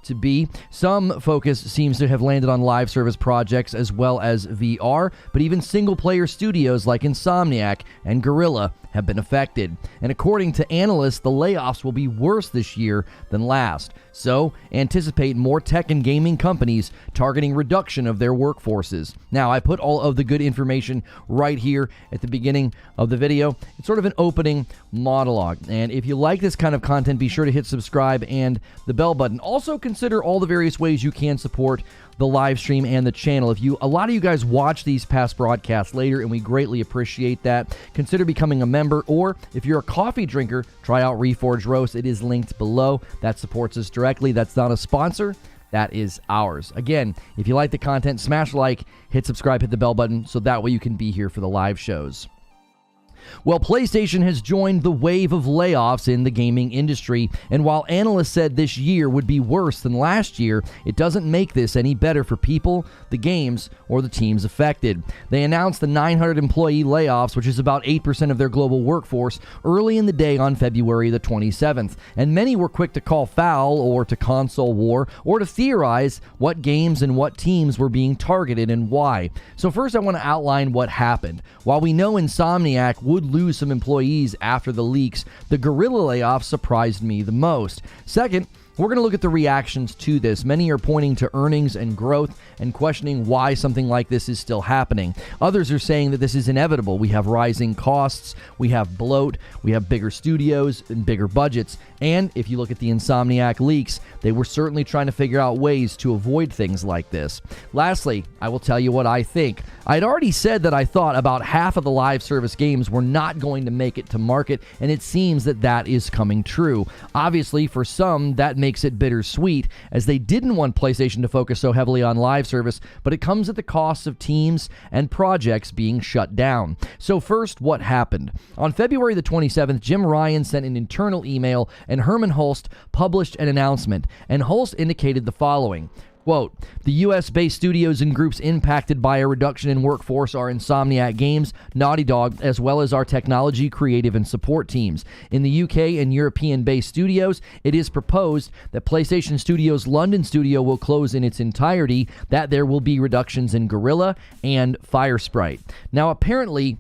to be. Some focus seems to have landed on live service projects as well as VR, but even single-player studios like Insomniac and Guerrilla have been affected. And according to analysts, the layoffs will be worse this year than last. So, anticipate more tech and gaming companies targeting reduction of their workforces. Now, I put all of the good information right here at the beginning of the video. It's sort of an opening monologue. And if you like this kind of content, be sure to hit subscribe and the bell button. Also, consider all the various ways you can support the live stream and the channel. A lot of you guys watch these past broadcasts later, and we greatly appreciate that. Consider becoming a member, or if you're a coffee drinker, try out Reforge Roast. It is linked below. That supports us directly. That's not a sponsor. That is ours. Again, if you like the content, smash like, hit subscribe, hit the bell button, so that way you can be here for the live shows. Well, PlayStation has joined the wave of layoffs in the gaming industry, and while analysts said this year would be worse than last year, it doesn't make this any better for people, the games, or the teams affected. They announced the 900 employee layoffs, which is about 8% of their global workforce, early in the day on February the 27th, and many were quick to call foul or to console war or to theorize what games and what teams were being targeted and why. So first I want to outline what happened. While we know Insomniac would lose some employees after the leaks, the Guerrilla layoff surprised me the most. Second, we're going to look at the reactions to this. Many are pointing to earnings and growth and questioning why something like this is still happening. Others are saying that this is inevitable. We have rising costs, we have bloat, we have bigger studios and bigger budgets. And if you look at the Insomniac leaks, they were certainly trying to figure out ways to avoid things like this. Lastly, I will tell you what I think. I'd already said that I thought about half of the live service games were not going to make it to market, and it seems that that is coming true. Obviously, for some, that makes it bittersweet, as they didn't want PlayStation to focus so heavily on live service, but it comes at the cost of teams and projects being shut down. So first, what happened? On February the 27th, Jim Ryan sent an internal email, and Herman Hulst published an announcement, and Hulst indicated the following. Quote, the U.S.-based studios and groups impacted by a reduction in workforce are Insomniac Games, Naughty Dog, as well as our technology, creative, and support teams. In the UK and European-based studios, it is proposed that PlayStation Studios' London studio will close in its entirety, that there will be reductions in Guerrilla and Firesprite. Now, apparently,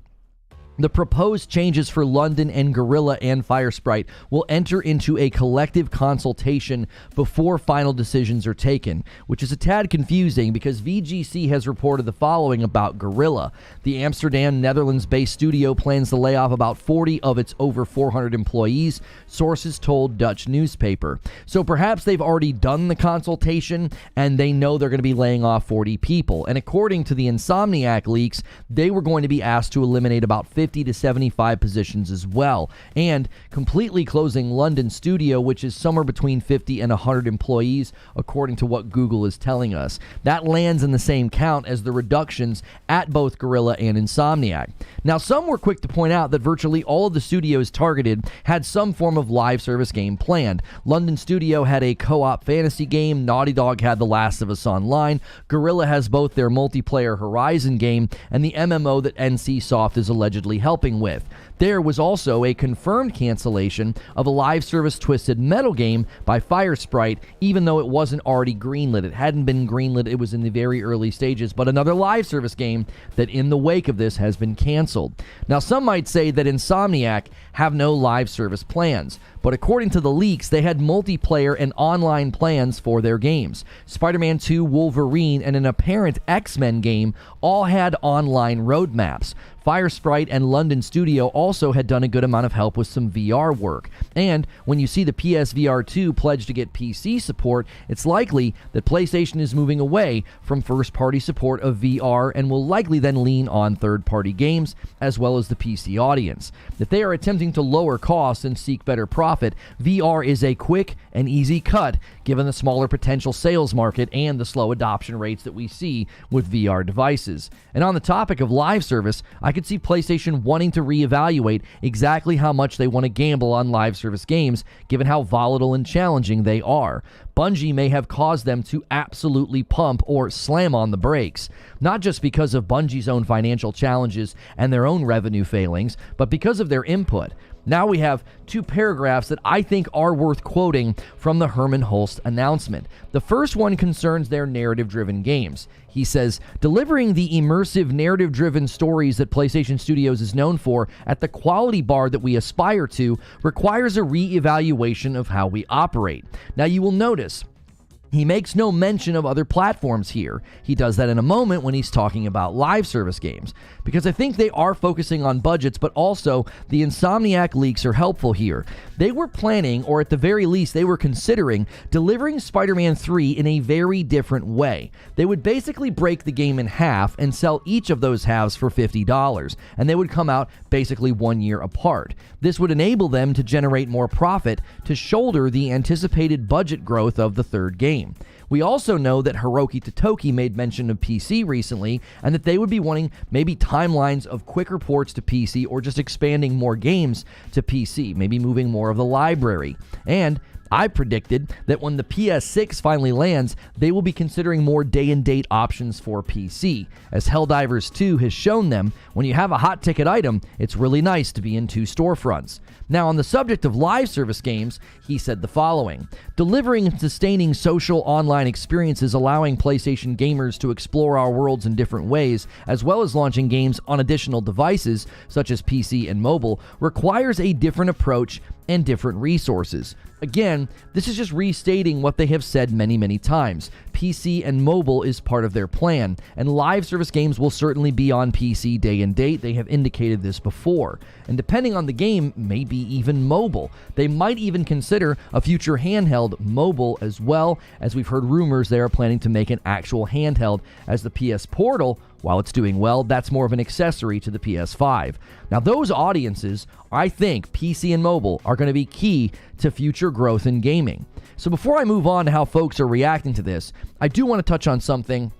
the proposed changes for London and Guerrilla and Firesprite will enter into a collective consultation before final decisions are taken, which is a tad confusing because VGC has reported the following about Guerrilla. The Amsterdam, Netherlands-based studio plans to lay off about 40 of its over 400 employees, sources told Dutch newspaper. So perhaps they've already done the consultation and they know they're going to be laying off 40 people. And according to the Insomniac leaks, they were going to be asked to eliminate about 50 to 75 positions as well, and completely closing London studio, which is somewhere between 50 and 100 employees, according to what Google is telling us. That lands in the same count as the reductions at both Guerrilla and Insomniac. Now, some were quick to point out that virtually all of the studios targeted had some form of live service game planned. London studio had a co-op fantasy game, Naughty Dog had The Last of Us Online, Guerrilla has both their multiplayer Horizon game and the MMO that NCSoft is allegedly helping with. There was also a confirmed cancellation of a live service Twisted Metal game by Firesprite, even though it wasn't already greenlit. It hadn't been greenlit, it was in the very early stages, but another live service game that in the wake of this has been canceled. Now, some might say that Insomniac have no live service plans, but according to the leaks, they had multiplayer and online plans for their games. Spider-Man 2, Wolverine, and an apparent X-Men game all had online roadmaps. Firesprite and London Studio also had done a good amount of help with some VR work. And when you see the PSVR 2 pledge to get PC support, it's likely that PlayStation is moving away from first-party support of VR and will likely then lean on third-party games as well as the PC audience. If they are attempting to lower costs and seek better profit, VR is a quick and easy cut given the smaller potential sales market and the slow adoption rates that we see with VR devices. And on the topic of live service, I could see PlayStation wanting to reevaluate exactly how much they want to gamble on live service games, given how volatile and challenging they are. Bungie may have caused them to absolutely pump or slam on the brakes, not just because of Bungie's own financial challenges and their own revenue failings, but because of their input. Now we have two paragraphs that I think are worth quoting from the Herman Hulst announcement. The first one concerns their narrative-driven games. He says, delivering the immersive narrative-driven stories that PlayStation Studios is known for at the quality bar that we aspire to requires a re-evaluation of how we operate. Now you will notice he makes no mention of other platforms here. He does that in a moment when he's talking about live service games, because I think they are focusing on budgets, but also the Insomniac leaks are helpful here. They were planning, or at the very least, they were considering delivering Spider-Man 3 in a very different way. They would basically break the game in half and sell each of those halves for $50, and they would come out basically 1 year apart. This would enable them to generate more profit to shoulder the anticipated budget growth of the third game. We also know that Hiroki Totoki made mention of PC recently, and that they would be wanting maybe timelines of quicker ports to PC, or just expanding more games to PC, maybe moving more of the library. And I predicted that when the PS6 finally lands, they will be considering more day-and-date options for PC. As Helldivers 2 has shown them, when you have a hot ticket item, it's really nice to be in two storefronts. Now, on the subject of live service games, he said the following: delivering and sustaining social online experiences, allowing PlayStation gamers to explore our worlds in different ways, as well as launching games on additional devices, such as PC and mobile, requires a different approach and different resources. Again, this is just restating what they have said many, many times. PC and mobile is part of their plan, and live service games will certainly be on PC day and date. They have indicated this before. And depending on the game, maybe even mobile. They might even consider a future handheld mobile as well, as we've heard rumors they are planning to make an actual handheld, as the PS Portal, while it's doing well, that's more of an accessory to the PS5. Now, those audiences, I think PC and mobile, are going to be key to future growth in gaming. So before I move on to how folks are reacting to this, I do want to touch on something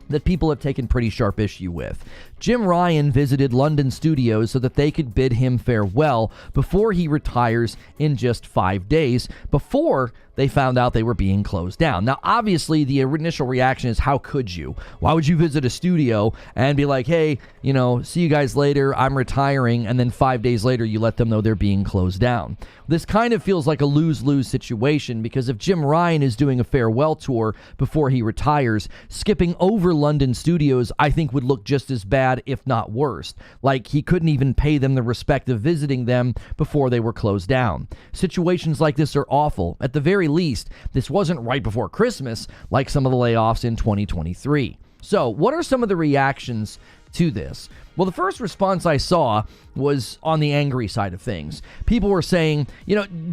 that people have taken pretty sharp issue with. Jim Ryan visited London studios so that they could bid him farewell before he retires in just 5 days, before they found out they were being closed down. Now, obviously, the initial reaction is, how could you? Why would you visit a studio and be like, hey, see you guys later, I'm retiring, and then 5 days later you let them know they're being closed down? This kind of feels like a lose-lose situation, because if Jim Ryan is doing a farewell tour before he retires, skipping over London studios, I think, would look just as bad, if not worse. Like, he couldn't even pay them the respect of visiting them before they were closed down. Situations like this are awful. At the very least, this wasn't right before Christmas like some of the layoffs in 2023. So, what are some of the reactions to this? Well, the first response I saw was on the angry side of things. People were saying,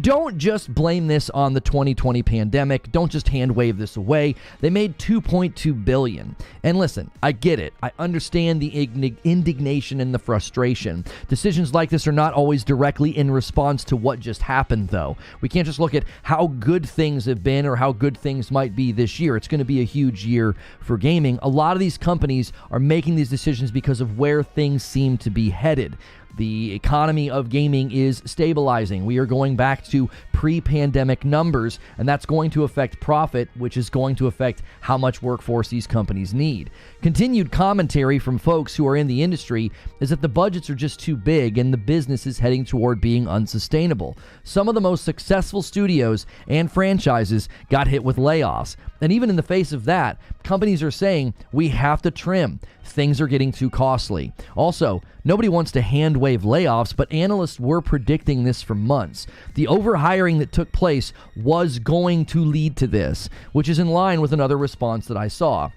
don't just blame this on the 2020 pandemic. Don't just hand wave this away. They made $2.2 billion. And listen, I get it. I understand the indignation and the frustration. Decisions like this are not always directly in response to what just happened, though. We can't just look at how good things have been or how good things might be this year. It's going to be a huge year for gaming. A lot of these companies are making these decisions because of where things seem to be headed. The economy of gaming is stabilizing. We are going back to pre-pandemic numbers, and that's going to affect profit, which is going to affect how much workforce these companies need. Continued commentary from folks who are in the industry is that the budgets are just too big and the business is heading toward being unsustainable. Some of the most successful studios and franchises got hit with layoffs. And even in the face of that, companies are saying, we have to trim. Things are getting too costly. Also, nobody wants to hand wave layoffs, but analysts were predicting this for months. The overhiring that took place was going to lead to this, which is in line with another response that I saw.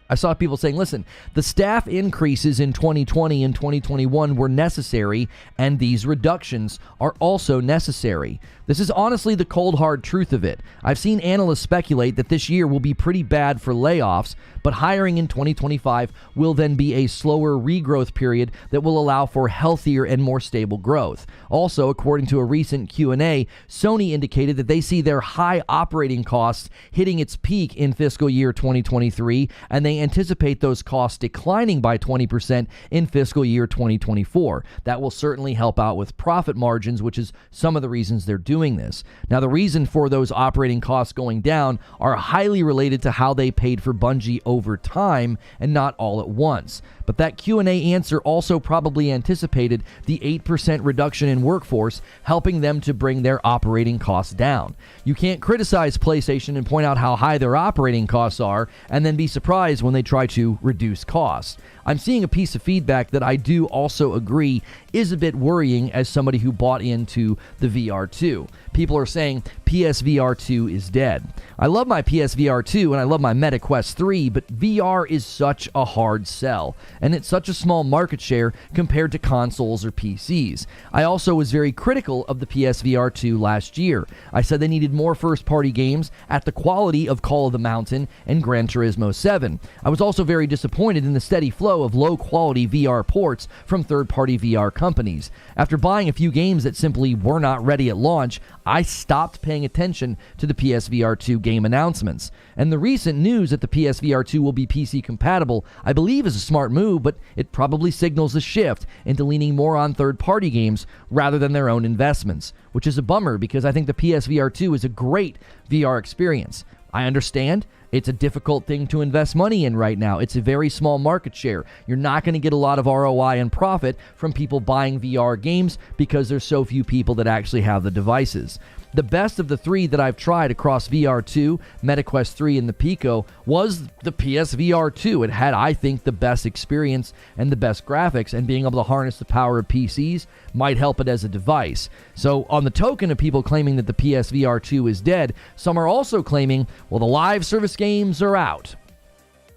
I saw people saying, listen, the staff increases in 2020 and 2021 were necessary, and these reductions are also necessary. This is honestly the cold, hard truth of it. I've seen analysts speculate that this year will be pretty bad for layoffs, but hiring in 2025 will then be a slower regrowth period that will allow for healthier and more stable growth. Also, according to a recent Q&A, Sony indicated that they see their high operating costs hitting its peak in fiscal year 2023, and they they anticipate those costs declining by 20% in fiscal year 2024. That will certainly help out with profit margins, which is some of the reasons they're doing this. Now, the reason for those operating costs going down are highly related to how they paid for Bungie over time and not all at once. But that Q&A answer also probably anticipated the 8% reduction in workforce, helping them to bring their operating costs down. You can't criticize PlayStation and point out how high their operating costs are and then be surprised when they try to reduce costs. I'm seeing a piece of feedback that I do also agree is a bit worrying as somebody who bought into the VR2. People are saying PSVR 2 is dead. I love my PSVR 2 and I love my Meta Quest 3, but VR is such a hard sell, and it's such a small market share compared to consoles or PCs. I also was very critical of the PSVR 2 last year. I said they needed more first-party games at the quality of Call of the Mountain and Gran Turismo 7. I was also very disappointed in the steady flow of low-quality VR ports from third-party VR companies. After buying a few games that simply were not ready at launch, I stopped paying attention to the PSVR 2 game announcements. And the recent news that the PSVR 2 will be PC compatible, I believe is a smart move, but it probably signals a shift into leaning more on third-party games rather than their own investments, which is a bummer because I think the PSVR 2 is a great VR experience. I understand it's a difficult thing to invest money in right now. It's a very small market share. You're not going to get a lot of ROI and profit from people buying VR games because there's so few people that actually have the devices. The best of the three that I've tried across VR2, MetaQuest 3, and the Pico was the PSVR 2. It had, I think, the best experience and the best graphics, and being able to harness the power of PCs might help it as a device. So on the token of people claiming that the PSVR 2 is dead, some are also claiming, well, the live service games are out.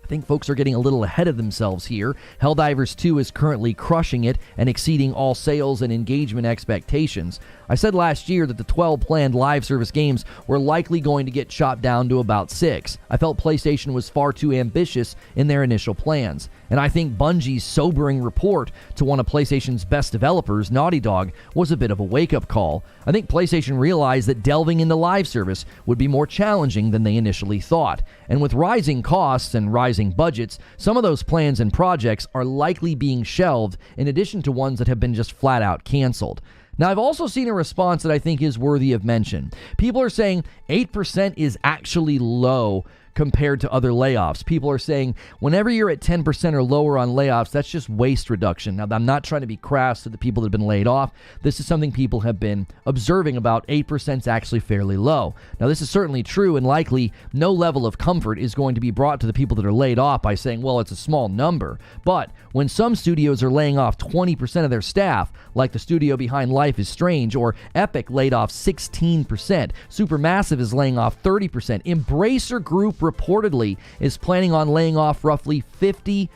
I think folks are getting a little ahead of themselves here. Helldivers 2 is currently crushing it and exceeding all sales and engagement expectations. I said last year that the 12 planned live service games were likely going to get chopped down to about 6. I felt PlayStation was far too ambitious in their initial plans. And I think Bungie's sobering report to one of PlayStation's best developers, Naughty Dog, was a bit of a wake-up call. I think PlayStation realized that delving into live service would be more challenging than they initially thought. And with rising costs and rising budgets, some of those plans and projects are likely being shelved in addition to ones that have been just flat out canceled. Now, I've also seen a response that I think is worthy of mention. People are saying 8% is actually low compared to other layoffs. People are saying whenever you're at 10% or lower on layoffs, that's just waste reduction. Now, I'm not trying to be crass to the people that have been laid off. This is something people have been observing about. 8% is actually fairly low. Now, this is certainly true, and likely no level of comfort is going to be brought to the people that are laid off by saying, well, it's a small number. But when some studios are laying off 20% of their staff, like the studio behind Life is Strange, or Epic laid off 16%, Supermassive is laying off 30%, Embracer Group reportedly is planning on laying off roughly 50%.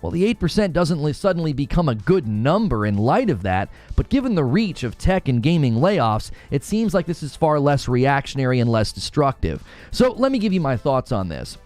Well, the 8% doesn't suddenly become a good number in light of that, but given the reach of tech and gaming layoffs, it seems like this is far less reactionary and less destructive. So let me give you my thoughts on this.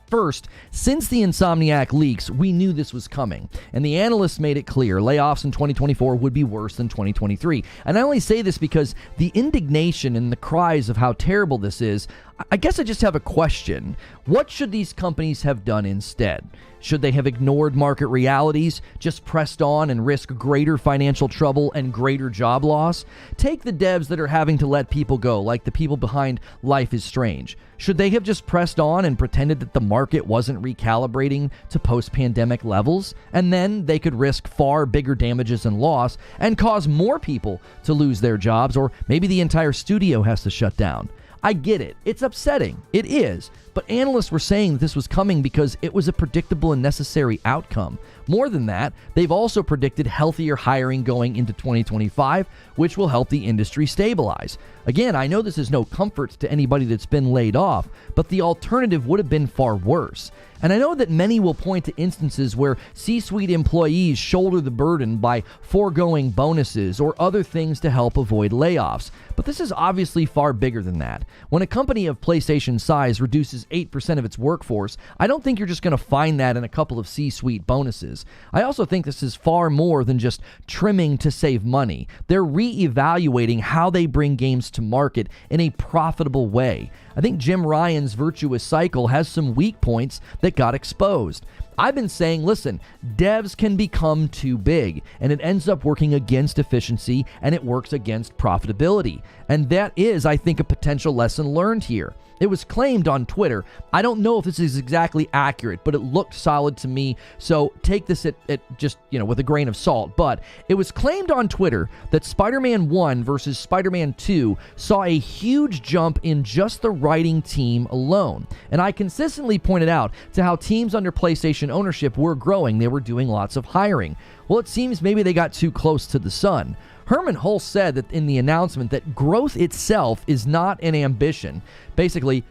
First, since the Insomniac leaks, we knew this was coming, and the analysts made it clear layoffs in 2024 would be worse than 2023. And I only say this because the indignation and the cries of how terrible this is, I guess I just have a question. What should these companies have done instead? Should they have ignored market realities, just pressed on and risk greater financial trouble and greater job loss? Take the devs that are having to let people go, like the people behind Life is Strange. Should they have just pressed on and pretended that the market wasn't recalibrating to post-pandemic levels? And then they could risk far bigger damages and loss and cause more people to lose their jobs, or maybe the entire studio has to shut down. I get it. It's upsetting. It is. But analysts were saying that this was coming because it was a predictable and necessary outcome. More than that, they've also predicted healthier hiring going into 2025, which will help the industry stabilize. Again, I know this is no comfort to anybody that's been laid off, but the alternative would have been far worse. And I know that many will point to instances where C-suite employees shoulder the burden by foregoing bonuses or other things to help avoid layoffs. But this is obviously far bigger than that. When a company of PlayStation's size reduces 8% of its workforce, I don't think you're just going to find that in a couple of C-suite bonuses. I also think this is far more than just trimming to save money. They're re-evaluating how they bring games to market in a profitable way. I think Jim Ryan's virtuous cycle has some weak points that that got exposed. I've been saying, listen, devs can become too big, and it ends up working against efficiency, and it works against profitability. And that is, I think, a potential lesson learned here. It was claimed on Twitter. I don't know if this is exactly accurate, but it looked solid to me. So take this at just, with a grain of salt. But it was claimed on Twitter that Spider-Man 1 versus Spider-Man 2 saw a huge jump in just the writing team alone. And I consistently pointed out to how teams under PlayStation ownership were growing. They were doing lots of hiring. Well, it seems maybe they got too close to the sun. Herman Hulse said that in the announcement that growth itself is not an ambition. Basically,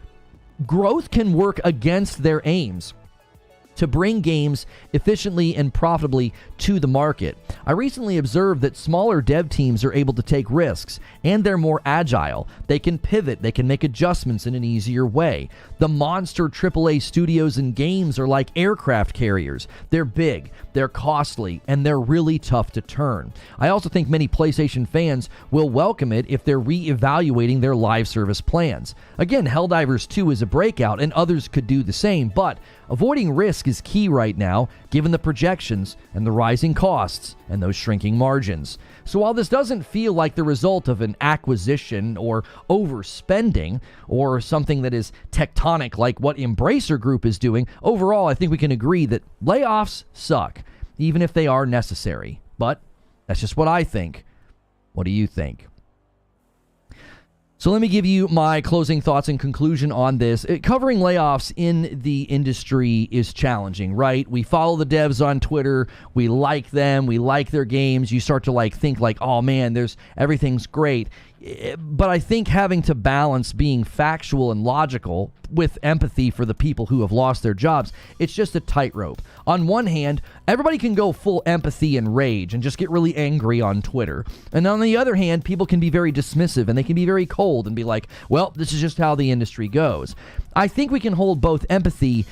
growth can work against their aims to bring games efficiently and profitably to the market. I recently observed that smaller dev teams are able to take risks, and they're more agile. They can pivot, they can make adjustments in an easier way. The monster AAA studios and games are like aircraft carriers. They're big, they're costly, and they're really tough to turn. I also think many PlayStation fans will welcome it if they're re-evaluating their live service plans. Again, Helldivers 2 is a breakout, and others could do the same, but avoiding risk is key right now, given the projections and the rising costs and those shrinking margins. So while this doesn't feel like the result of an acquisition or overspending or something that is tectonic like what Embracer Group is doing, overall I think we can agree that layoffs suck, even if they are necessary. But that's just what I think. What do you think? So let me give you my closing thoughts and conclusion on this. Covering layoffs in the industry is challenging, right? We follow the devs on Twitter. We like them. We like their games. You start to think oh man, everything's great. But I think having to balance being factual and logical with empathy for the people who have lost their jobs, it's just a tightrope. On one hand, everybody can go full empathy and rage and just get really angry on Twitter. And on the other hand, people can be very dismissive and they can be very cold and be like, well, this is just how the industry goes. I think we can hold both empathy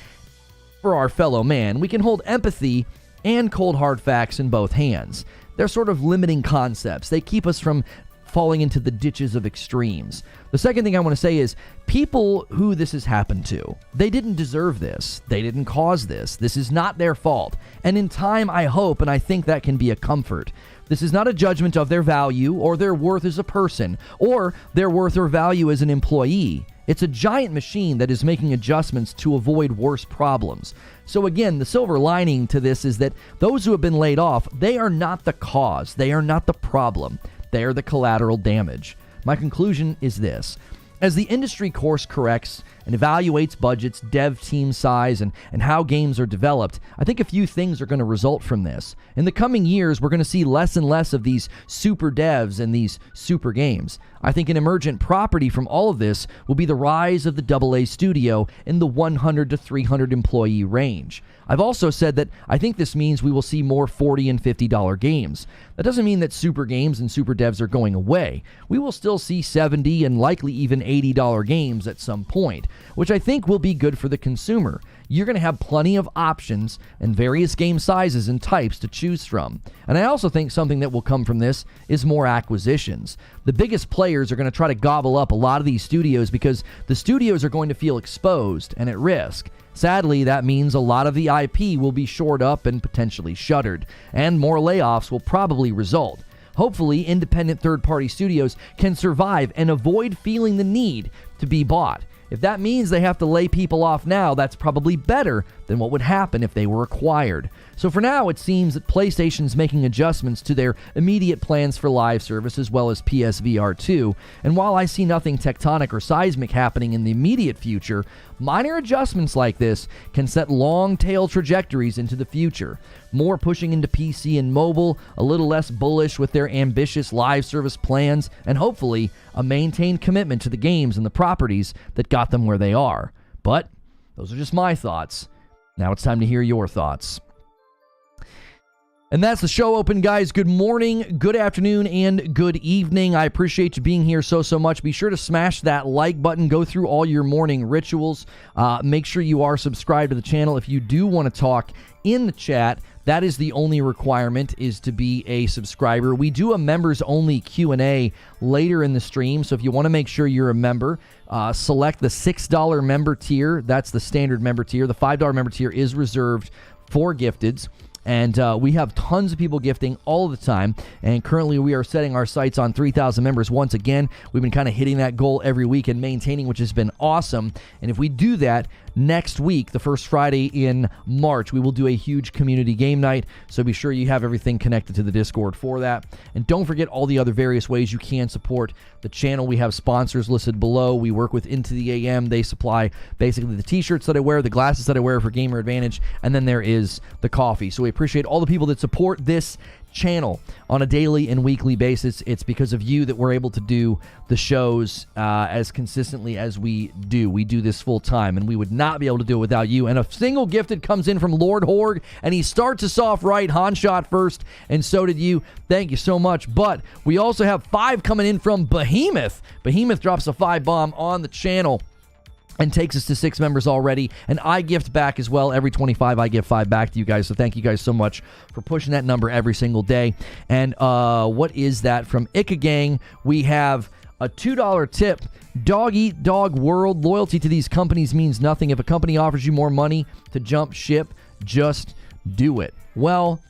for our fellow man. We can hold empathy and cold hard facts in both hands. They're sort of limiting concepts. They keep us from falling into the ditches of extremes. The second thing I want to say is people who this has happened to, they didn't deserve this. They didn't cause this. This is not their fault. And in time, I hope and I think that can be a comfort. This is not a judgment of their value or their worth as a person or their worth or value as an employee. It's a giant machine that is making adjustments to avoid worse problems. So again, the silver lining to this is that those who have been laid off, they are not the cause. They are not the problem. They are the collateral damage. My conclusion is this. As the industry course corrects and evaluates budgets, dev team size, and how games are developed, I think a few things are going to result from this. In the coming years, we're going to see less and less of these super devs and these super games. I think an emergent property from all of this will be the rise of the AA studio in the 100 to 300 employee range. I've also said that I think this means we will see more $40 and $50 games. That doesn't mean that super games and super devs are going away. We will still see $70 and likely even $80 games at some point, which I think will be good for the consumer. You're going to have plenty of options and various game sizes and types to choose from. And I also think something that will come from this is more acquisitions. The biggest players are going to try to gobble up a lot of these studios because the studios are going to feel exposed and at risk. Sadly, that means a lot of the IP will be shored up and potentially shuttered, and more layoffs will probably result. Hopefully, independent third-party studios can survive and avoid feeling the need to be bought. If that means they have to lay people off now, that's probably better than what would happen if they were acquired. So for now, it seems that PlayStation's making adjustments to their immediate plans for live service as well as PSVR 2, and while I see nothing tectonic or seismic happening in the immediate future, minor adjustments like this can set long-tail trajectories into the future. More pushing into PC and mobile, a little less bullish with their ambitious live service plans, and hopefully a maintained commitment to the games and the properties that got them where they are. But those are just my thoughts. Now it's time to hear your thoughts. And that's the show open, guys. Good morning, good afternoon, and good evening. I appreciate you being here so much. Be sure to smash that like button. Go through all your morning rituals. Make sure you are subscribed to the channel. If you do want to talk in the chat, that is the only requirement, is to be a subscriber. We do a members-only Q&A later in the stream, so if you want to make sure you're a member, select the $6 member tier. That's the standard member tier. The $5 member tier is reserved for gifteds. And we have tons of people gifting all the time. And currently we are setting our sights on 3,000 members. Once again, we've been kind of hitting that goal every week and maintaining, which has been awesome. And if we do that next week, the first Friday in March, we will do a huge community game night. So be sure you have everything connected to the Discord for that. And don't forget all the other various ways you can support the channel. We have sponsors listed below. We work with Into the AM. They supply basically the t-shirts that I wear, the glasses that I wear for Gamer Advantage, and then there is the coffee. So we appreciate all the people that support this channel on a daily and weekly basis. It's because of you that we're able to do the shows as consistently as we do. We do this full time, and we would not be able to do it without you. And a single gifted comes in from Lord Horg, and he starts us off right. Han shot first, and so did you. Thank you so much. But we also have 5 coming in from Behemoth. Behemoth drops a 5 bomb on the channel and takes us to 6 members already. And I gift back as well. Every 25, I give 5 back to you guys. So thank you guys so much for pushing that number every single day. And what is that from Ika Gang? We have a $2 tip. Dog eat dog world. Loyalty to these companies means nothing. If a company offers you more money to jump ship, just do it. Well,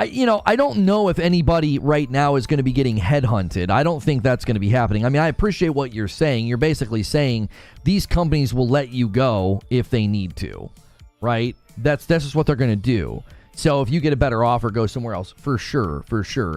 I don't know if anybody right now is going to be getting headhunted. I don't think that's going to be happening. I mean, I appreciate what you're saying. You're basically saying these companies will let you go if they need to, right? That's just what they're going to do. So if you get a better offer, go somewhere else. For sure.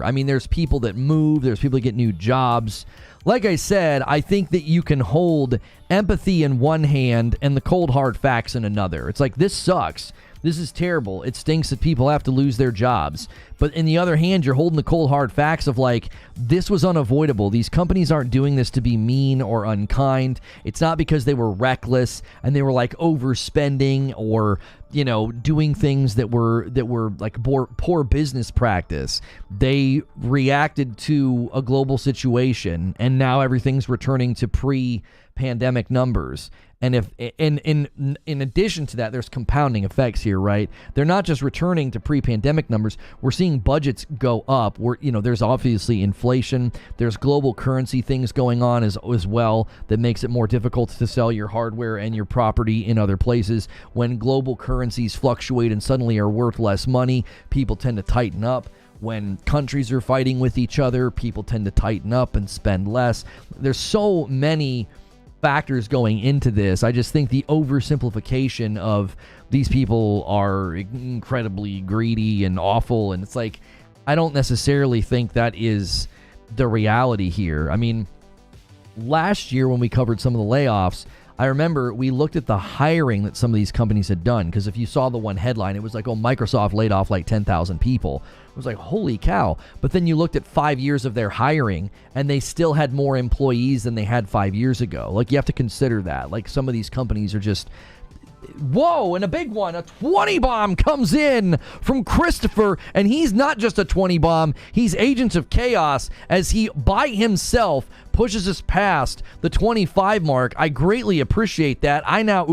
I mean, there's people that move. There's people that get new jobs. Like I said, I think that you can hold empathy in one hand and the cold hard facts in another. It's like, this sucks. This is terrible. It stinks that people have to lose their jobs. But in the other hand, you're holding the cold hard facts of like, this was unavoidable. These companies aren't doing this to be mean or unkind. It's not because they were reckless and they were like overspending or, doing things that were like poor business practice. They reacted to a global situation, and now everything's returning to pre-pandemic numbers. And if in addition to that, there's compounding effects here, right? They're not just returning to pre-pandemic numbers. We're seeing budgets go up. There's obviously inflation. There's global currency things going on as well that makes it more difficult to sell your hardware and your property in other places. When global currencies fluctuate and suddenly are worth less money, people tend to tighten up. When countries are fighting with each other, people tend to tighten up and spend less. There's so many factors going into this. I just think the oversimplification of these people are incredibly greedy and awful, and it's like, I don't necessarily think that is the reality here. I mean, last year when we covered some of the layoffs, I remember we looked at the hiring that some of these companies had done, because if you saw the one headline, it was like, oh, Microsoft laid off like 10,000 people. It was like, holy cow. But then you looked at 5 years of their hiring, and they still had more employees than they had 5 years ago. Like, you have to consider that. Like, some of these companies are just... Whoa, and a big one. A 20 bomb comes in from Christopher, and he's not just a 20 bomb. He's Agents of Chaos as he, by himself, pushes us past the 25 mark. I greatly appreciate that. I now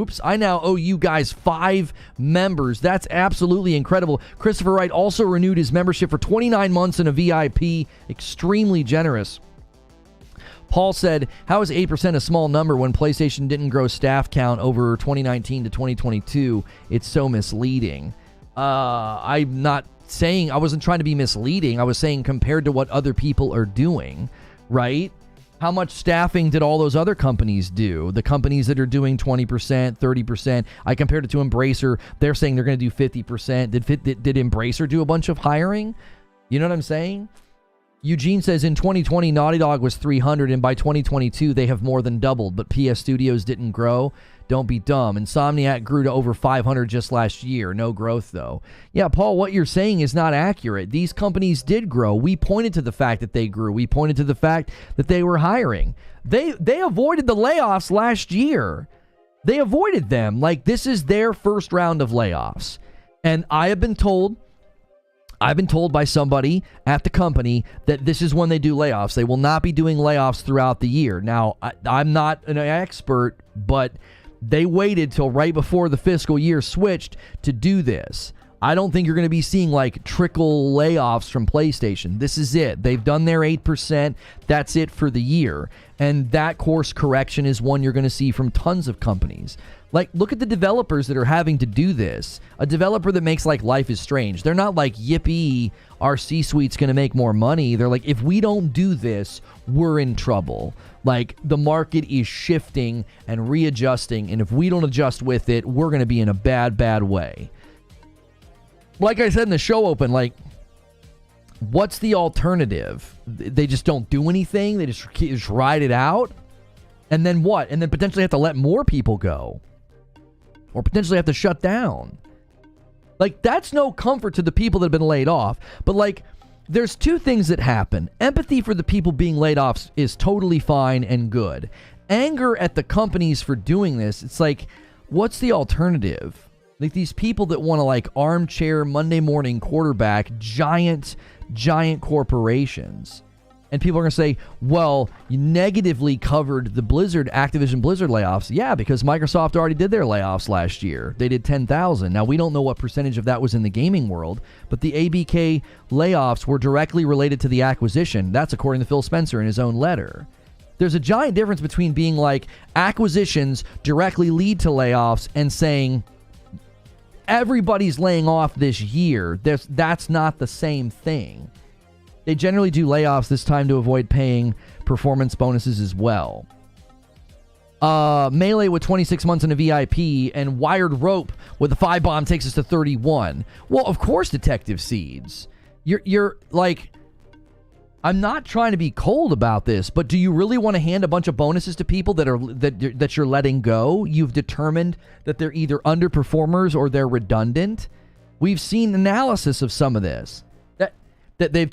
owe you guys 5 members. That's absolutely incredible. Christopher Wright also renewed his membership for 29 months in a VIP. Extremely generous. Paul said, how is 8% a small number when PlayStation didn't grow staff count over 2019 to 2022? It's so misleading. I'm not saying, I wasn't trying to be misleading. I was saying compared to what other people are doing, right? How much staffing did all those other companies do? The companies that are doing 20%, 30%. I compared it to Embracer. They're saying they're going to do 50%. Did Embracer do a bunch of hiring? You know what I'm saying? Eugene says in 2020, Naughty Dog was 300, and by 2022, they have more than doubled, but PS Studios didn't grow. Don't be dumb. Insomniac grew to over 500 just last year. No growth, though. Yeah, Paul, what you're saying is not accurate. These companies did grow. We pointed to the fact that they grew. We pointed to the fact that they were hiring. They avoided the layoffs last year. They avoided them. Like, this is their first round of layoffs. And I've been told by somebody at the company that this is when they do layoffs. They will not be doing layoffs throughout the year. Now, I'm not an expert, but they waited till right before the fiscal year switched to do this. I don't think you're going to be seeing like trickle layoffs from PlayStation. This is it. They've done their 8%. That's it for the year. And that course correction is one you're going to see from tons of companies. Like, look at the developers that are having to do this. A developer that makes like Life is Strange. They're not like, yippee, our C-suite's going to make more money. They're like, if we don't do this, we're in trouble. Like, the market is shifting and readjusting. And if we don't adjust with it, we're going to be in a bad, bad way. Like I said in the show open, like, what's the alternative? They just don't do anything? They just ride it out? And then what? And then potentially have to let more people go. Or potentially have to shut down. Like, that's no comfort to the people that have been laid off. But, like, there's two things that happen. Empathy for the people being laid off is totally fine and good. Anger at the companies for doing this, it's like, what's the alternative? Like, these people that want to, like, armchair Monday morning quarterback giant corporations. And people are going to say, well, you negatively covered the Activision Blizzard layoffs. Yeah, because Microsoft already did their layoffs last year. They did 10,000. Now, we don't know what percentage of that was in the gaming world, but the ABK layoffs were directly related to the acquisition. That's according to Phil Spencer in his own letter. There's a giant difference between being like, acquisitions directly lead to layoffs and saying, everybody's laying off this year. That's not the same thing. They generally do layoffs this time to avoid paying performance bonuses as well. Melee with 26 months in a VIP and Wired Rope with a 5-bomb takes us to 31. Well, of course, Detective Seeds. You're like, I'm not trying to be cold about this, but do you really want to hand a bunch of bonuses to people that you're letting go? You've determined that they're either underperformers or they're redundant. We've seen analysis of some of this. That they're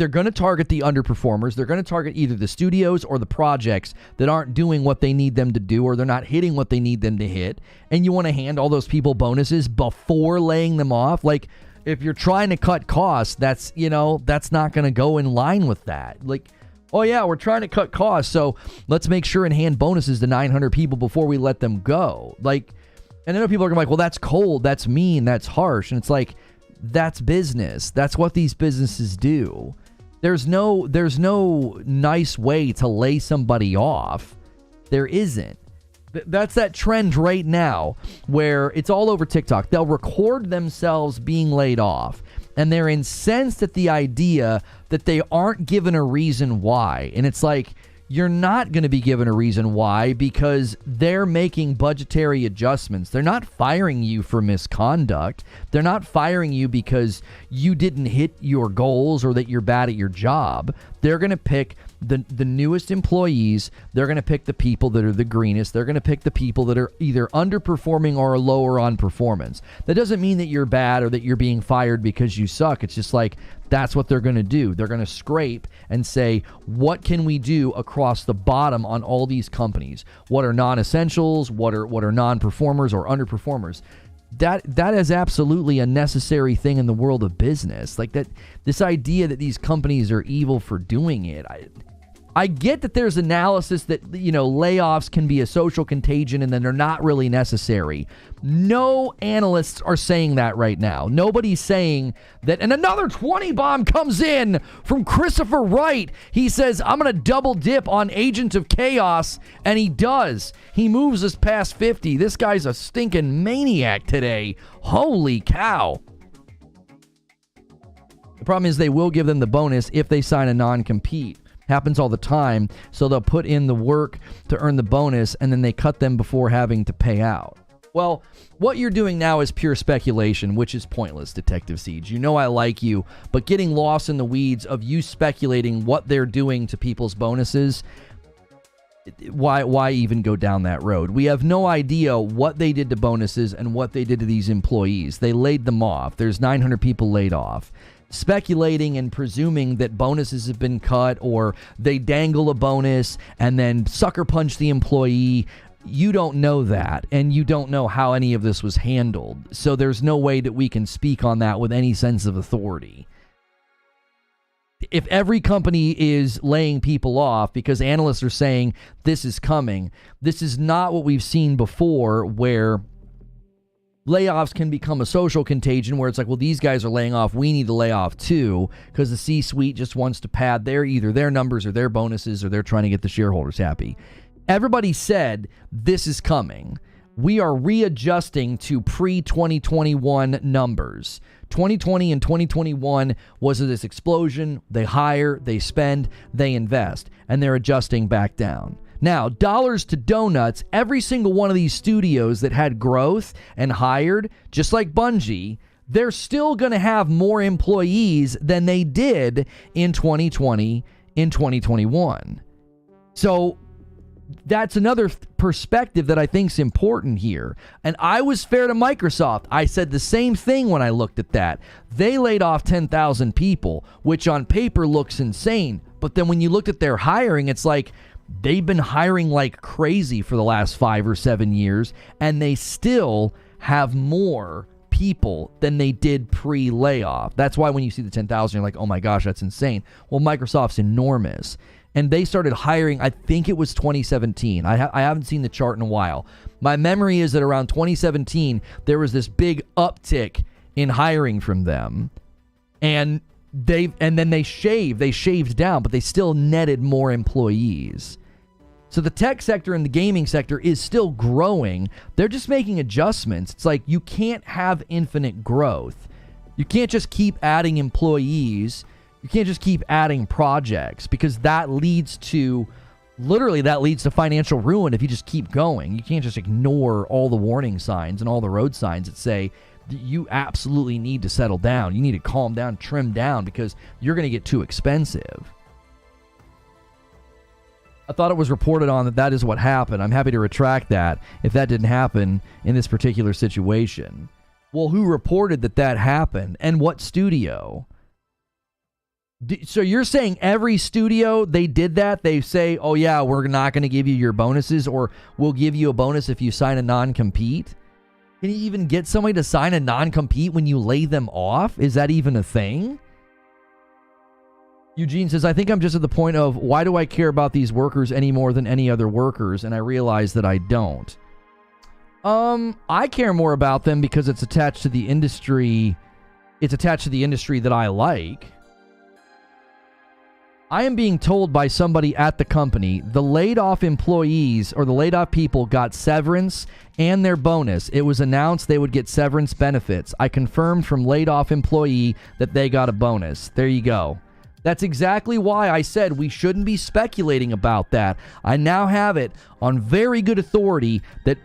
going to target the underperformers. They're going to target either the studios or the projects that aren't doing what they need them to do, or they're not hitting what they need them to hit. And you want to hand all those people bonuses before laying them off? Like, if you're trying to cut costs, that's not going to go in line with that. Like, oh yeah, we're trying to cut costs, so let's make sure and hand bonuses to 900 people before we let them go. Like, and I know people are going to be like, well, that's cold, that's mean, that's harsh. And it's like, that's business. That's what these businesses do. There's no nice way to lay somebody off. There isn't. That's that trend right now where it's all over TikTok. They'll record themselves being laid off, and they're incensed at the idea that they aren't given a reason why. And it's like, you're not going to be given a reason why, because they're making budgetary adjustments. They're not firing you for misconduct. They're not firing you because you didn't hit your goals or that you're bad at your job. They're going to pick the newest employees. They're going to pick the people that are the greenest. They're going to pick the people that are either underperforming or lower on performance. That doesn't mean that you're bad or that you're being fired because you suck. It's just like, that's what they're going to do. They're going to scrape and say, what can we do across the bottom on all these companies? What are non-essentials? What are non-performers or underperformers? That is absolutely a necessary thing in the world of business. Like, that, this idea that these companies are evil for doing it. I get that there's analysis that, layoffs can be a social contagion and then they're not really necessary. No analysts are saying that right now. Nobody's saying that. And another 20 bomb comes in from Christopher Wright. He says, I'm going to double dip on Agent of Chaos. And he does. He moves us past 50. This guy's a stinking maniac today. Holy cow. The problem is they will give them the bonus if they sign a non-compete. Happens all the time. So they'll put in the work to earn the bonus, and then they cut them before having to pay out. Well, what you're doing now is pure speculation, which is pointless, Detective Siege. You know I like you, but getting lost in the weeds of you speculating what they're doing to people's bonuses, why even go down that road? We have no idea what they did to bonuses and what they did to these employees. They laid them off. There's 900 people laid off. Speculating and presuming that bonuses have been cut or they dangle a bonus and then sucker punch the employee, you don't know that, and you don't know how any of this was handled. So there's no way that we can speak on that with any sense of authority. If every company is laying people off because analysts are saying this is coming, this is not what we've seen before, where layoffs can become a social contagion where it's like, well, these guys are laying off, we need to lay off too, because the C-suite just wants to pad either their numbers or their bonuses, or they're trying to get the shareholders happy. Everybody said this is coming. We are readjusting to pre-2021 numbers. 2020 and 2021 was this explosion. They hire, they spend, they invest, and they're adjusting back down. Now, dollars to donuts, every single one of these studios that had growth and hired, just like Bungie, they're still going to have more employees than they did in 2020, in 2021. So that's another perspective that I think is important here. And I was fair to Microsoft. I said the same thing when I looked at that. They laid off 10,000 people, which on paper looks insane. But then when you looked at their hiring, it's like they've been hiring like crazy for the last 5 or 7 years, and they still have more people than they did pre-layoff. That's why when you see the 10,000, you're like, oh my gosh, that's insane. Well, Microsoft's enormous. And they started hiring, I think it was 2017. I haven't seen the chart in a while. My memory is that around 2017, there was this big uptick in hiring from them. And then they shaved down, but they still netted more employees. So the tech sector and the gaming sector is still growing. They're just making adjustments. It's like you can't have infinite growth. You can't just keep adding employees. You can't just keep adding projects, because that leads to financial ruin if you just keep going. You can't just ignore all the warning signs and all the road signs that say you absolutely need to settle down. You need to calm down, trim down, because you're going to get too expensive. I thought it was reported on that is what happened. I'm happy to retract that if that didn't happen in this particular situation. Well, who reported that happened, and what studio? So you're saying every studio, they did that? They say, oh yeah, we're not going to give you your bonuses, or we'll give you a bonus if you sign a non-compete? Can you even get somebody to sign a non-compete when you lay them off? Is that even a thing? Eugene says, I think I'm just at the point of, why do I care about these workers any more than any other workers? And I realize that I don't. I care more about them because it's attached to the industry. It's attached to the industry that I like. I am being told by somebody at the company, the laid off employees or the laid off people got severance and their bonus. It was announced they would get severance benefits. I confirmed from laid off employee that they got a bonus. There you go. That's exactly why I said we shouldn't be speculating about that. I now have it on very good authority that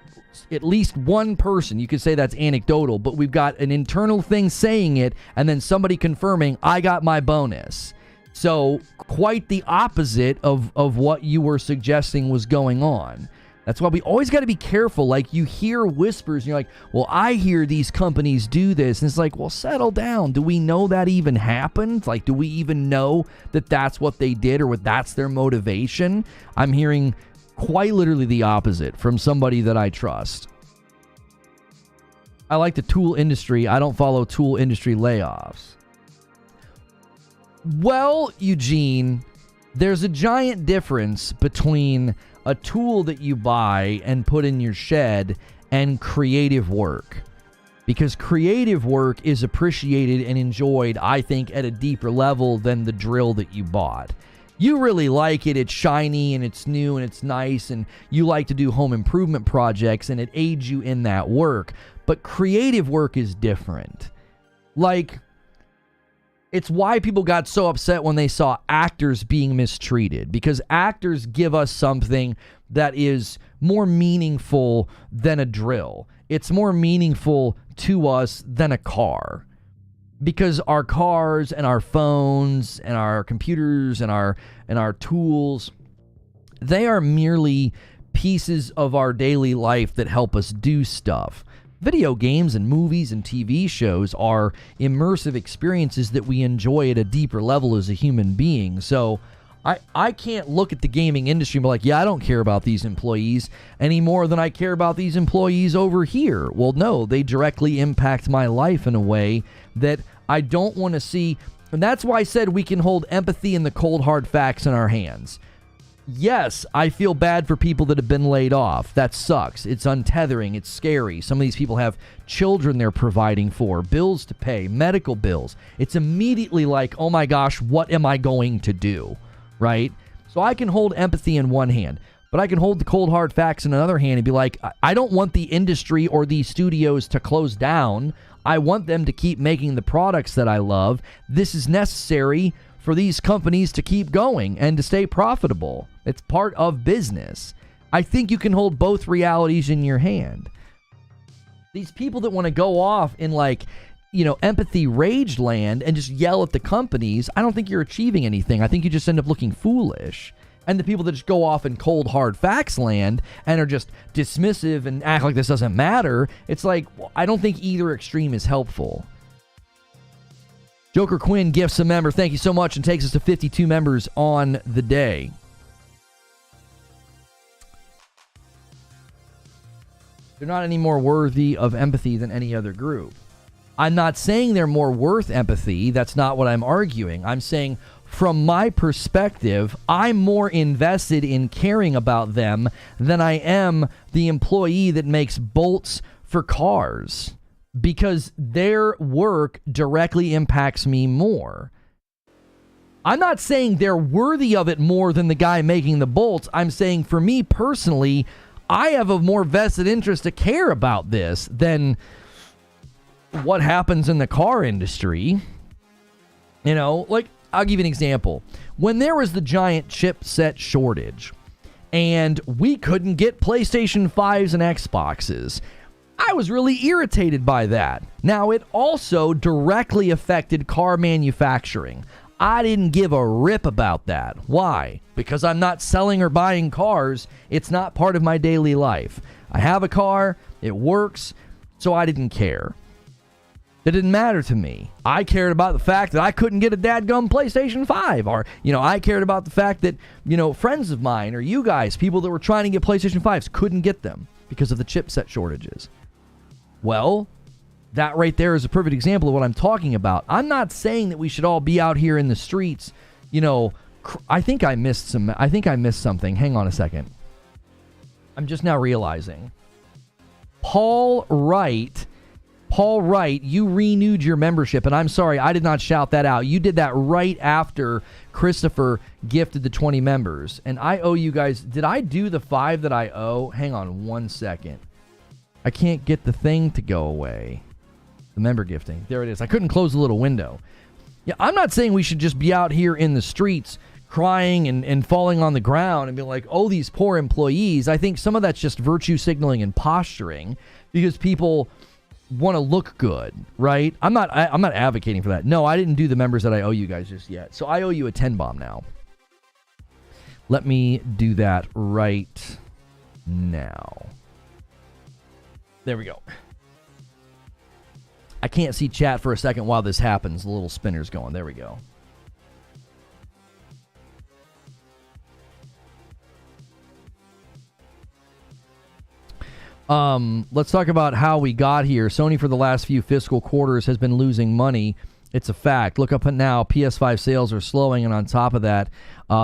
at least one person, you could say that's anecdotal, but we've got an internal thing saying it and then somebody confirming I got my bonus. So quite the opposite of what you were suggesting was going on. That's why we always got to be careful. Like, you hear whispers and you're like, well, I hear these companies do this. And it's like, well, settle down. Do we know that even happened? Like, do we even know that that's what they did or what that's their motivation? I'm hearing quite literally the opposite from somebody that I trust. I like the tool industry. I don't follow tool industry layoffs. Well, Eugene, there's a giant difference between a tool that you buy and put in your shed and creative work. Because creative work is appreciated and enjoyed, I think, at a deeper level than the drill that you bought. You really like it, it's shiny and it's new and it's nice, and you like to do home improvement projects and it aids you in that work. But creative work is different. Like, it's why people got so upset when they saw actors being mistreated, because actors give us something that is more meaningful than a drill. It's more meaningful to us than a car, because our cars and our phones and our computers and our tools, they are merely pieces of our daily life that help us do stuff. Video games and movies and TV shows are immersive experiences that we enjoy at a deeper level as a human being. So I can't look at the gaming industry and be like, yeah, I don't care about these employees any more than I care about these employees over here. Well, no, they directly impact my life in a way that I don't want to see. And that's why I said we can hold empathy and the cold hard facts in our hands. Yes, I feel bad for people that have been laid off. That sucks. It's untethering. It's scary. Some of these people have children they're providing for, bills to pay, medical bills. It's immediately like, oh my gosh, what am I going to do? Right? So I can hold empathy in one hand, but I can hold the cold hard facts in another hand and be like, I don't want the industry or these studios to close down. I want them to keep making the products that I love. This is necessary for these companies to keep going and to stay profitable. It's part of business. I think you can hold both realities in your hand. These people that want to go off in like, empathy rage land and just yell at the companies, I don't think you're achieving anything. I think you just end up looking foolish. And the people that just go off in cold hard facts land and are just dismissive and act like this doesn't matter, it's like, I don't think either extreme is helpful. Joker Quinn gifts a member. Thank you so much, and takes us to 52 members on the day. They're not any more worthy of empathy than any other group. I'm not saying they're more worth empathy. That's not what I'm arguing. I'm saying from my perspective, I'm more invested in caring about them than I am the employee that makes bolts for cars, because their work directly impacts me more. I'm not saying they're worthy of it more than the guy making the bolts. I'm saying for me personally, I have a more vested interest to care about this than what happens in the car industry. Like, I'll give you an example. When there was the giant chipset shortage and we couldn't get PlayStation 5s and Xboxes, I was really irritated by that. Now, it also directly affected car manufacturing. I didn't give a rip about that. Why? Because I'm not selling or buying cars. It's not part of my daily life. I have a car, it works, so I didn't care. It didn't matter to me. I cared about the fact that I couldn't get a dadgum PlayStation 5. Or, I cared about the fact that, friends of mine or you guys, people that were trying to get PlayStation 5s, couldn't get them because of the chipset shortages. Well, that right there is a perfect example of what I'm talking about. I'm not saying that we should all be out here in the streets, I think I missed something. Hang on a second. I'm just now realizing. Paul Wright, you renewed your membership, and I'm sorry, I did not shout that out. You did that right after Christopher gifted the 20 members, and I owe you guys. Did I do the 5 that I owe? Hang on one second. I can't get the thing to go away. The member gifting. There it is. I couldn't close the little window. Yeah, I'm not saying we should just be out here in the streets crying and falling on the ground and be like, oh, these poor employees. I think some of that's just virtue signaling and posturing because people want to look good, right? I'm not advocating for that. No, I didn't do the members that I owe you guys just yet. So I owe you a 10 bomb now. Let me do that right now. There we go. I can't see chat for a second while this happens. The little spinner's going. There we go. Let's talk about how we got here. Sony for the last few fiscal quarters has been losing money. It's a fact. Look up and now. PS5 sales are slowing, and on top of that,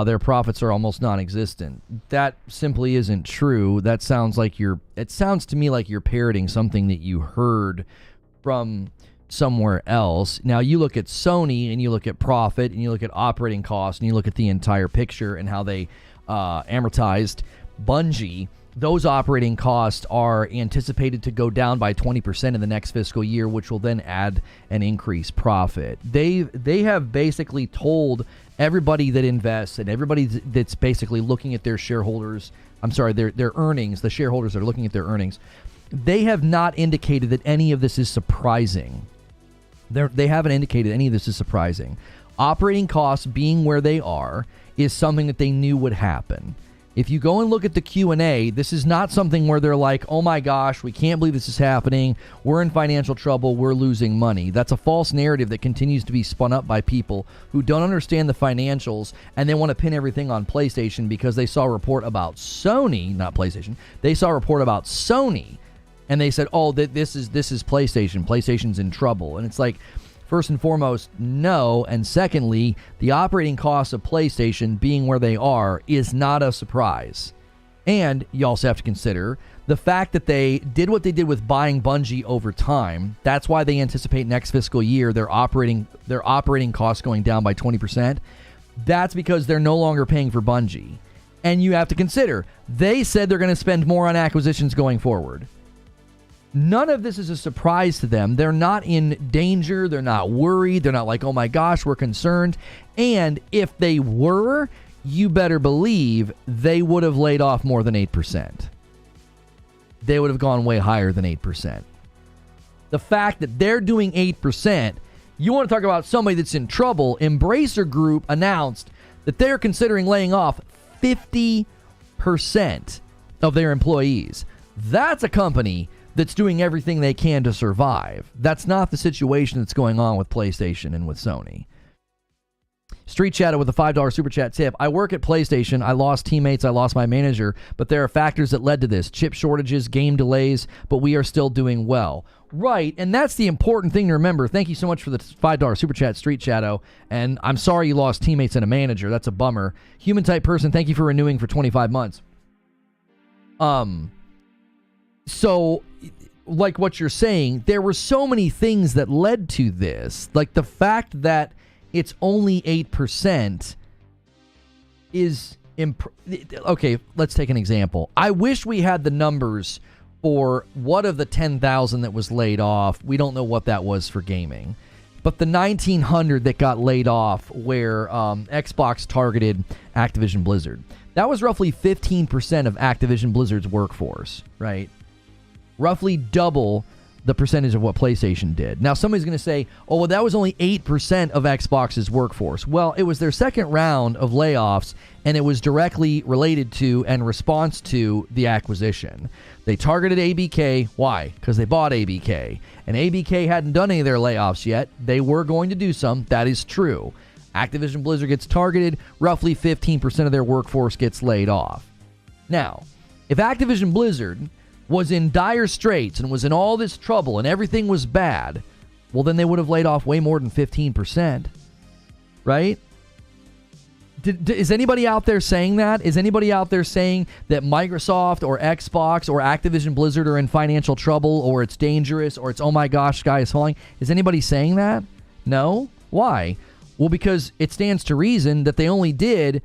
their profits are almost non-existent. That simply isn't true. It sounds to me like you're parroting something that you heard from somewhere else. Now, you look at Sony, and you look at profit, and you look at operating costs, and you look at the entire picture and how they amortized Bungie. Those operating costs are anticipated to go down by 20% in the next fiscal year, which will then add an increased profit. They have basically told everybody that invests and everybody that's basically looking at their shareholders, their earnings, the shareholders that are looking at their earnings, they have not indicated that any of this is surprising. They haven't indicated any of this is surprising. Operating costs being where they are is something that they knew would happen. If you go and look at the Q&A, this is not something where they're like, oh my gosh, we can't believe this is happening. We're in financial trouble. We're losing money. That's a false narrative that continues to be spun up by people who don't understand the financials and they want to pin everything on PlayStation because they saw a report about Sony, not PlayStation. They saw a report about Sony and they said, oh, this is PlayStation. PlayStation's in trouble. And it's like, first and foremost, no. And secondly, the operating costs of PlayStation being where they are is not a surprise. And you also have to consider the fact that they did what they did with buying Bungie over time. That's why they anticipate next fiscal year their operating costs going down by 20%. That's because they're no longer paying for Bungie. And you have to consider, they said they're going to spend more on acquisitions going forward. None of this is a surprise to them. They're not in danger. They're not worried. They're not like, oh my gosh, we're concerned. And if they were, you better believe they would have laid off more than 8%. They would have gone way higher than 8%. The fact that they're doing 8%, you want to talk about somebody that's in trouble. Embracer Group announced that they're considering laying off 50% of their employees. That's a company that's doing everything they can to survive. That's not the situation that's going on with PlayStation and with Sony. Street Shadow with a $5 super chat tip. I work at PlayStation. I lost teammates. I lost my manager. But there are factors that led to this. Chip shortages, game delays, but we are still doing well. Right, and that's the important thing to remember. Thank you so much for the $5 super chat, Street Shadow. And I'm sorry you lost teammates and a manager. That's a bummer. Human type person, thank you for renewing for 25 months. So, like what you're saying, there were so many things that led to this. Like the fact that it's only 8% is... Okay, let's take an example. I wish we had the numbers for what of the 10,000 that was laid off. We don't know what that was for gaming. But the 1,900 that got laid off where Xbox targeted Activision Blizzard, that was roughly 15% of Activision Blizzard's workforce, right? Roughly double the percentage of what PlayStation did. Now, somebody's going to say, oh, well, that was only 8% of Xbox's workforce. Well, it was their second round of layoffs, and it was directly related to and response to the acquisition. They targeted ABK. Why? Because they bought ABK. And ABK hadn't done any of their layoffs yet. They were going to do some. That is true. Activision Blizzard gets targeted. Roughly 15% of their workforce gets laid off. Now, if Activision Blizzard was in dire straits and was in all this trouble and everything was bad, well, then they would have laid off way more than 15%, right? Is anybody out there saying that? Is anybody out there saying that Microsoft or Xbox or Activision Blizzard are in financial trouble or it's dangerous or it's, oh my gosh, sky is falling? Is anybody saying that? No? Why? Well, because it stands to reason that they only did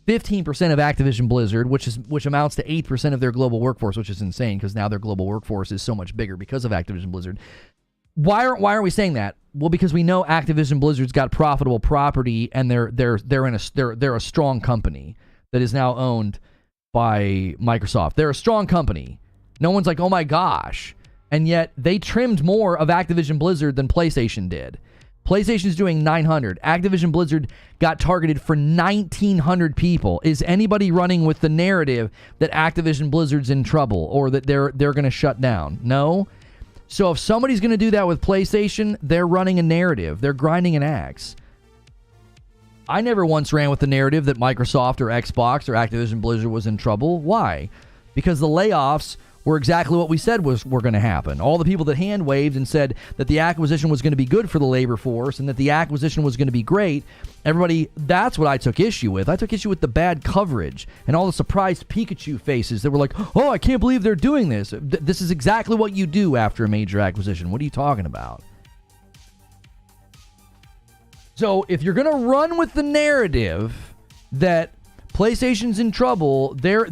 15% of Activision Blizzard, which amounts to 8% of their global workforce, which is insane because now their global workforce is so much bigger because of Activision Blizzard. Why aren't we saying that? Well, because we know Activision Blizzard's got profitable property and they're a strong company that is now owned by Microsoft. They're a strong company. No one's like, oh my gosh. And yet they trimmed more of Activision Blizzard than PlayStation did. PlayStation's doing 900. Activision Blizzard got targeted for 1,900 people. Is anybody running with the narrative that Activision Blizzard's in trouble or that they're going to shut down? No. So if somebody's going to do that with PlayStation, they're running a narrative. They're grinding an axe. I never once ran with the narrative that Microsoft or Xbox or Activision Blizzard was in trouble. Why? Because the layoffs were exactly what we said were going to happen. All the people that hand waved and said that the acquisition was going to be good for the labor force and that the acquisition was going to be great, everybody, that's what I took issue with. I took issue with the bad coverage and all the surprised Pikachu faces that were like, oh, I can't believe they're doing this. This is exactly what you do after a major acquisition. What are you talking about? So if you're going to run with the narrative that PlayStation's in trouble, they're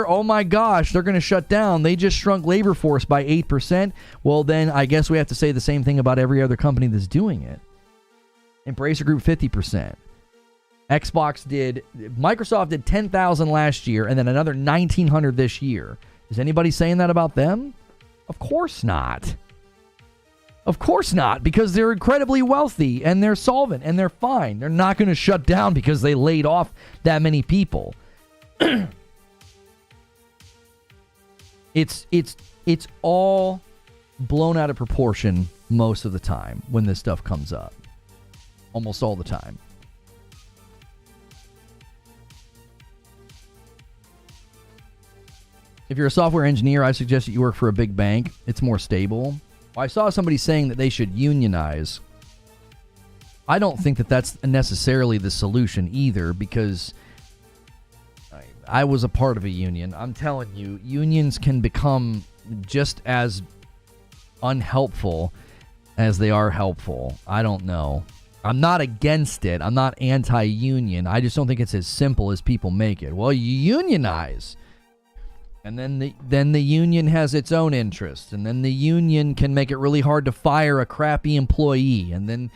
oh my gosh, they're going to shut down, they just shrunk labor force by 8%, well then I guess we have to say the same thing about every other company that's doing it. Embracer Group 50%. Microsoft did 10,000 last year and then another 1,900 this year. Is anybody saying that about them? Of course not. Of course not, because they're incredibly wealthy and they're solvent and they're fine. They're not going to shut down because they laid off that many people. It's all blown out of proportion most of the time when this stuff comes up. Almost all the time. If you're a software engineer, I suggest that you work for a big bank. It's more stable. I saw somebody saying that they should unionize. I don't think that that's necessarily the solution either, because I was a part of a union. I'm telling you, unions can become just as unhelpful as they are helpful. I don't know. I'm not against it. I'm not anti-union. I just don't think it's as simple as people make it. Well, you unionize. And then the union has its own interests. And then the union can make it really hard to fire a crappy employee. And then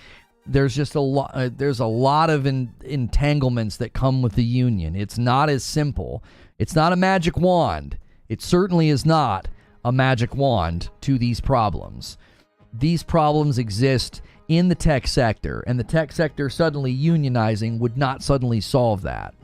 there's just a lot of entanglements that come with the union. It's not as simple. It's not a magic wand. It certainly is not a magic wand to these problems. These problems exist in the tech sector, and the tech sector suddenly unionizing would not suddenly solve that.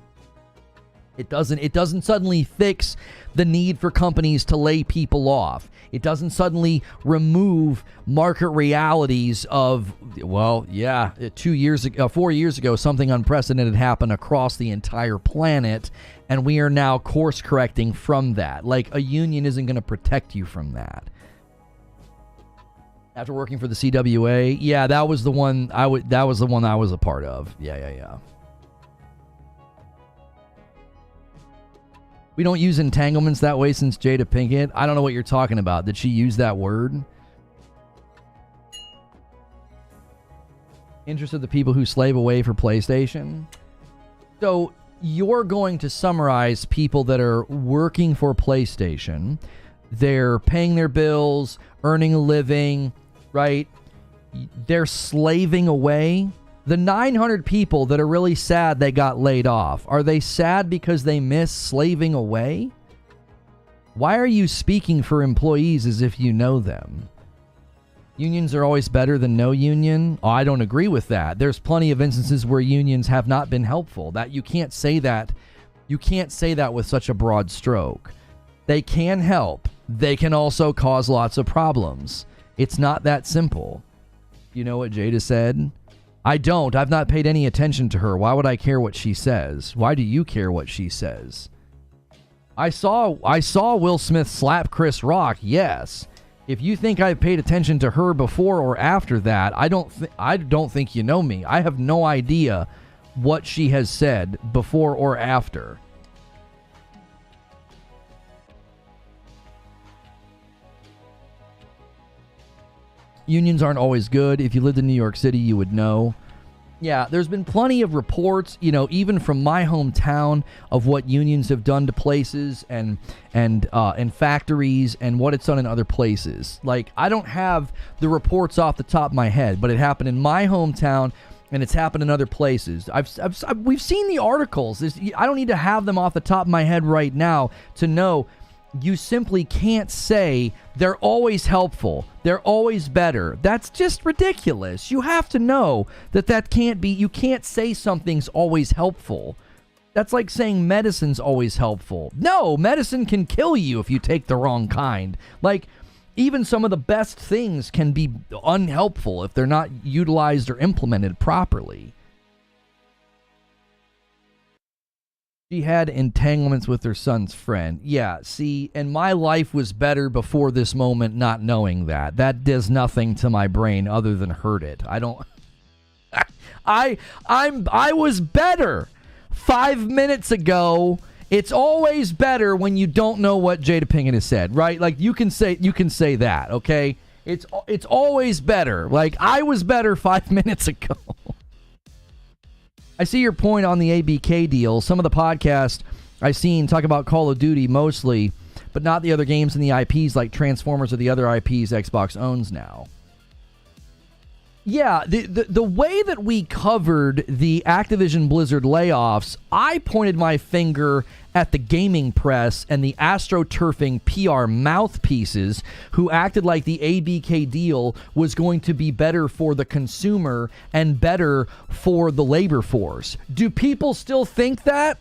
It doesn't suddenly fix the need for companies to lay people off. It doesn't suddenly remove market realities of, 4 years ago, something unprecedented happened across the entire planet, and we are now course correcting from that. Like, a union isn't going to protect you from that. After working for the CWA, yeah, that was the one I was a part of. Yeah. We don't use entanglements that way since Jada Pinkett. I don't know what you're talking about. Did she use that word? Interest of the people who slave away for PlayStation. So you're going to summarize people that are working for PlayStation. They're paying their bills, earning a living, right? They're slaving away. The 900 people that are really sad they got laid off, are they sad because they miss slaving away? Why are you speaking for employees as if you know them? Unions are always better than no union? Oh, I don't agree with that. There's plenty of instances where unions have not been helpful. That you can't say that. You can't say that with such a broad stroke. They can help. They can also cause lots of problems. It's not that simple. You know what Jada said? I don't. I've not paid any attention to her. Why would I care what she says? Why do you care what she says? I saw Will Smith slap Chris Rock. Yes. If you think I've paid attention to her before or after that, I don't think you know me. I have no idea what she has said before or after. Unions aren't always good. If you lived in New York City, you would know. Yeah, there's been plenty of reports, even from my hometown, of what unions have done to places and factories and what it's done in other places. Like, I don't have the reports off the top of my head, but it happened in my hometown and it's happened in other places. We've seen the articles. I don't need to have them off the top of my head right now to know. You simply can't say they're always helpful, they're always better. That's just ridiculous. You have to know that can't be. You can't say something's always helpful. That's like saying medicine's always helpful. No, medicine can kill you if you take the wrong kind. Like, even some of the best things can be unhelpful if they're not utilized or implemented properly. She had entanglements with her son's friend. Yeah, see, and my life was better before this moment not knowing that. That does nothing to my brain other than hurt it. I don't... I was better 5 minutes ago. It's always better when you don't know what Jada Pinkett has said, right? Like, you can say that, okay? It's always better. Like, I was better 5 minutes ago. I see your point on the ABK deal. Some of the podcasts I've seen talk about Call of Duty mostly, but not the other games and the IPs like Transformers or the other IPs Xbox owns now. Yeah, the way that we covered the Activision Blizzard layoffs, I pointed my finger at the gaming press and the astroturfing PR mouthpieces who acted like the ABK deal was going to be better for the consumer and better for the labor force. Do people still think that?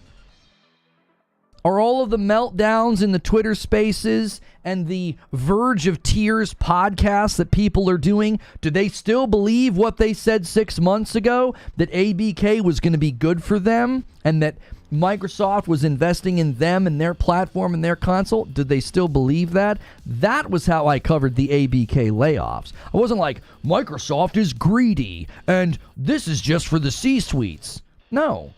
Are all of the meltdowns in the Twitter spaces and the Verge of Tears podcasts that people are doing, do they still believe what they said 6 months ago, that ABK was going to be good for them and that Microsoft was investing in them and their platform and their console? Did they still believe that? That was how I covered the ABK layoffs. I wasn't like, Microsoft is greedy and this is just for the C-suites. No.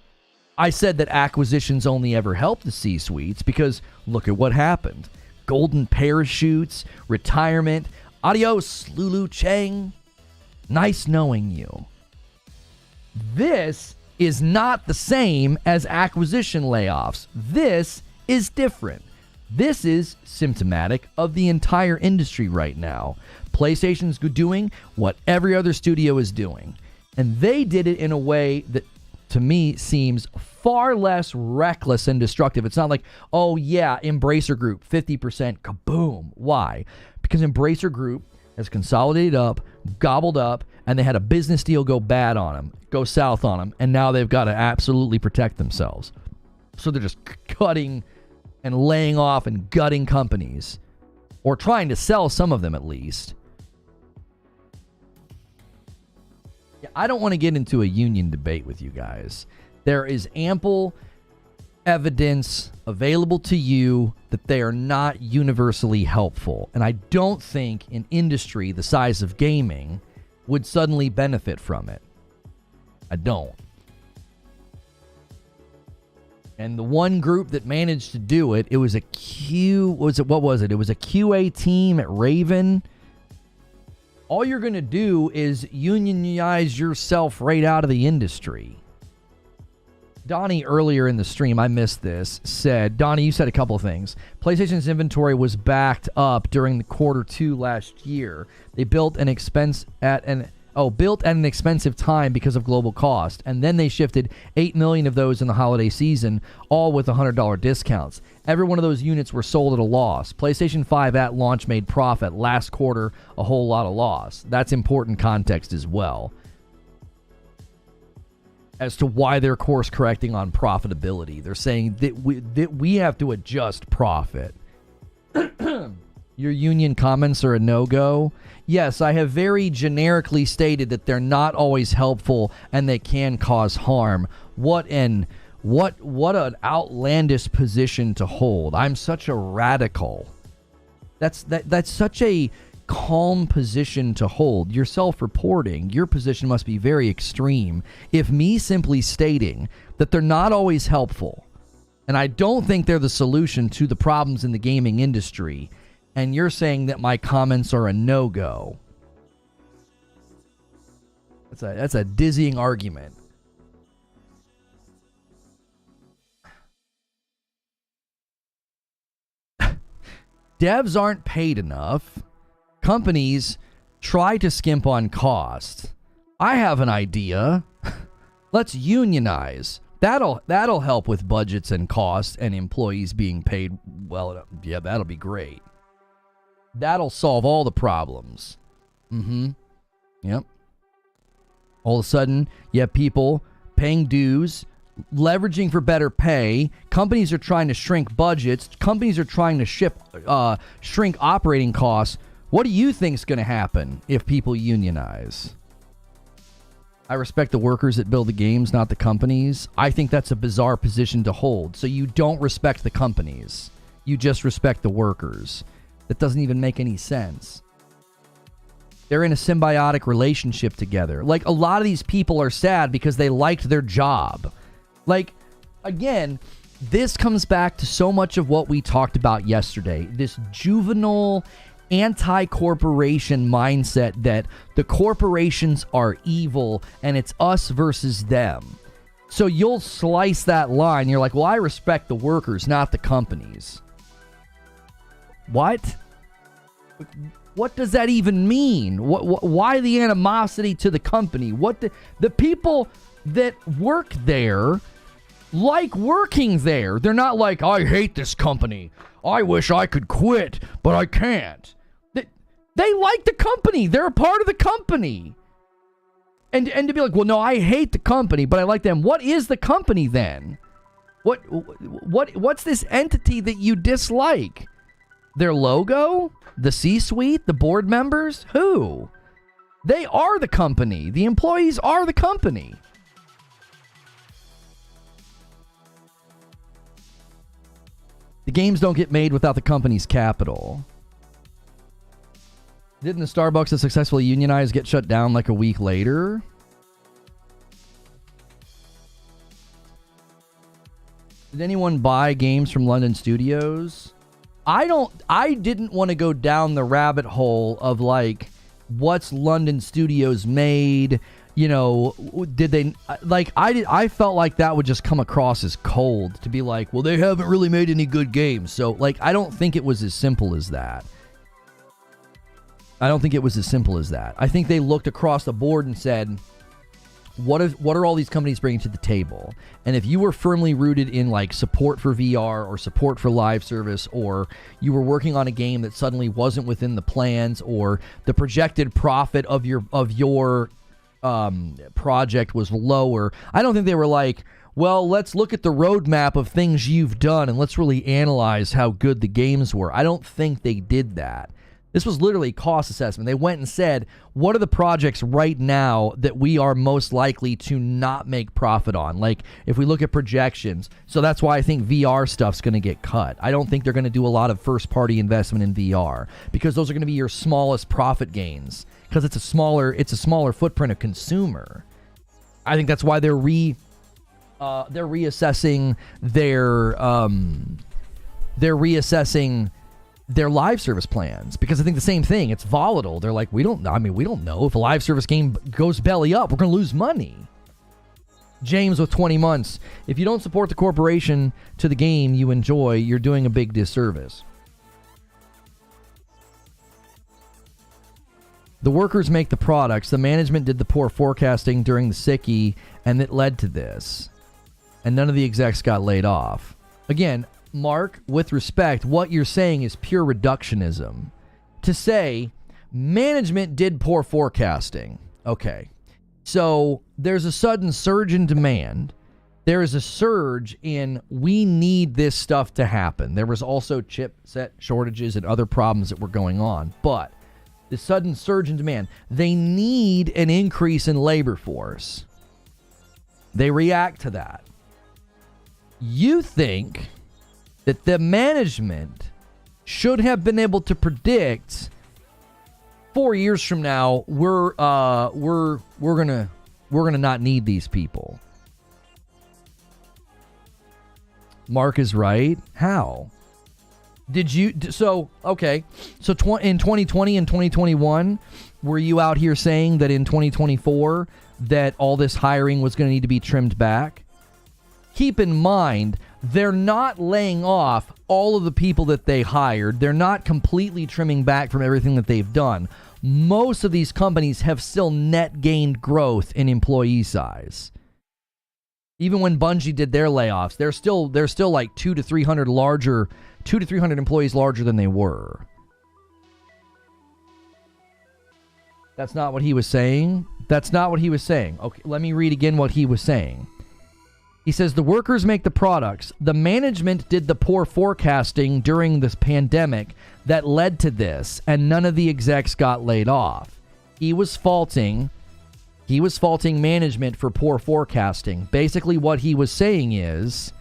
I said that acquisitions only ever help the C-suites because look at what happened. Golden parachutes, retirement. Adios, Lulu Cheng. Nice knowing you. This is not the same as acquisition layoffs. This is different. This is symptomatic of the entire industry right now. PlayStation's doing what every other studio is doing. And they did it in a way that, to me, seems far less reckless and destructive. It's not like, oh yeah, Embracer Group, 50%, kaboom. Why? Because Embracer Group has consolidated up, gobbled up, and they had a business deal go bad on them, go south on them, and now they've got to absolutely protect themselves. So they're just cutting and laying off and gutting companies, or trying to sell some of them at least. I don't want to get into a union debate with you guys. There is ample evidence available to you that they are not universally helpful. And I don't think an industry the size of gaming would suddenly benefit from it. I don't. And the one group that managed to do it, it was a what was it? It was a QA team at Raven. All you're going to do is unionize yourself right out of the industry. Donnie, earlier in the stream, I missed this, said, Donnie, you said a couple of things. PlayStation's inventory was backed up during the Q2 last year. They built at an expensive time because of global cost, and then they shifted 8 million of those in the holiday season, all with $100 discounts. Every one of those units were sold at a loss. PlayStation 5 at launch made profit. Last quarter, a whole lot of loss. That's important context as well as to why they're course correcting on profitability. They're saying that we have to adjust profit. Your union comments are a no-go. Yes, I have very generically stated that they're not always helpful and they can cause harm. What an outlandish position to hold. I'm such a radical. That's such a calm position to hold. You're self-reporting. Your position must be very extreme. If me simply stating that they're not always helpful, and I don't think they're the solution to the problems in the gaming industry, and you're saying that my comments are a no-go, that's a dizzying argument. Devs aren't paid enough. Companies try to skimp on cost. I have an idea. Let's unionize. That'll help with budgets and costs and employees being paid well. Yeah, that'll be great. That'll solve all the problems. Yep. All of a sudden, you have people paying dues, leveraging for better pay. Companies are trying to shrink budgets. Companies are trying to shrink operating costs. What do you think's going to happen if people unionize? I respect the workers that build the games, not the companies. I think that's a bizarre position to hold. So you don't respect the companies. You just respect the workers. That doesn't even make any sense. They're in a symbiotic relationship together. Like, a lot of these people are sad because they liked their job. Like, again, this comes back to so much of what we talked about yesterday. This juvenile anti-corporation mindset that the corporations are evil and it's us versus them. So you'll slice that line. You're like, well, I respect the workers, not the companies. What? What does that even mean? Why the animosity to the company? The people that work there like working there. They're not like, I hate this company. I wish I could quit, but I can't. They like the company. They're a part of the company. And to be like, well, no, I hate the company, but I like them. What is the company then? What's this entity that you dislike? Their logo? The C-suite? The board members? Who? They are the company. The employees are the company. The games don't get made without the company's capital. Didn't the Starbucks that successfully unionized get shut down like a week later? Did anyone buy games from London studios? I didn't want to go down the rabbit hole of like what's London studios made, you know, did they like I felt like that would just come across as cold to be like, well, they haven't really made any good games. So like I don't think it was as simple as that. I think they looked across the board and said, what are all these companies bringing to the table? And if you were firmly rooted in like support for VR or support for live service, or you were working on a game that suddenly wasn't within the plans, or the projected profit of your project was lower, I don't think they were like, well, let's look at the roadmap of things you've done and let's really analyze how good the games were. I don't think they did that. This was literally cost assessment. They went and said, what are the projects right now that we are most likely to not make profit on? Like, if we look at projections. So that's why I think VR stuff's going to get cut. I don't think they're going to do a lot of first-party investment in VR, because those are going to be your smallest profit gains, because it's a smaller footprint of consumer. I think that's why they're reassessing their live service plans, because I think the same thing. It's volatile. They're like, we don't know if a live service game goes belly up, we're going to lose money. James with 20 months. If you don't support the corporation to the game you enjoy, you're doing a big disservice. The workers make the products. The management did the poor forecasting during the sickie, and it led to this. And none of the execs got laid off. Again, Mark, with respect, what you're saying is pure reductionism. To say management did poor forecasting. Okay. So there's a sudden surge in demand. There is a surge in we need this stuff to happen. There was also chipset shortages and other problems that were going on. But the sudden surge in demand, they need an increase in labor force. They react to that. You think that the management should have been able to predict 4 years from now we're gonna not need these people. Mark is right. How did you? So okay. So in 2020 and 2021, were you out here saying that in 2024 that all this hiring was going to need to be trimmed back? Keep in mind, they're not laying off all of the people that they hired. They're not completely trimming back from everything that they've done. Most of these companies have still net gained growth in employee size. Even when Bungie did their layoffs, they're still like 200 to 300 employees larger than they were. That's not what he was saying. Okay, let me read again what he was saying. He says the workers make the products. The management did the poor forecasting during this pandemic that led to this, and none of the execs got laid off. He was faulting management for poor forecasting. Basically what he was saying is,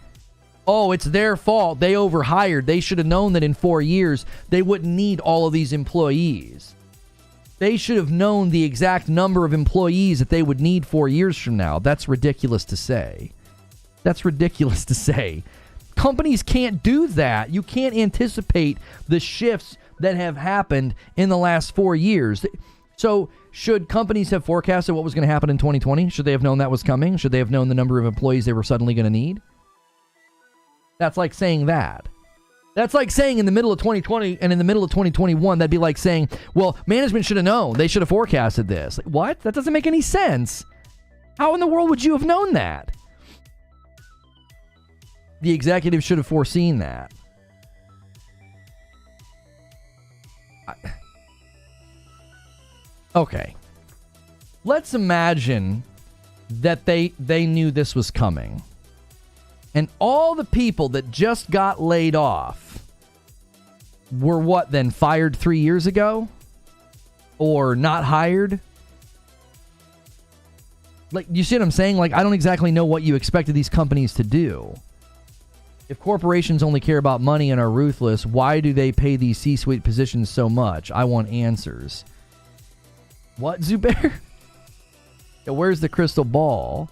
oh, it's their fault. They overhired. They should have known that in 4 years they wouldn't need all of these employees. They should have known the exact number of employees that they would need 4 years from now. That's ridiculous to say. Companies can't do that. You can't anticipate the shifts that have happened in the last 4 years. So should companies have forecasted what was going to happen in 2020? Should they have known that was coming? Should they have known the number of employees they were suddenly going to need? That's like saying that. That's like saying in the middle of 2020 and in the middle of 2021, that'd be like saying, well, management should have known. They should have forecasted this. Like, what? That doesn't make any sense. How in the world would you have known that? The executive should have foreseen that. Okay. Let's imagine that they knew this was coming. And all the people that just got laid off were what then, fired 3 years ago? Or not hired? Like, you see what I'm saying? Like, I don't exactly know what you expected these companies to do. If corporations only care about money and are ruthless, why do they pay these C-suite positions so much? I want answers. What, Zubair? Yeah, where's the crystal ball?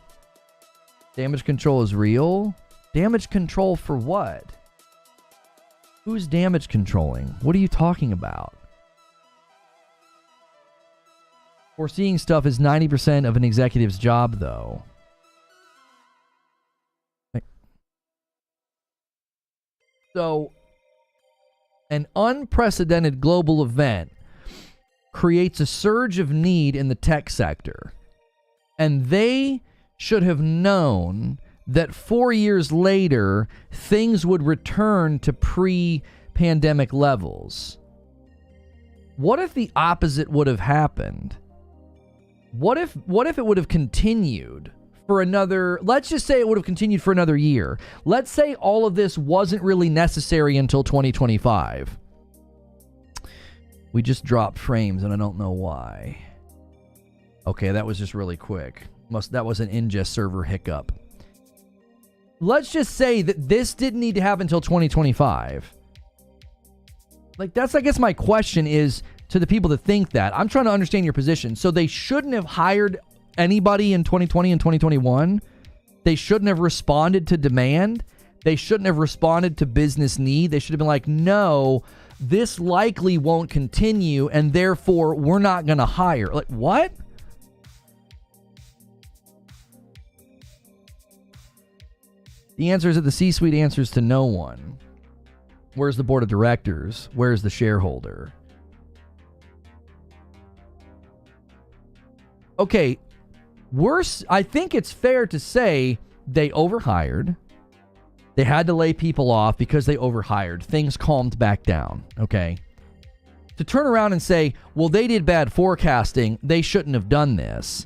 Damage control is real? Damage control for what? Who's damage controlling? What are you talking about? Foreseeing stuff is 90% of an executive's job, though. So, an unprecedented global event creates a surge of need in the tech sector. And they should have known that 4 years later, things would return to pre-pandemic levels. What if the opposite would have happened? What if it would have continued for another, let's just say it would have continued for another year. Let's say all of this wasn't really necessary until 2025. We just dropped frames and I don't know why. Okay, that was just really quick. That was an ingest server hiccup. Let's just say that this didn't need to happen until 2025. Like, that's, I guess, my question is to the people that think that. I'm trying to understand your position. So they shouldn't have hired anybody in 2020 and 2021. They shouldn't have responded to demand. They shouldn't have responded to business need. They should have been like, no, this likely won't continue, and therefore we're not going to hire. Like, what? The answer is that the C-suite answers to no one. Where's the board of directors? Where's the shareholder? Okay, worse, I think it's fair to say they overhired. They had to lay people off because they overhired. Things calmed back down, okay? To turn around and say, well, they did bad forecasting, they shouldn't have done this.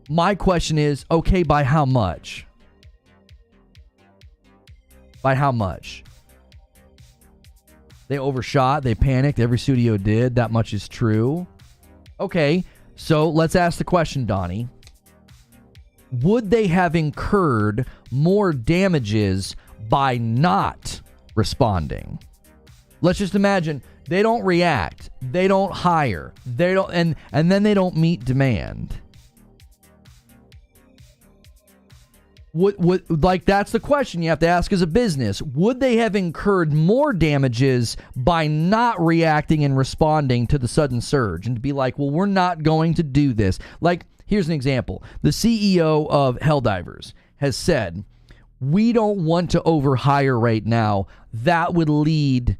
My question is, okay, by how much? By how much? They overshot, they panicked, every studio did, that much is true. Okay, so let's ask the question, Donnie. Would they have incurred more damages by not responding? Let's just imagine they don't react, they don't hire, they don't, and then they don't meet demand. Would like, that's the question you have to ask as a business. Would they have incurred more damages by not reacting and responding to the sudden surge and to be like, well, we're not going to do this? Like, here's an example. The CEO of Helldivers has said, we don't want to overhire right now. That would lead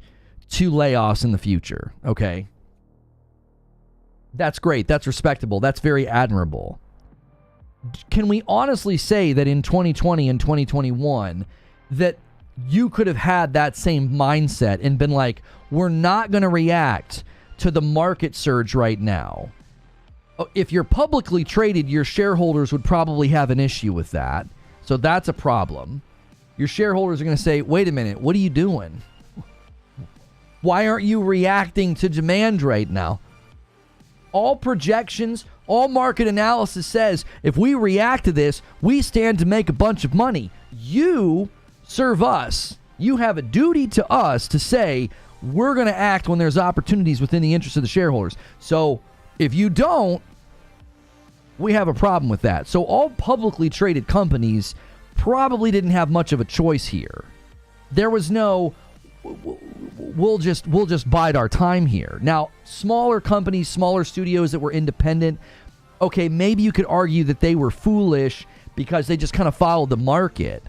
to layoffs in the future. Okay. That's great. That's respectable. That's very admirable. Can we honestly say that in 2020 and 2021 that you could have had that same mindset and been like, we're not going to react to the market surge right now? If you're publicly traded, your shareholders would probably have an issue with that. So that's a problem. Your shareholders are going to say, wait a minute, what are you doing? Why aren't you reacting to demand right now? All projections, all market analysis says if we react to this, we stand to make a bunch of money. You serve us. You have a duty to us to say we're going to act when there's opportunities within the interest of the shareholders. So if you don't, we have a problem with that. So all publicly traded companies probably didn't have much of a choice here. There was no, we'll just bide our time here. Now, smaller companies, smaller studios that were independent, okay, maybe you could argue that they were foolish because they just kind of followed the market.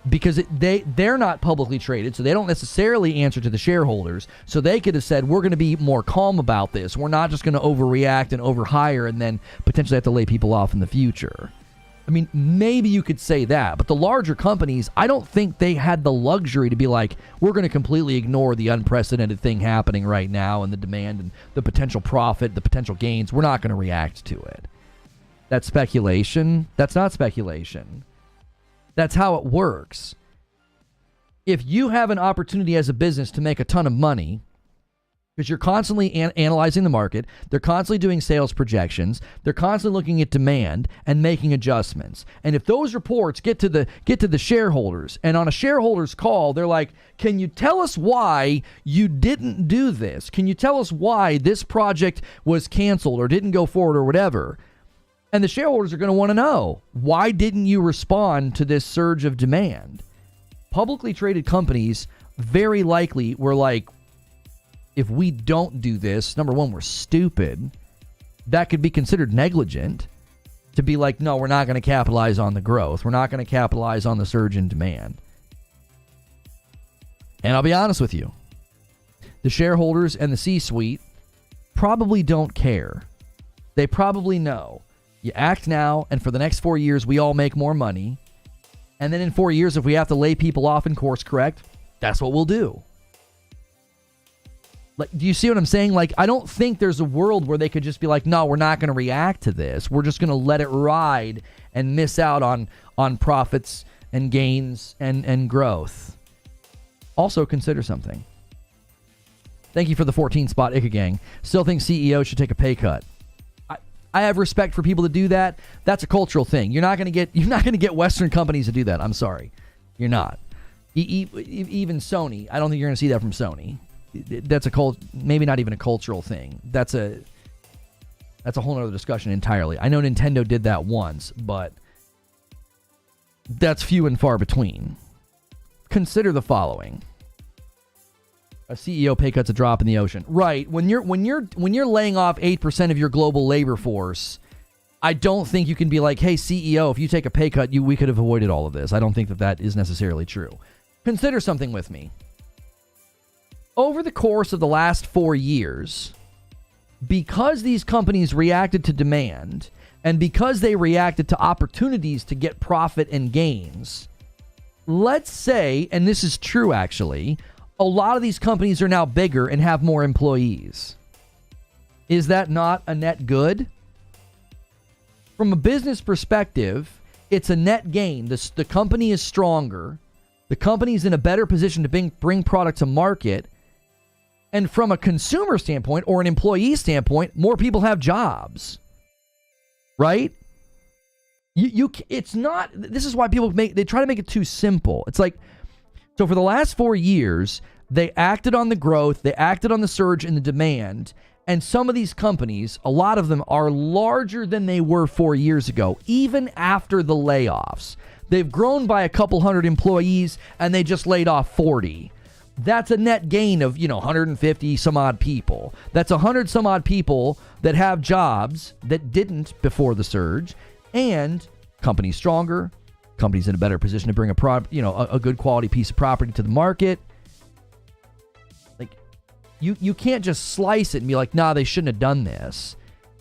Because they're not publicly traded, so they don't necessarily answer to the shareholders. So they could have said, we're going to be more calm about this. We're not just going to overreact and overhire and then potentially have to lay people off in the future. I mean, maybe you could say that. But the larger companies, I don't think they had the luxury to be like, we're going to completely ignore the unprecedented thing happening right now and the demand and the potential profit, the potential gains. We're not going to react to it. That's speculation. That's not speculation. That's how it works. If you have an opportunity as a business to make a ton of money, because you're constantly analyzing the market, they're constantly doing sales projections, they're constantly looking at demand and making adjustments. And if those reports get to the shareholders, and on a shareholders call, they're like, "Can you tell us why you didn't do this? Can you tell us why this project was canceled or didn't go forward or whatever?" And the shareholders are going to want to know, why didn't you respond to this surge of demand? Publicly traded companies very likely were like, if we don't do this, number one, we're stupid. That could be considered negligent to be like, no, we're not going to capitalize on the growth. We're not going to capitalize on the surge in demand. And I'll be honest with you, the shareholders and the C-suite probably don't care. They probably know. You act now, and for the next 4 years, we all make more money. And then in 4 years, if we have to lay people off and course correct, that's what we'll do. Like, do you see what I'm saying? Like, I don't think there's a world where they could just be like, no, we're not going to react to this. We're just going to let it ride and miss out on profits and gains and growth. Also, consider something. Thank you for the 14 spot, Ika Gang. Still think CEOs should take a pay cut. I have respect for people to do that. That's a cultural thing. You're not going to get Western companies to do that. I'm sorry. You're not. Even Sony. I don't think you're going to see that from Sony. That's maybe not even a cultural thing. That's a whole other discussion entirely. I know Nintendo did that once, but that's few and far between. Consider the following. A CEO pay cut's a drop in the ocean. Right. When you're laying off 8% of your global labor force, I don't think you can be like, hey, CEO, if you take a pay cut, we could have avoided all of this. I don't think that is necessarily true. Consider something with me. Over the course of the last 4 years, because these companies reacted to demand and because they reacted to opportunities to get profit and gains, let's say, and this is true actually, a lot of these companies are now bigger and have more employees. Is that not a net good? From a business perspective, it's a net gain. The company is stronger. The company's in a better position to bring product to market. And from a consumer standpoint or an employee standpoint, more people have jobs. Right? It's not, this is why they try to make it too simple. It's like, so for the last 4 years, they acted on the growth, they acted on the surge in the demand, and some of these companies, a lot of them are larger than they were 4 years ago, even after the layoffs. They've grown by a couple hundred employees, and they just laid off 40. That's a net gain of, 150 some odd people. That's 100 some odd people that have jobs that didn't before the surge, and companies stronger, companies in a better position to bring a good quality piece of property to the market. Like, you can't just slice it and be like, nah, they shouldn't have done this.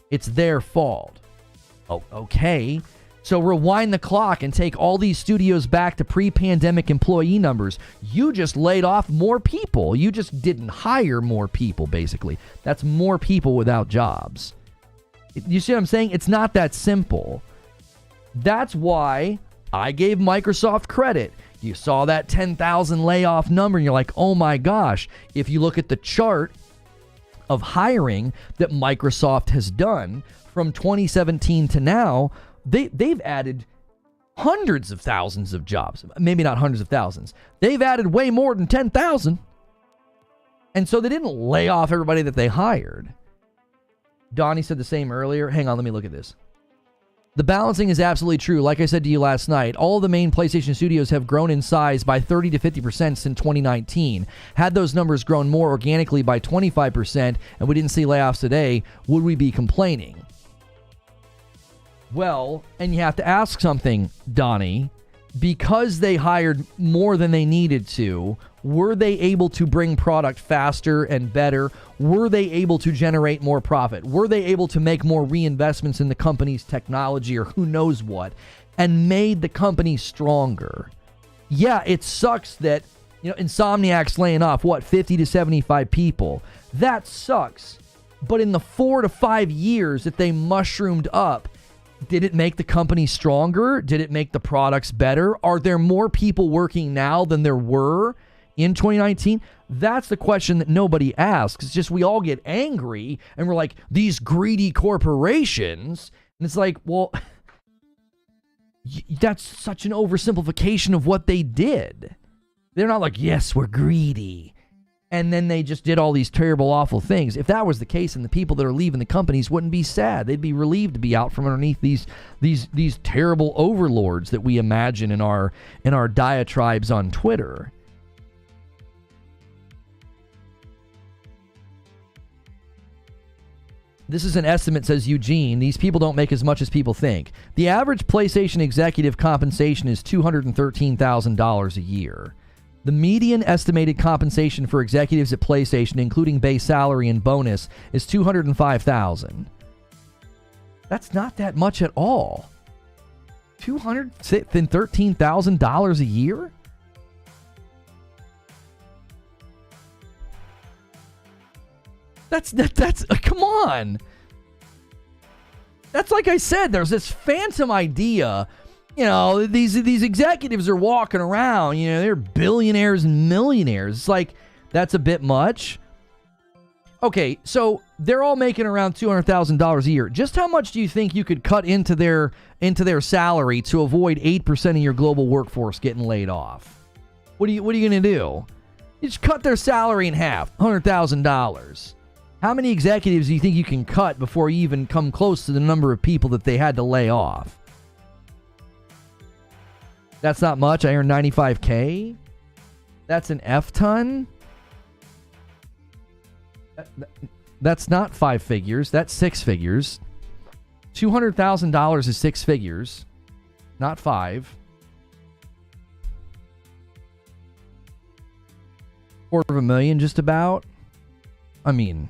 It's their fault. Oh, okay. So rewind the clock and take all these studios back to pre-pandemic employee numbers. You just laid off more people. You just didn't hire more people, basically. That's more people without jobs. You see what I'm saying? It's not that simple. That's why I gave Microsoft credit. You saw that 10,000 layoff number and you're like, oh my gosh. If you look at the chart of hiring that Microsoft has done from 2017 to now, they've added hundreds of thousands of jobs. Maybe not hundreds of thousands. They've added way more than 10,000. And so they didn't lay off everybody that they hired. Donnie said the same earlier. Hang on, let me look at this. The balancing is absolutely true. Like I said to you last night, all of the main PlayStation studios have grown in size by 30 to 50% since 2019. Had those numbers grown more organically by 25% and we didn't see layoffs today, would we be complaining? Well, and you have to ask something, Donnie. Because they hired more than they needed to, were they able to bring product faster and better? Were they able to generate more profit? Were they able to make more reinvestments in the company's technology or who knows what, and made the company stronger? Yeah, it sucks that, Insomniac's laying off, 50 to 75 people. That sucks. But in the 4 to 5 years that they mushroomed up, Did it make the company stronger? Did it make the products better? Are there more people working now than there were in 2019? That's the question that nobody asks. It's just we all get angry and we're like, these greedy corporations. And it's like, well, that's such an oversimplification of what they did. They're not like, yes, we're greedy. And then they just did all these terrible, awful things. If that was the case, then the people that are leaving the companies wouldn't be sad. They'd be relieved to be out from underneath these terrible overlords that we imagine in our diatribes on Twitter. This is an estimate, says Eugene. These people don't make as much as people think. The average PlayStation executive compensation is $213,000 a year. The median estimated compensation for executives at PlayStation, including base salary and bonus, is $205,000. That's not that much at all. $213,000 a year? That's come on. That's like I said, there's this phantom idea, you know, these executives are walking around, you know, they're billionaires and millionaires. It's like, that's a bit much. Okay, so they're all making around $200,000 a year. Just how much do you think you could cut into their salary to avoid 8% of your global workforce getting laid off? What are you going to do? You just cut their salary in half, $100,000. How many executives do you think you can cut before you even come close to the number of people that they had to lay off? That's not much. I earn $95K. That's an F-ton. That's not 5 figures. That's 6 figures. $200,000 is 6 figures, not 5. $250,000 just about. I mean,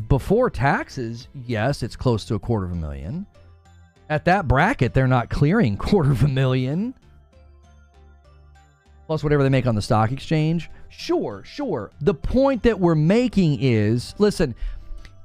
before taxes, yes, it's close to $250,000. At that bracket, they're not clearing $250,000. Plus whatever they make on the stock exchange. Sure. The point that we're making is, listen,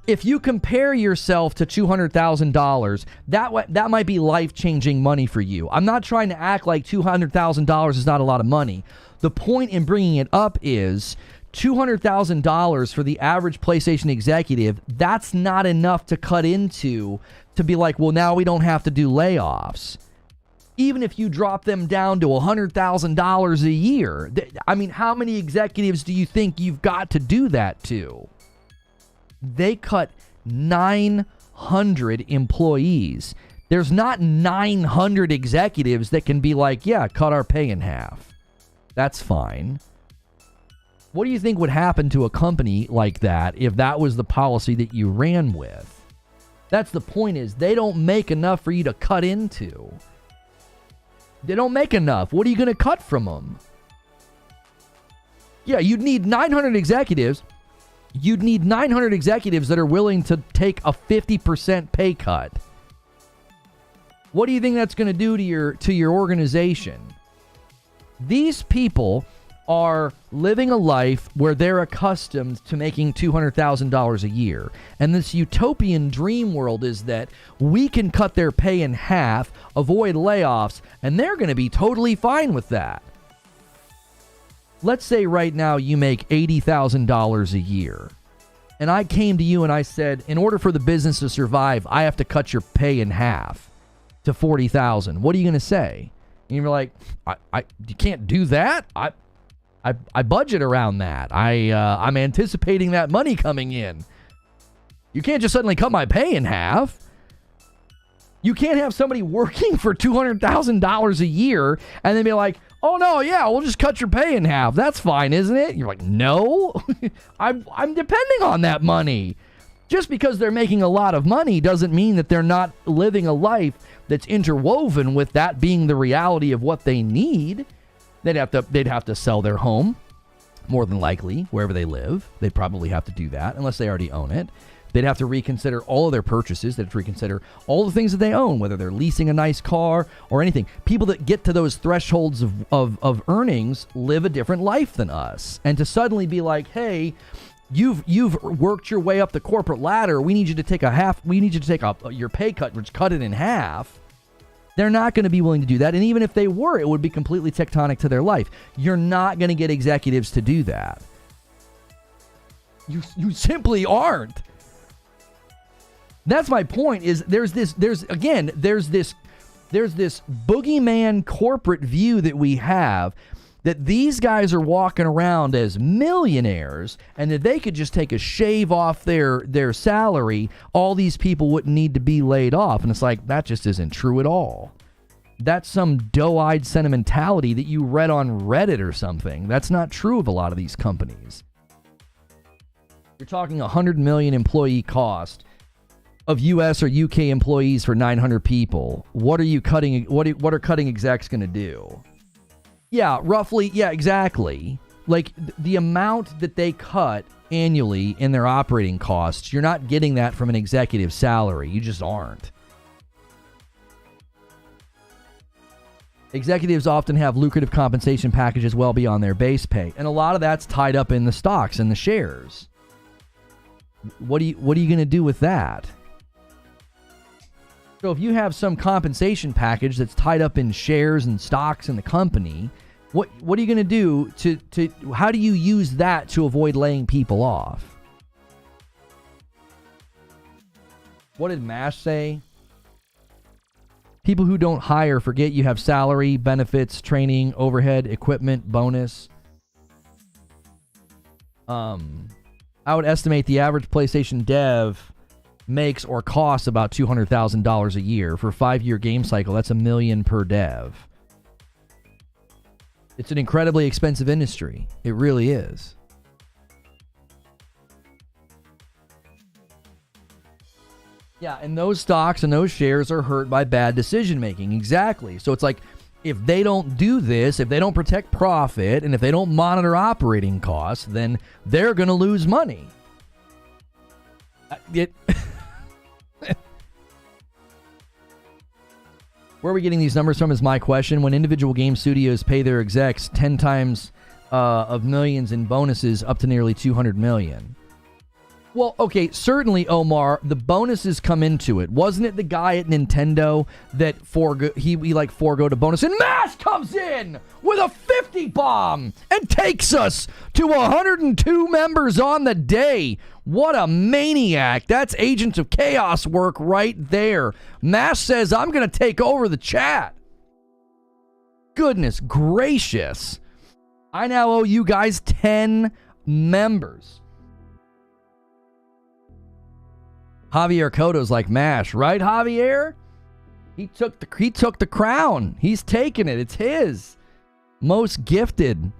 if you compare yourself to $200,000, that might be life-changing money for you. I'm not trying to act like $200,000 is not a lot of money. The point in bringing it up is $200,000 for the average PlayStation executive, that's not enough to cut into to be like, well, now we don't have to do layoffs. Even if you drop them down to $100,000 a year, I mean, how many executives do you think you've got to do that to? They cut 900 employees. There's not 900 executives that can be like, yeah, cut our pay in half. That's fine. What do you think would happen to a company like that if that was the policy that you ran with? That's the point, is they don't make enough for you to cut into. They don't make enough. What are you going to cut from them? Yeah, you'd need 900 executives. You'd need 900 executives that are willing to take a 50% pay cut. What do you think that's going to do to your organization? These people are living a life where they're accustomed to making $200,000 a year. And this utopian dream world is that we can cut their pay in half, avoid layoffs, and they're going to be totally fine with that. Let's say right now you make $80,000 a year. And I came to you and I said, in order for the business to survive, I have to cut your pay in half to $40,000. What are you going to say? And you're like, you can't do that? I budget around that. I'm anticipating that money coming in. You can't just suddenly cut my pay in half. You can't have somebody working for $200,000 a year and then be like, oh no, yeah, we'll just cut your pay in half. That's fine, isn't it? You're like, no, I'm depending on that money. Just because they're making a lot of money doesn't mean that they're not living a life that's interwoven with that being the reality of what they need. They'd have to sell their home, more than likely, wherever they live. They'd probably have to do that, unless they already own it. They'd have to reconsider all of their purchases. They'd have to reconsider all the things that they own, whether they're leasing a nice car or anything. People that get to those thresholds of earnings live a different life than us. And to suddenly be like, hey, You've worked your way up the corporate ladder. We need you to take your pay cut, which cut it in half. They're not going to be willing to do that. And even if they were, it would be completely tectonic to their life. You're not going to get executives to do that. You simply aren't. That's my point. Is there's this boogeyman corporate view that we have, that these guys are walking around as millionaires, and that they could just take a shave off their salary, all these people wouldn't need to be laid off. And it's like, that just isn't true at all. That's some doe-eyed sentimentality that you read on Reddit or something. That's not true of a lot of these companies. You're talking 100 million employee cost of US or UK employees for 900 people. What are you cutting? What are cutting execs going to do? Yeah, roughly. Yeah, exactly. Like the amount that they cut annually in their operating costs, you're not getting that from an executive salary. You just aren't. Executives often have lucrative compensation packages well beyond their base pay, and a lot of that's tied up in the stocks and the shares. What are you going to do with that? So if you have some compensation package that's tied up in shares and stocks in the company, what are you going to do to how do you use that to avoid laying people off? What did Mash say? People who don't hire forget you have salary, benefits, training, overhead, equipment, bonus. I would estimate the average PlayStation dev makes or costs about $200,000 a year. For a 5-year game cycle, that's $1 million per dev. It's an incredibly expensive industry. It really is. Yeah, and those stocks and those shares are hurt by bad decision making. Exactly. So it's like, if they don't do this, if they don't protect profit, and if they don't monitor operating costs, then they're going to lose money. Where are we getting these numbers from is my question. When individual game studios pay their execs 10 times of millions in bonuses up to nearly 200 million. Well, okay, certainly, Omar, the bonuses come into it. Wasn't it the guy at Nintendo that forego the bonus? And Mash comes in with a 50 bomb and takes us to 102 members on the day. What a maniac. That's Agents of Chaos work right there. Mash says, I'm going to take over the chat. Goodness gracious. I now owe you guys 10 members. Javier Cotto's like, Mash, right, Javier? He took the crown. He's taking it. It's his. Most gifted.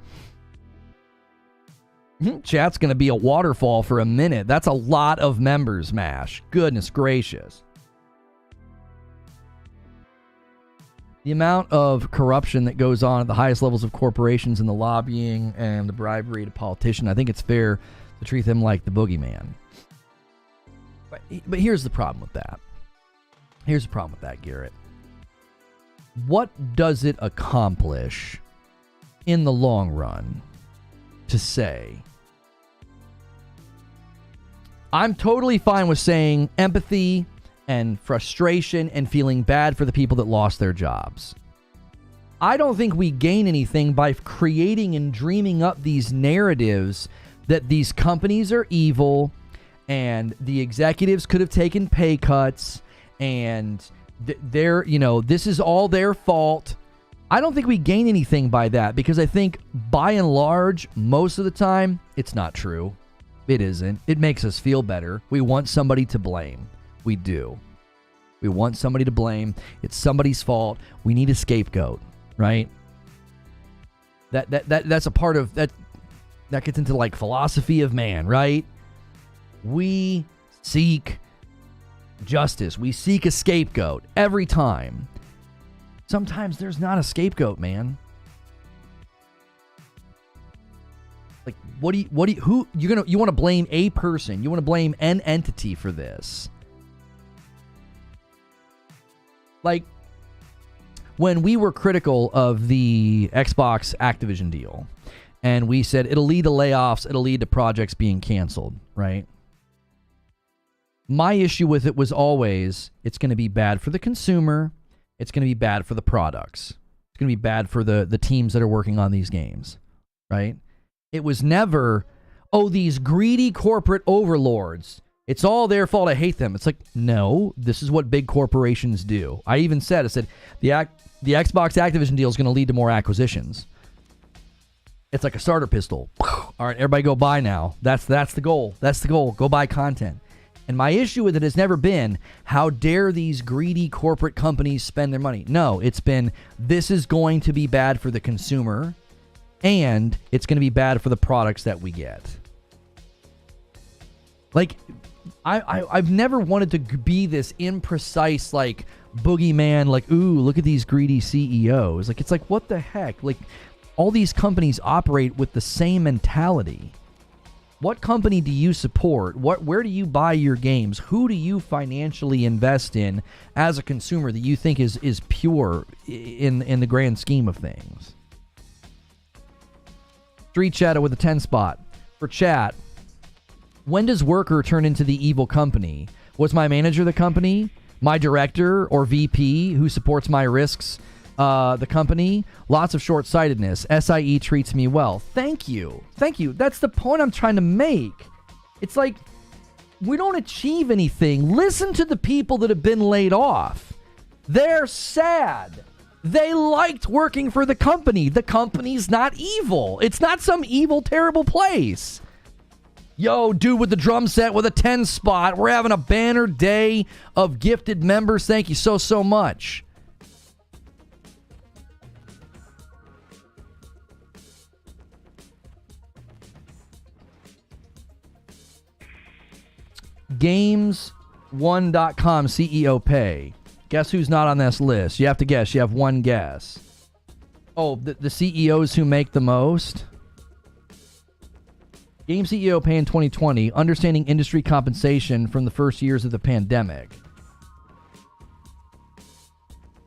Chat's going to be a waterfall for a minute. That's a lot of members, Mash. Goodness gracious. The amount of corruption that goes on at the highest levels of corporations and the lobbying and the bribery to politicians, I think it's fair to treat them like the boogeyman. But here's the problem with that. Here's the problem with that, Garrett. What does it accomplish in the long run to say, I'm totally fine with saying empathy and frustration and feeling bad for the people that lost their jobs. I don't think we gain anything by creating and dreaming up these narratives that these companies are evil and the executives could have taken pay cuts and this is all their fault. I don't think we gain anything by that, because I think by and large, most of the time, it's not true. It isn't. It makes us feel better. We want somebody to blame. We do. We want somebody to blame. It's somebody's fault. We need a scapegoat, right? That's a part of that. That gets into like philosophy of man, right? We seek justice. We seek a scapegoat every time. Sometimes there's not a scapegoat, man. Like, you want to blame a person? You want to blame an entity for this? Like, when we were critical of the Xbox Activision deal, And we said it'll lead to layoffs, it'll lead to projects being canceled, right? My issue with it was always, it's going to be bad for the consumer, it's going to be bad for the products, it's going to be bad for the teams that are working on these games, right? It was never, oh, these greedy corporate overlords, it's all their fault, I hate them. It's like, no, this is what big corporations do. I even said, the Xbox Activision deal is going to lead to more acquisitions. It's like a starter pistol. All right, everybody go buy now. That's the goal. That's the goal. Go buy content. And my issue with it has never been, how dare these greedy corporate companies spend their money? No, it's been, this is going to be bad for the consumer, and it's going to be bad for the products that we get. Like, I've never wanted to be this imprecise, like, boogeyman, like, ooh, look at these greedy CEOs. Like, it's like, what the heck? Like, all these companies operate with the same mentality. What company do you support? Where do you buy your games? Who do you financially invest in as a consumer that you think is pure in the grand scheme of things? Street Shadow with a 10 spot. For chat, when does worker turn into the evil company? Was my manager the company? My director or VP who supports my risks the company? Lots of short-sightedness. SIE treats me well. Thank you. Thank you. That's the point I'm trying to make. It's like, we don't achieve anything. Listen to the people that have been laid off. They're sad. They liked working for the company. The company's not evil. It's not some evil, terrible place. Yo, dude with the drum set with a 10 spot. We're having a banner day of gifted members. Thank you so much. Games1.com CEO pay. Guess who's not on this list? You have to guess. You have one guess. Oh, the CEOs who make the most? Game CEO pay in 2020, understanding industry compensation from the first years of the pandemic.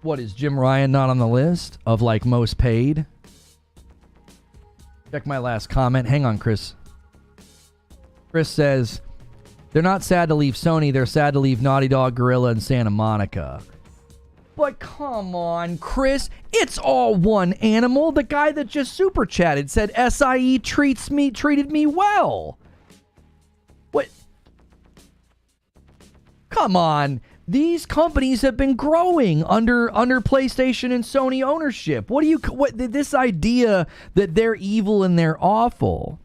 What, is Jim Ryan not on the list of, like, most paid? Check my last comment. Hang on, Chris. Chris says, they're not sad to leave Sony, they're sad to leave Naughty Dog, Guerrilla, and Santa Monica. But come on, Chris, it's all one animal. The guy that just super chatted said SIE treated me well. What? Come on. These companies have been growing under PlayStation and Sony ownership. What this idea that they're evil and they're awful.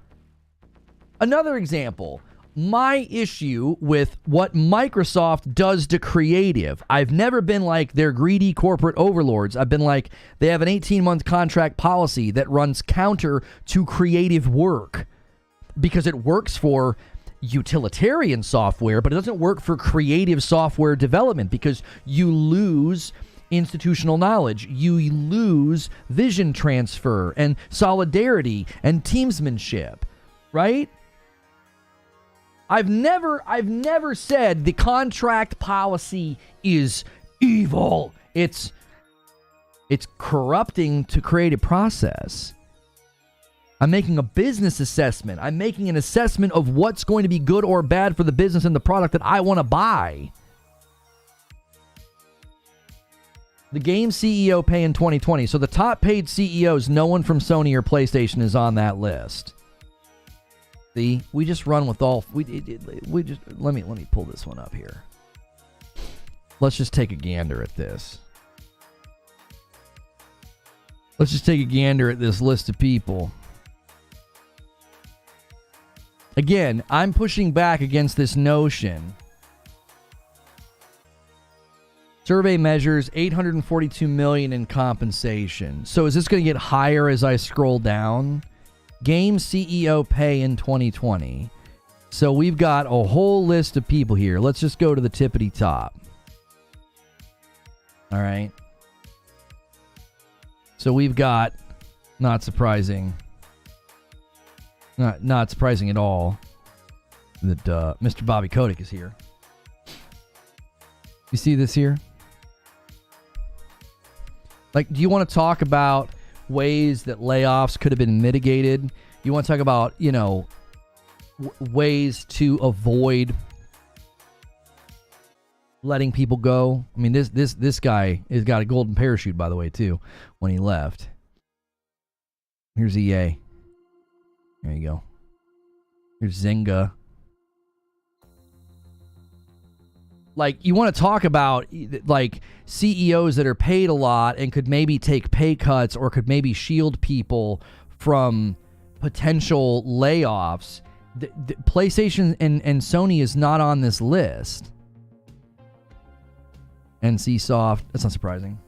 Another example. My issue with what Microsoft does to creative. I've never been like they're greedy corporate overlords. I've been like they have an 18-month contract policy that runs counter to creative work because it works for utilitarian software, but it doesn't work for creative software development because you lose institutional knowledge. You lose vision transfer and solidarity and teamsmanship, right? I've never said the contract policy is evil. It's corrupting to create a process. I'm making a business assessment. I'm making an assessment of what's going to be good or bad for the business and the product that I want to buy. The game CEO pay in 2020. So the top paid CEOs, no one from Sony or PlayStation is on that list. See, we just run with all. We just let me pull this one up here. Let's just take a gander at this. Let's just take a gander at this list of people. Again, I'm pushing back against this notion. Survey measures 842 million in compensation. So is this going to get higher as I scroll down? Game CEO pay in 2020. So we've got a whole list of people here. Let's just go to the tippity top. All right. So we've got, not surprising, not surprising at all, that Mr. Bobby Kotick is here. You see this here? Like, do you want to talk about ways that layoffs could have been mitigated. You want to talk about, ways to avoid letting people go. I mean, this guy has got a golden parachute, by the way, too, when he left. Here's EA. There you go. Here's Zynga. Like, you want to talk about, like, CEOs that are paid a lot and could maybe take pay cuts or could maybe shield people from potential layoffs. The PlayStation and Sony is not on this list. NC Soft, that's not surprising.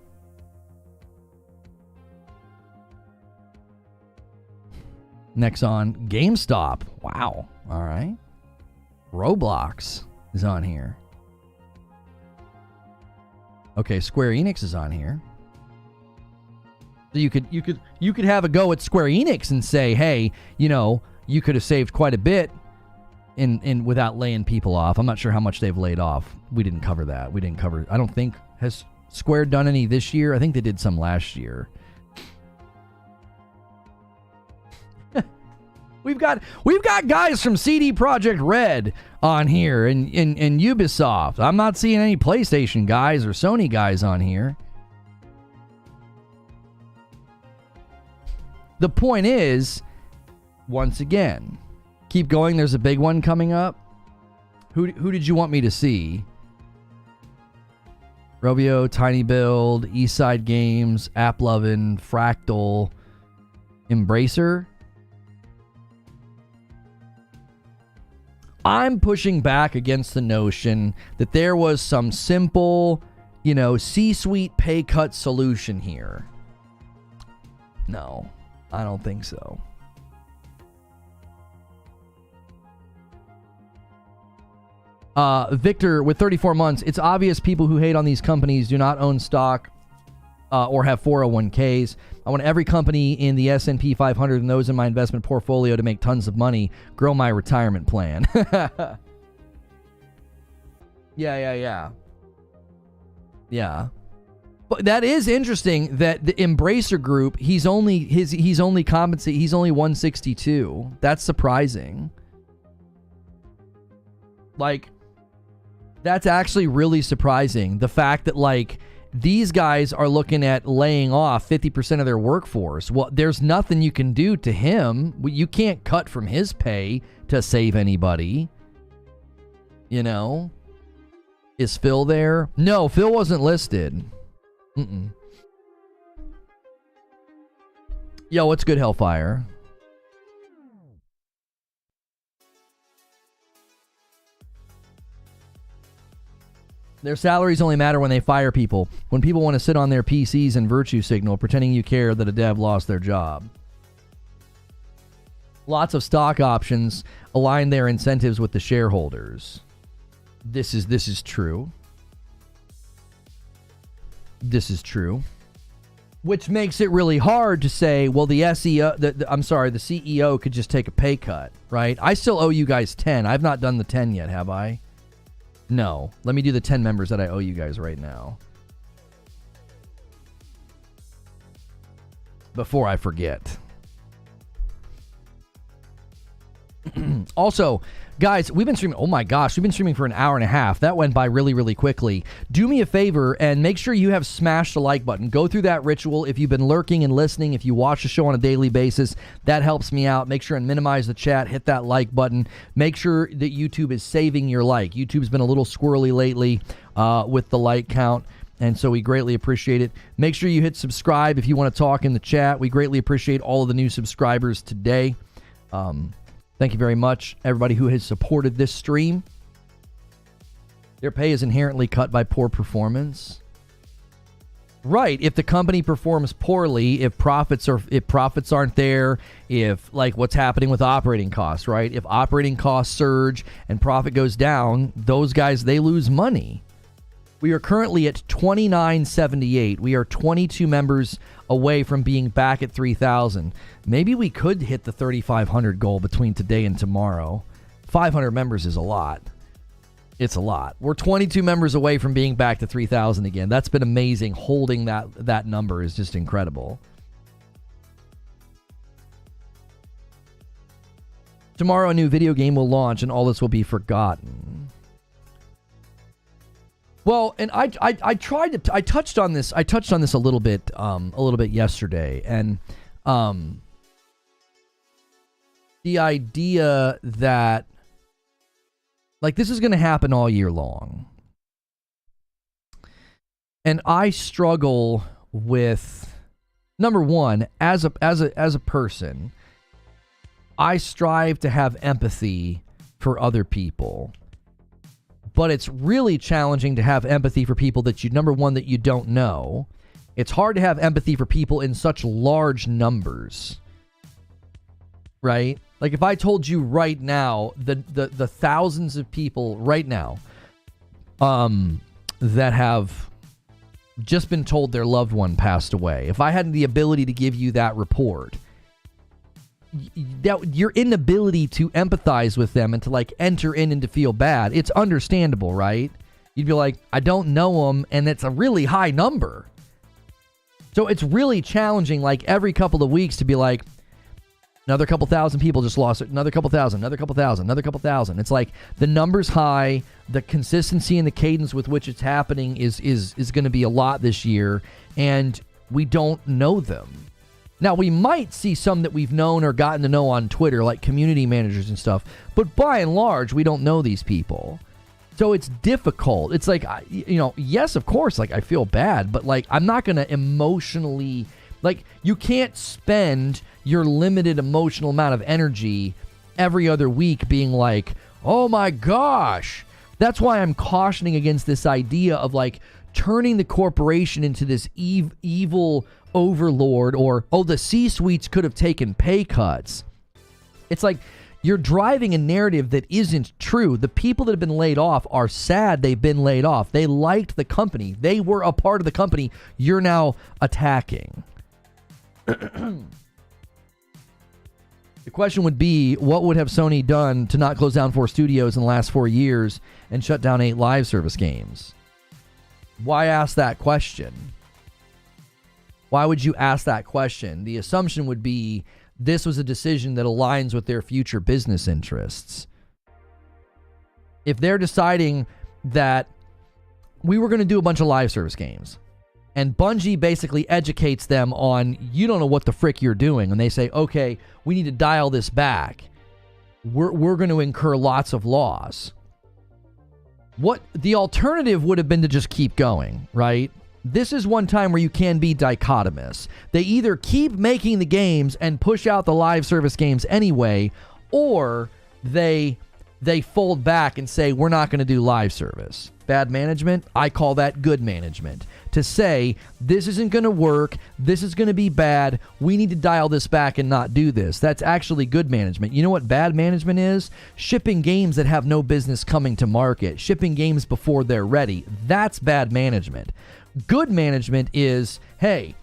Next on, GameStop. Wow. All right. Roblox is on here. Okay, Square Enix is on here. So you could have a go at Square Enix and say, hey, you could have saved quite a bit in without laying people off. I'm not sure how much they've laid off. We didn't cover that. I don't think, has Square done any this year? I think they did some last year. We've got guys from CD Projekt Red on here and Ubisoft. I'm not seeing any PlayStation guys or Sony guys on here. The point is, once again, keep going. There's a big one coming up. Who did you want me to see? Robio, Tiny Build, Eastside Games, AppLovin, Fractal, Embracer. I'm pushing back against the notion that there was some simple, C-suite pay cut solution here. No, I don't think so. Victor, with 34 months, it's obvious people who hate on these companies do not own stock or have 401ks. I want every company in the S&P 500 and those in my investment portfolio to make tons of money, grow my retirement plan. Yeah. But that is interesting that the Embracer Group, he's only 162. That's surprising. Like, that's actually really surprising. The fact that, like, these guys are looking at laying off 50% of their workforce. Well, there's nothing you can do to him. You can't cut from his pay to save anybody. Is Phil there? No, Phil wasn't listed. Yo, what's good, Hellfire? Their salaries only matter when they fire people. When people want to sit on their PCs and virtue signal, pretending you care that a dev lost their job. Lots of stock options align their incentives with the shareholders. This is true. This is true. Which makes it really hard to say, well, the CEO could just take a pay cut, right? I still owe you guys 10. I've not done the 10 yet, have I? No. Let me do the 10 members that I owe you guys right now. Before I forget. Also, guys, we've been streaming. Oh my gosh, we've been streaming for an hour and a half. That went by really, really quickly. Do me a favor and make sure you have smashed the like button. Go through that ritual. If you've been lurking and listening, if you watch the show on a daily basis, that helps me out. Make sure and minimize the chat. Hit that like button. Make sure that YouTube is saving your like. YouTube's been a little squirrely lately with the like count, and so we greatly appreciate it. Make sure you hit subscribe if you want to talk in the chat. We greatly appreciate all of the new subscribers today. Thank you very much, everybody who has supported this stream. Their pay is inherently cut by poor performance. Right, if the company performs poorly, if profits aren't there, if, like, what's happening with operating costs, right? If operating costs surge and profit goes down, those guys, they lose money. We are currently at 2978. We are 22 members away from being back at 3,000. Maybe we could hit the 3,500 goal between today and tomorrow. 500 members is a lot. It's a lot. We're 22 members away from being back to 3,000 again. That's been amazing. Holding that number is just incredible. Tomorrow a new video game will launch and all this will be forgotten. Well, and I touched on this a little bit yesterday, and the idea that like this is going to happen all year long. And I struggle with, number one, as a person, I strive to have empathy for other people. But it's really challenging to have empathy for people that number one, that you don't know. It's hard to have empathy for people in such large numbers. Right? Like if I told you right now, the thousands of people right now that have just been told their loved one passed away, if I had the ability to give you that report, that your inability to empathize with them and to like enter in and to feel bad, it's understandable, right? You'd be like, I don't know them, and it's a really high number. So it's really challenging, like every couple of weeks, to be like, another couple thousand people just lost it, another couple thousand, another couple thousand, another couple thousand. It's like the number's high, the consistency and the cadence with which it's happening is going to be a lot this year, and we don't know them. Now, we might see some that we've known or gotten to know on Twitter, like community managers and stuff, but by and large, we don't know these people. So it's difficult. It's like, yes, of course, like I feel bad, but like I'm not going to emotionally, like you can't spend your limited emotional amount of energy every other week being like, oh my gosh. That's why I'm cautioning against this idea of like turning the corporation into this evil overlord, or, oh, the C-suites could have taken pay cuts. It's like you're driving a narrative that isn't true. The people that have been laid off are sad they've been laid off. They liked the company. They were a part of the company you're now attacking. The question would be, what would have Sony done to not close down 4 studios in the last 4 years and shut down 8 live service games? Why ask that question? Why would you ask that question? The assumption would be this was a decision that aligns with their future business interests. If they're deciding that we were going to do a bunch of live service games, and Bungie basically educates them on, you don't know what the frick you're doing, and they say, okay, we need to dial this back. We're going to incur lots of loss. What the alternative would have been to just keep going, right? This is one time where you can be dichotomous. They either keep making the games and push out the live service games anyway, or they fold back and say, we're not going to do live service. Bad management? I call that good management. To say, this isn't going to work, this is going to be bad, we need to dial this back and not do this. That's actually good management. You know what bad management is? Shipping games that have no business coming to market. Shipping games before they're ready. That's bad management. Good management is, hey,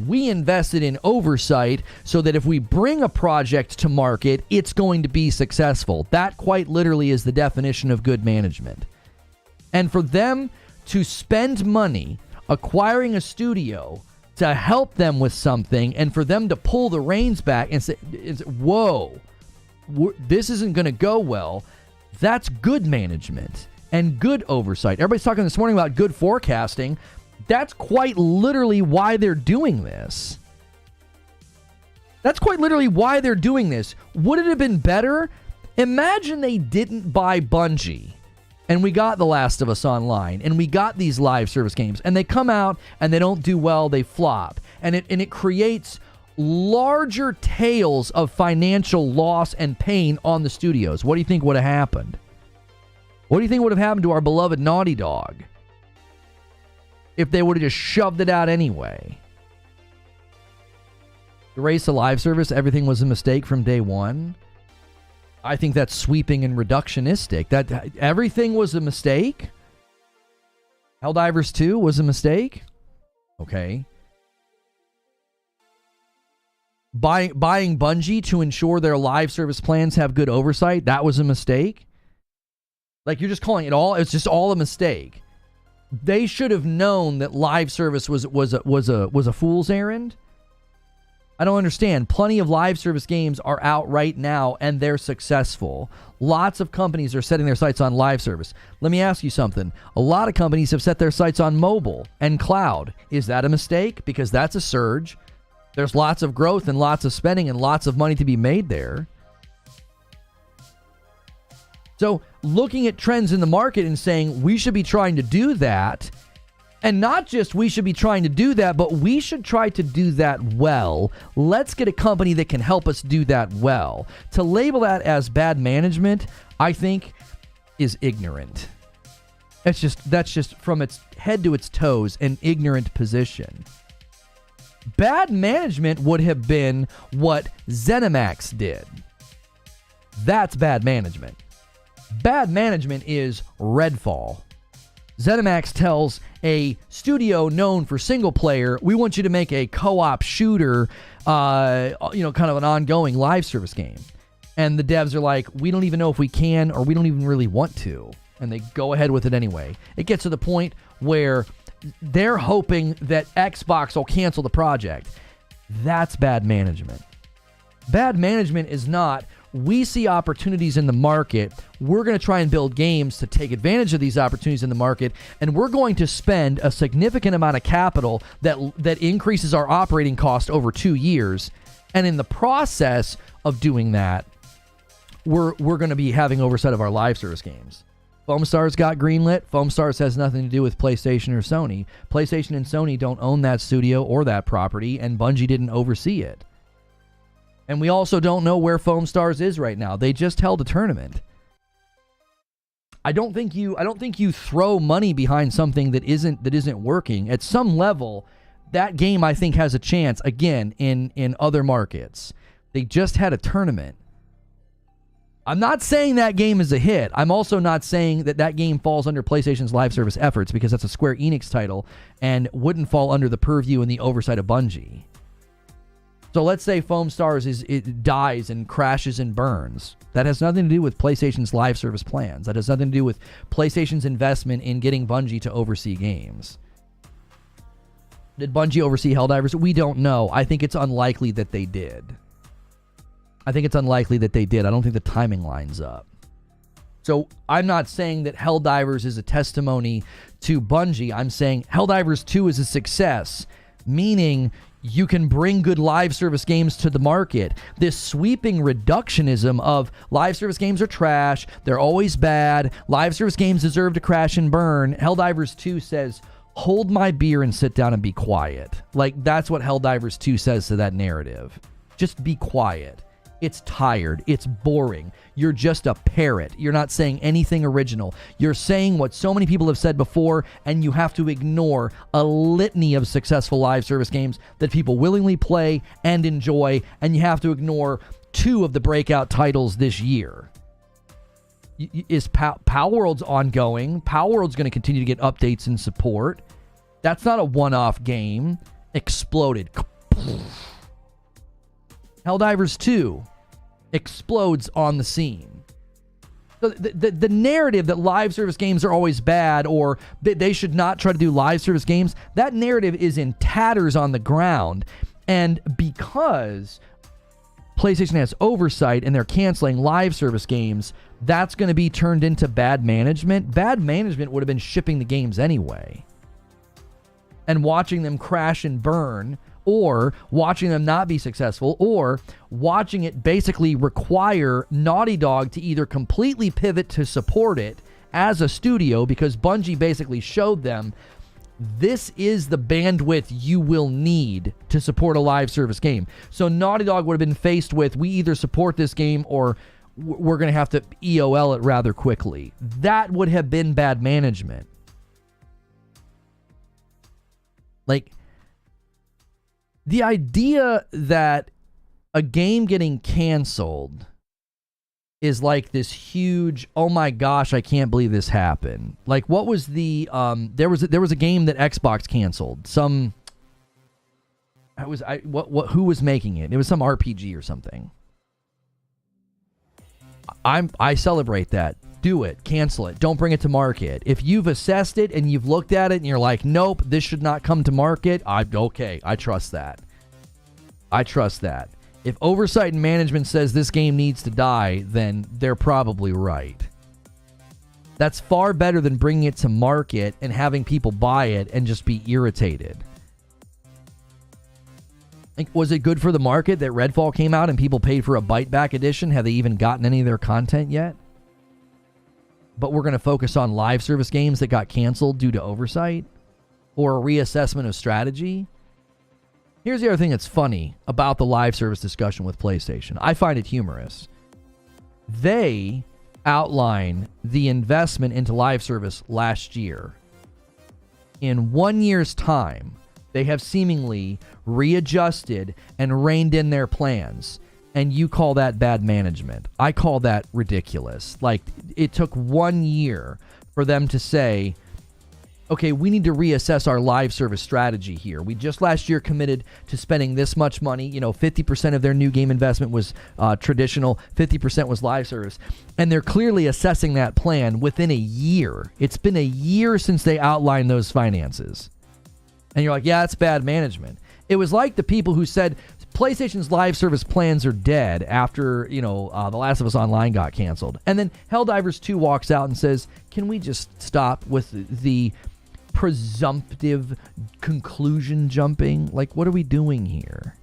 we invested in oversight so that if we bring a project to market, it's going to be successful. That quite literally is the definition of good management. And for them to spend money acquiring a studio to help them with something, and for them to pull the reins back and say, whoa, this isn't going to go well, that's good management and good oversight. Everybody's talking this morning about good forecasting. That's quite literally why they're doing this. That's quite literally why they're doing this. Would it have been better? Imagine they didn't buy Bungie, and we got The Last of Us Online, and we got these live service games, and they come out and they don't do well, they flop. And it creates larger tales of financial loss and pain on the studios. What do you think would have happened? What do you think would have happened to our beloved Naughty Dog if they would have just shoved it out anyway? The race to live service, everything was a mistake from day one. I think that's sweeping and reductionistic. That everything was a mistake. Helldivers 2 was a mistake. Okay. Buying Bungie to ensure their live service plans have good oversight, that was a mistake. Like, you're just calling it all, it's just all a mistake. They should have known that live service was a fool's errand. I don't understand. Plenty of live service games are out right now, and they're successful. Lots of companies are setting their sights on live service. Let me ask you something. A lot of companies have set their sights on mobile and cloud. Is that a mistake? Because that's a surge. There's lots of growth and lots of spending and lots of money to be made there. So looking at trends in the market and saying we should be trying to do that, and not just we should be trying to do that, but we should try to do that well. Let's get a company that can help us do that well. To label that as bad management, I think, is ignorant. That's just from its head to its toes an ignorant position. Bad management would have been what ZeniMax did. That's bad management. Bad management is Redfall. ZeniMax tells a studio known for single player, we want you to make a co-op shooter, kind of an ongoing live service game. And the devs are like, we don't even know if we can, or we don't even really want to. And they go ahead with it anyway. It gets to the point where they're hoping that Xbox will cancel the project. That's bad management. Bad management is not, we see opportunities in the market. We're going to try and build games to take advantage of these opportunities in the market, and we're going to spend a significant amount of capital that increases our operating cost over 2 years. And in the process of doing that, we're going to be having oversight of our live service games. Foam Stars got greenlit. Foam Stars has nothing to do with PlayStation or Sony. PlayStation and Sony don't own that studio or that property, and Bungie didn't oversee it. And we also don't know where Foam Stars is right now. They just held a tournament. I don't think you throw money behind something that isn't working. At some level, that game I think has a chance again in other markets. They just had a tournament. I'm not saying that game is a hit. I'm also not saying that game falls under PlayStation's live service efforts, because that's a Square Enix title and wouldn't fall under the purview and the oversight of Bungie. So let's say Foam Stars it dies and crashes and burns. That has nothing to do with PlayStation's live service plans. That has nothing to do with PlayStation's investment in getting Bungie to oversee games. Did Bungie oversee Helldivers? We don't know. I think it's unlikely that they did. I don't think the timing lines up. So I'm not saying that Helldivers is a testimony to Bungie. I'm saying Helldivers 2 is a success, meaning you can bring good live service games to the market. This sweeping reductionism of live service games are trash, they're always bad, live service games deserve to crash and burn. Helldivers 2 says, hold my beer and sit down and be quiet. Like, that's what Helldivers 2 says to that narrative. Just be quiet. It's tired. It's boring. You're just a parrot. You're not saying anything original. You're saying what so many people have said before, and you have to ignore a litany of successful live service games that people willingly play and enjoy, and you have to ignore 2 of the breakout titles this year. Is Palworld's ongoing? Palworld's going to continue to get updates and support. That's not a one-off game. Exploded. Helldivers 2 explodes on the scene. So the narrative that live service games are always bad, or that they should not try to do live service games, that narrative is in tatters on the ground. And because PlayStation has oversight and they're canceling live service games, that's going to be turned into bad management. Bad management would have been shipping the games anyway and watching them crash and burn, or watching them not be successful, or watching it basically require Naughty Dog to either completely pivot to support it as a studio, because Bungie basically showed them this is the bandwidth you will need to support a live service game. So Naughty Dog would have been faced with, we either support this game or we're going to have to EOL it rather quickly. That would have been bad management. Like, the idea that a game getting canceled is like this huge, oh my gosh, I can't believe this happened. Like, what was the there was a game that Xbox canceled. Who was making it? It was some RPG or something. I celebrate that. Do it. Cancel it. Don't bring it to market. If you've assessed it and you've looked at it and you're like, nope, this should not come to market, I trust that. I trust that. If oversight and management says this game needs to die, then they're probably right. That's far better than bringing it to market and having people buy it and just be irritated. Like, was it good for the market that Redfall came out and people paid for a bite back edition? Have they even gotten any of their content yet? But we're going to focus on live service games that got canceled due to oversight or a reassessment of strategy. Here's the other thing that's funny about the live service discussion with PlayStation. I find it humorous. They outline the investment into live service last year. In 1 year's time, they have seemingly readjusted and reined in their plans. And you call that bad management. I call that ridiculous. Like, it took 1 year for them to say, okay, we need to reassess our live service strategy here. We just last year committed to spending this much money. 50% of their new game investment was traditional, 50% was live service. And they're clearly assessing that plan within a year. It's been a year since they outlined those finances. And you're like, yeah, that's bad management. It was like the people who said PlayStation's live service plans are dead after, The Last of Us Online got canceled. And then Helldivers 2 walks out and says, can we just stop with the presumptive conclusion jumping? Like, what are we doing here?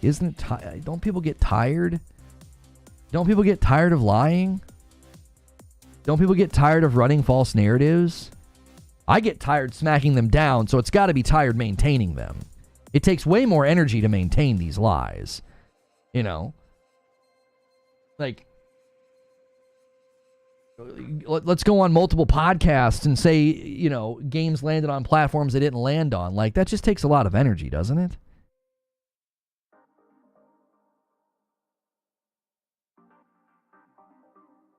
Don't people get tired? Don't people get tired of lying? Don't people get tired of running false narratives? I get tired smacking them down, so it's got to be tired maintaining them. It takes way more energy to maintain these lies. Like, let's go on multiple podcasts and say, games landed on platforms they didn't land on. Like, that just takes a lot of energy, doesn't it?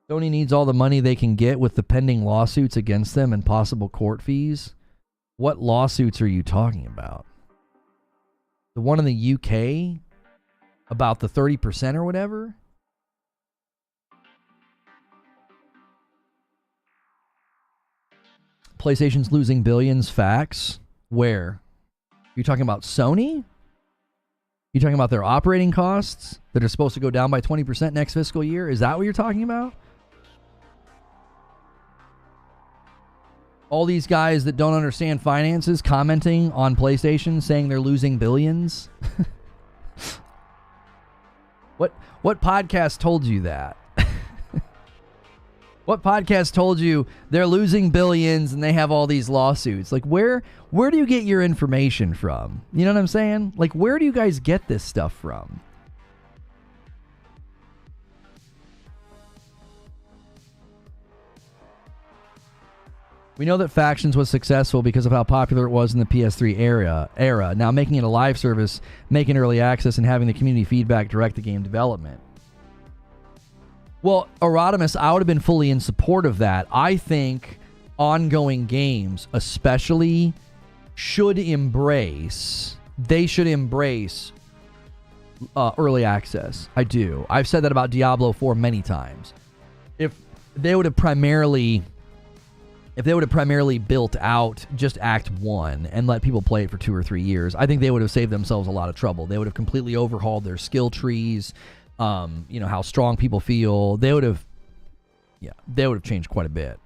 Sony needs all the money they can get with the pending lawsuits against them and possible court fees. What lawsuits are you talking about? The one in the UK about the 30% or whatever? PlayStation's losing billions, facts. Where? You talking about Sony? You talking about their operating costs that are supposed to go down by 20% next fiscal year? Is that what you're talking about? All these guys that don't understand finances commenting on PlayStation saying they're losing billions? What podcast told you that? What podcast told you they're losing billions and they have all these lawsuits? Like, where do you get your information from? You know what I'm saying? Like, where do you guys get this stuff from? We know that Factions was successful because of how popular it was in the PS3 era. Now making it a live service, making early access, and having the community feedback direct the game development. Well, Erotimus, I would have been fully in support of that. I think ongoing games especially should embrace early access. I do. I've said that about Diablo 4 many times. If they would have primarily built out just Act 1 and let people play it for 2 or 3 years, I think they would have saved themselves a lot of trouble. They would have completely overhauled their skill trees, how strong people feel. They would have changed quite a bit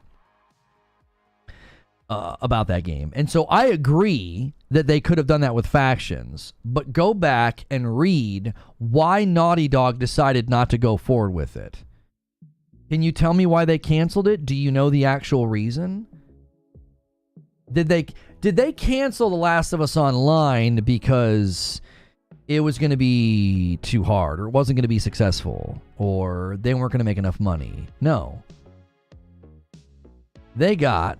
about that game. And so I agree that they could have done that with Factions, but go back and read why Naughty Dog decided not to go forward with it. Can you tell me why they canceled it? Do you know the actual reason? Did they cancel The Last of Us Online because it was going to be too hard, or it wasn't going to be successful, or they weren't going to make enough money? No. They got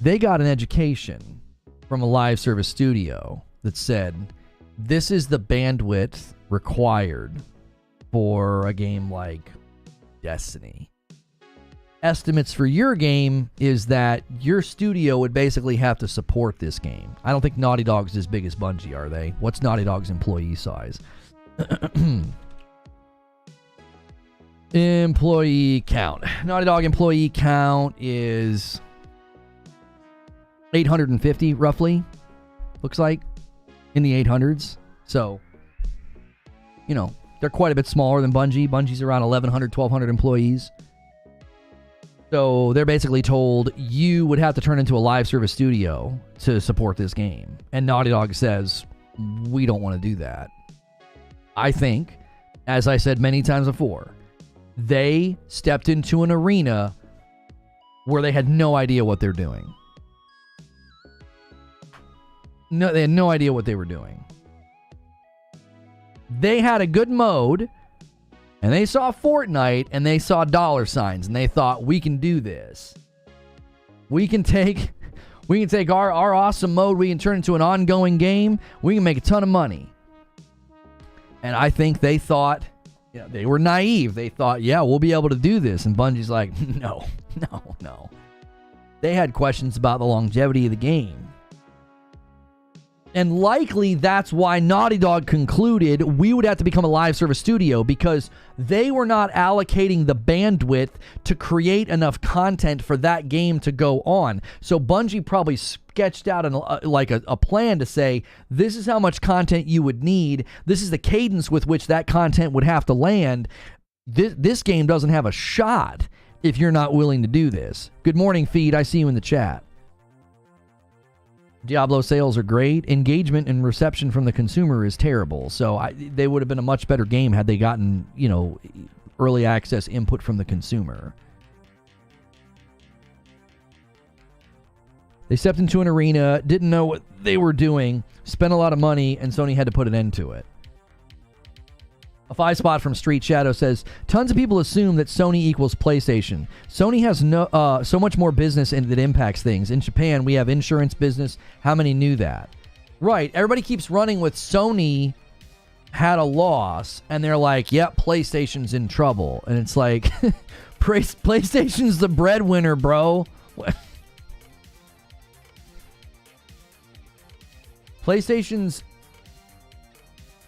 an education from a live service studio that said, this is the bandwidth required for a game like Destiny. Estimates for your game is that your studio would basically have to support this game. I don't think Naughty Dog's as big as Bungie, are they? What's Naughty Dog's employee size? Employee count. Naughty Dog employee count is 850, roughly. Looks like. in the 800s. So, they're quite a bit smaller than Bungie. Bungie's around 1,100, 1,200 employees. So they're basically told you would have to turn into a live service studio to support this game. And Naughty Dog says, we don't want to do that. I think, as I said many times before, they stepped into an arena where they had no idea what they're doing. No, they had no idea what they were doing. They had a good mode, and they saw Fortnite, and they saw dollar signs, and they thought, we can do this. We can take our awesome mode, we can turn it into an ongoing game, we can make a ton of money. And I think they thought, they were naive. They thought, yeah, we'll be able to do this. And Bungie's like, no. They had questions about the longevity of the game. And likely that's why Naughty Dog concluded we would have to become a live service studio, because they were not allocating the bandwidth to create enough content for that game to go on. So Bungie probably sketched out a plan to say, this is how much content you would need. This is the cadence with which that content would have to land. This game doesn't have a shot if you're not willing to do this. Good morning, Feed. I see you in the chat. Diablo sales are great. Engagement and reception from the consumer is terrible. So they would have been a much better game had they gotten, early access input from the consumer. They stepped into an arena, didn't know what they were doing, spent a lot of money, and Sony had to put an end to it. A 5-spot from Street Shadow says, tons of people assume that Sony equals PlayStation. Sony has so much more business that impacts things. In Japan, we have insurance business. How many knew that? Right. Everybody keeps running with Sony had a loss, and they're like, yep, PlayStation's in trouble. And it's like, PlayStation's the breadwinner, bro. PlayStation's,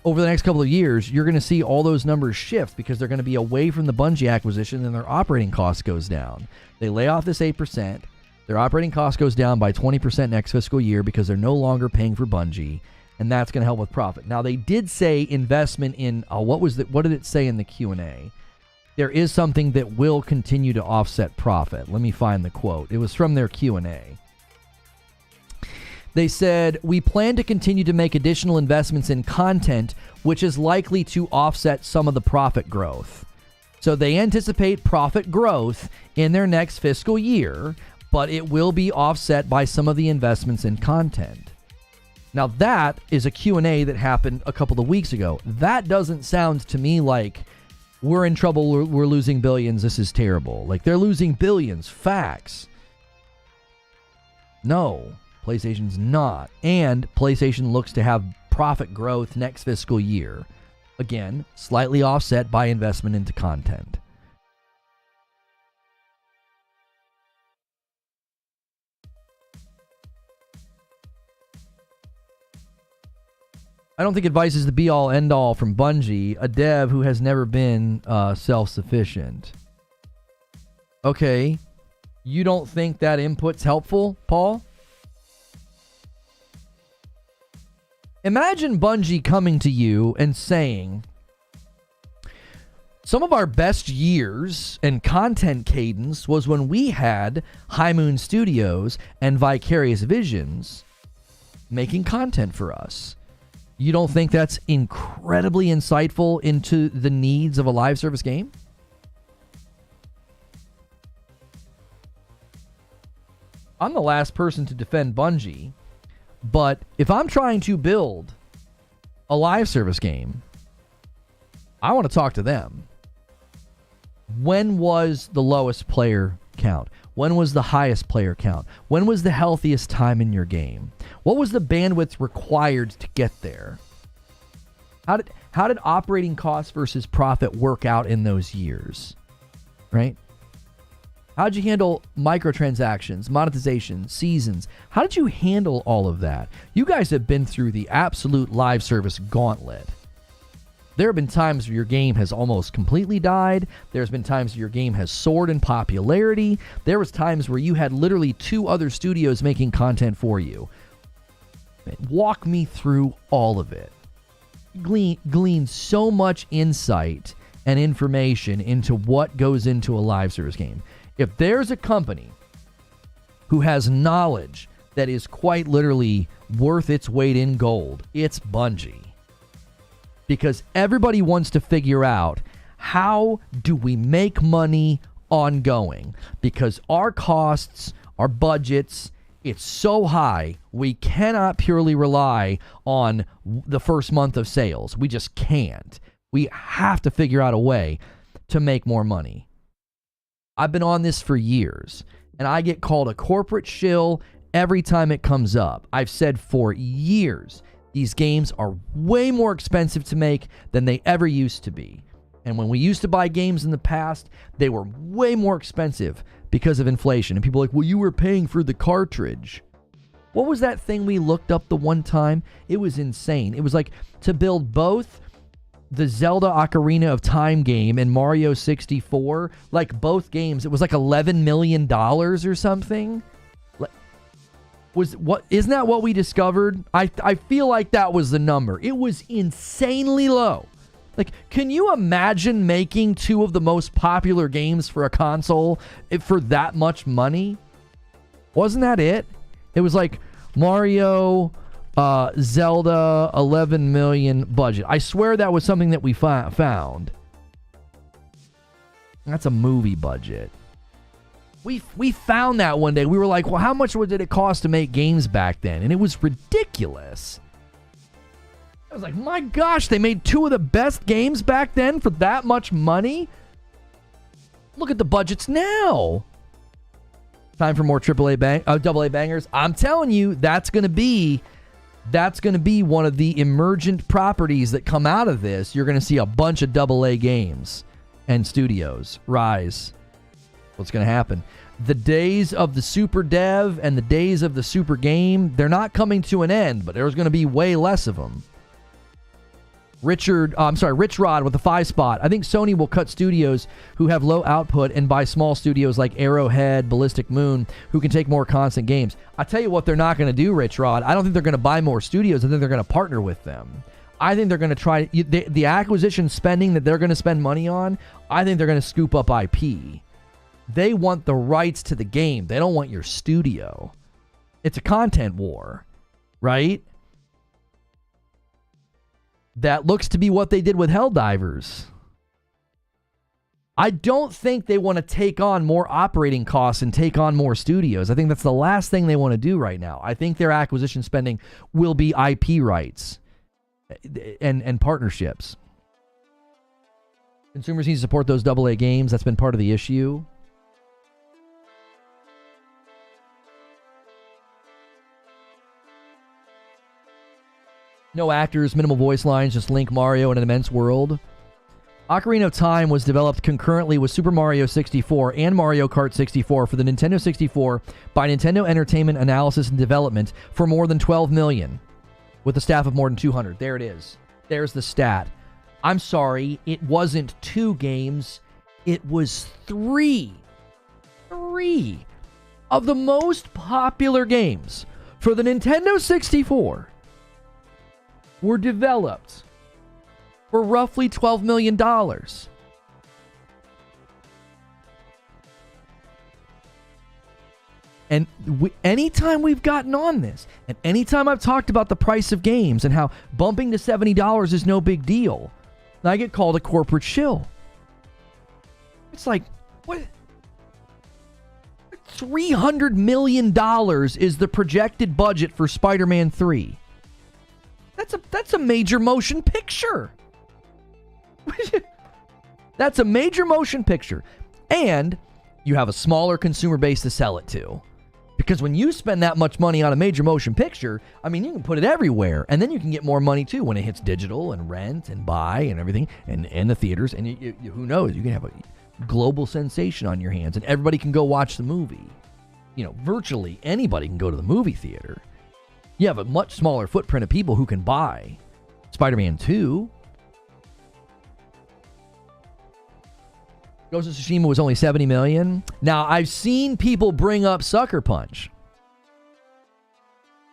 over the next couple of years, you're going to see all those numbers shift because they're going to be away from the Bungie acquisition and their operating cost goes down. They lay off this 8%. Their operating cost goes down by 20% next fiscal year because they're no longer paying for Bungie, and that's going to help with profit. Now, they did say investment in, what did it say in the Q&A? There is something that will continue to offset profit. Let me find the quote. It was from their Q&A. They said, we plan to continue to make additional investments in content, which is likely to offset some of the profit growth. So they anticipate profit growth in their next fiscal year, but it will be offset by some of the investments in content. Now that is a Q&A that happened a couple of weeks ago. That doesn't sound to me like we're in trouble, we're losing billions, this is terrible. Like they're losing billions, facts. No. PlayStation's not. And PlayStation looks to have profit growth next fiscal year. Again, slightly offset by investment into content. I don't think advice is the be-all, end-all from Bungie, a dev who has never been self-sufficient. Okay. You don't think that input's helpful, Paul? Imagine Bungie coming to you and saying, some of our best years and content cadence was when we had High Moon Studios and Vicarious Visions making content for us. You don't think that's incredibly insightful into the needs of a live service game? I'm the last person to defend Bungie. But if I'm trying to build a live service game, I want to talk to them. When was the lowest player count? When was the highest player count? When was the healthiest time in your game? What was the bandwidth required to get there? How did operating costs versus profit work out in those years? Right? How'd you handle microtransactions, monetization, seasons? How did you handle all of that? You guys have been through the absolute live service gauntlet. There have been times where your game has almost completely died. There's been times where your game has soared in popularity. There was times where you had literally 2 other studios making content for you. Walk me through all of it. Glean so much insight and information into what goes into a live service game. If there's a company who has knowledge that is quite literally worth its weight in gold, it's Bungie. Because everybody wants to figure out, how do we make money ongoing? Because our costs, our budgets, it's so high, we cannot purely rely on the first month of sales. We just can't. We have to figure out a way to make more money. I've been on this for years, and I get called a corporate shill every time it comes up. I've said for years, these games are way more expensive to make than they ever used to be. And when we used to buy games in the past, they were way more expensive because of inflation. And people are like, well, you were paying for the cartridge. What was that thing we looked up the one time? It was insane. It was like to build both the Zelda Ocarina of Time game and Mario 64, like both games, it was like $11 million or something. Isn't that what we discovered? I feel like that was the number. It was insanely low. Like, can you imagine making two of the most popular games for a console for that much money? Wasn't that it? It was like Mario, Zelda, 11 million budget. I swear that was something that we found. That's a movie budget. We found that one day. We were like, well, how much did it cost to make games back then? And it was ridiculous. I was like, my gosh, they made two of the best games back then for that much money? Look at the budgets now. Time for more AA bangers. I'm telling you, that's going to be one of the emergent properties that come out of this. You're going to see a bunch of AA games and studios rise. What's going to happen? The days of the super dev and the days of the super game, they're not coming to an end, but there's going to be way less of them. Rich Rod with the 5 spot. I think Sony will cut studios who have low output and buy small studios like Arrowhead, Ballistic Moon, who can take more constant games. I tell you what they're not going to do, Rich Rod. I don't think they're going to buy more studios. I think they're going to partner with them. I think they're going to try the acquisition spending that they're going to spend money on. I think they're going to scoop up IP. They want the rights to the game. They don't want your studio. It's a content war, right? That looks to be what they did with Helldivers. I don't think they want to take on more operating costs and take on more studios. I think that's the last thing they want to do right now. I think their acquisition spending will be IP rights and partnerships. Consumers need to support those AA games. That's been part of the issue. No actors, minimal voice lines, just Link, Mario, and an immense world. Ocarina of Time was developed concurrently with Super Mario 64 and Mario Kart 64 for the Nintendo 64 by Nintendo Entertainment Analysis and Development for more than $12 million, with a staff of more than 200. There it is. There's the stat. I'm sorry, it wasn't 2 games. It was 3. 3 of the most popular games for the Nintendo 64 were developed for roughly $12 million. And anytime we've gotten on this, and anytime I've talked about the price of games and how bumping to $70 is no big deal, I get called a corporate shill. It's like, what? $300 million is the projected budget for Spider-Man 3. That's a major motion picture. That's a major motion picture. And you have a smaller consumer base to sell it to. Because when you spend that much money on a major motion picture, I mean, you can put it everywhere. And then you can get more money, too, when it hits digital and rent and buy and everything. And in the theaters. And who knows? You can have a global sensation on your hands. And everybody can go watch the movie. You know, virtually anybody can go to the movie theater. You have a much smaller footprint of people who can buy Spider-Man 2. Ghost of Tsushima was only $70 million. Now, I've seen people bring up Sucker Punch.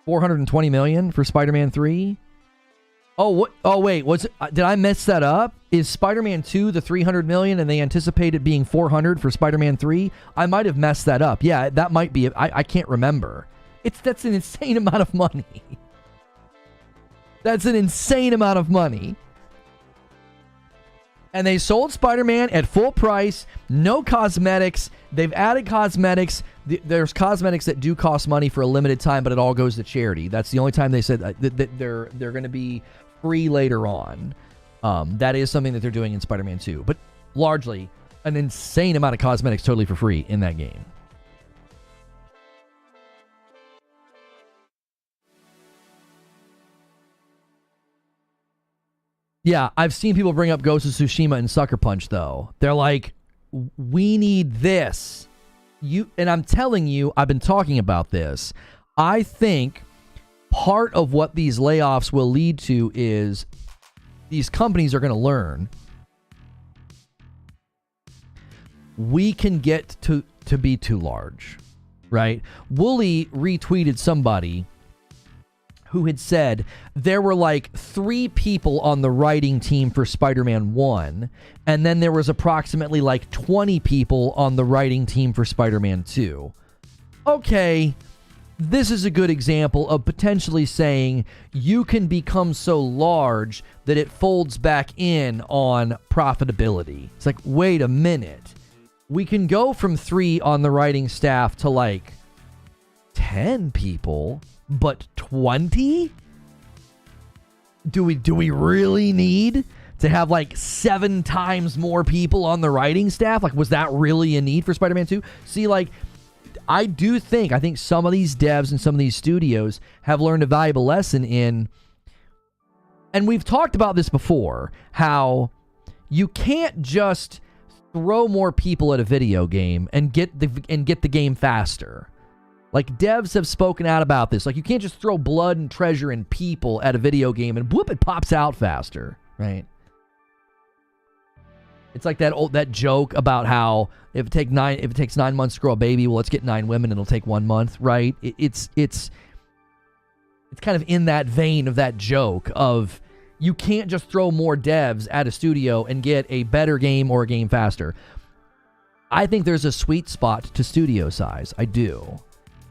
$420 million for Spider-Man 3. Oh, what? Oh, wait. Did I mess that up? Is Spider-Man 2 the $300 million and they anticipate it being $400 for Spider-Man 3? I might have messed that up. Yeah, that might be it. I can't remember. That's an insane amount of money. That's an insane amount of money. And they sold Spider-Man at full price, no cosmetics. They've added cosmetics. There's cosmetics that do cost money for a limited time, but it all goes to charity. That's the only time they said that they're going to be free later on. That is something that they're doing in Spider-Man 2. But largely, an insane amount of cosmetics totally for free in that game. Yeah, I've seen people bring up Ghost of Tsushima and Sucker Punch, though. They're like, we need this. And I'm telling you, I've been talking about this. I think part of what these layoffs will lead to is these companies are going to learn we can get to be too large, right? Wooly retweeted somebody who had said there were like 3 people on the writing team for Spider-Man 1, and then there was approximately like 20 people on the writing team for Spider-Man 2. Okay, this is a good example of potentially saying you can become so large that it folds back in on profitability. It's like, wait a minute. We can go from 3 on the writing staff to like 10 people, but 20? Do we really need to have like 7 times more people on the writing staff? Like, was that really a need for Spider-Man 2? See, like, I think some of these devs and some of these studios have learned a valuable lesson in, and we've talked about this before, how you can't just throw more people at a video game and get the game faster. Like, devs have spoken out about this. Like, you can't just throw blood and treasure and people at a video game and whoop, it pops out faster, right? It's like that joke about how if it takes 9 months to grow a baby, well, let's get 9 women, it'll take 1 month, right? It's kind of in that vein of that joke of you can't just throw more devs at a studio and get a better game or a game faster. I think there's a sweet spot to studio size. I do.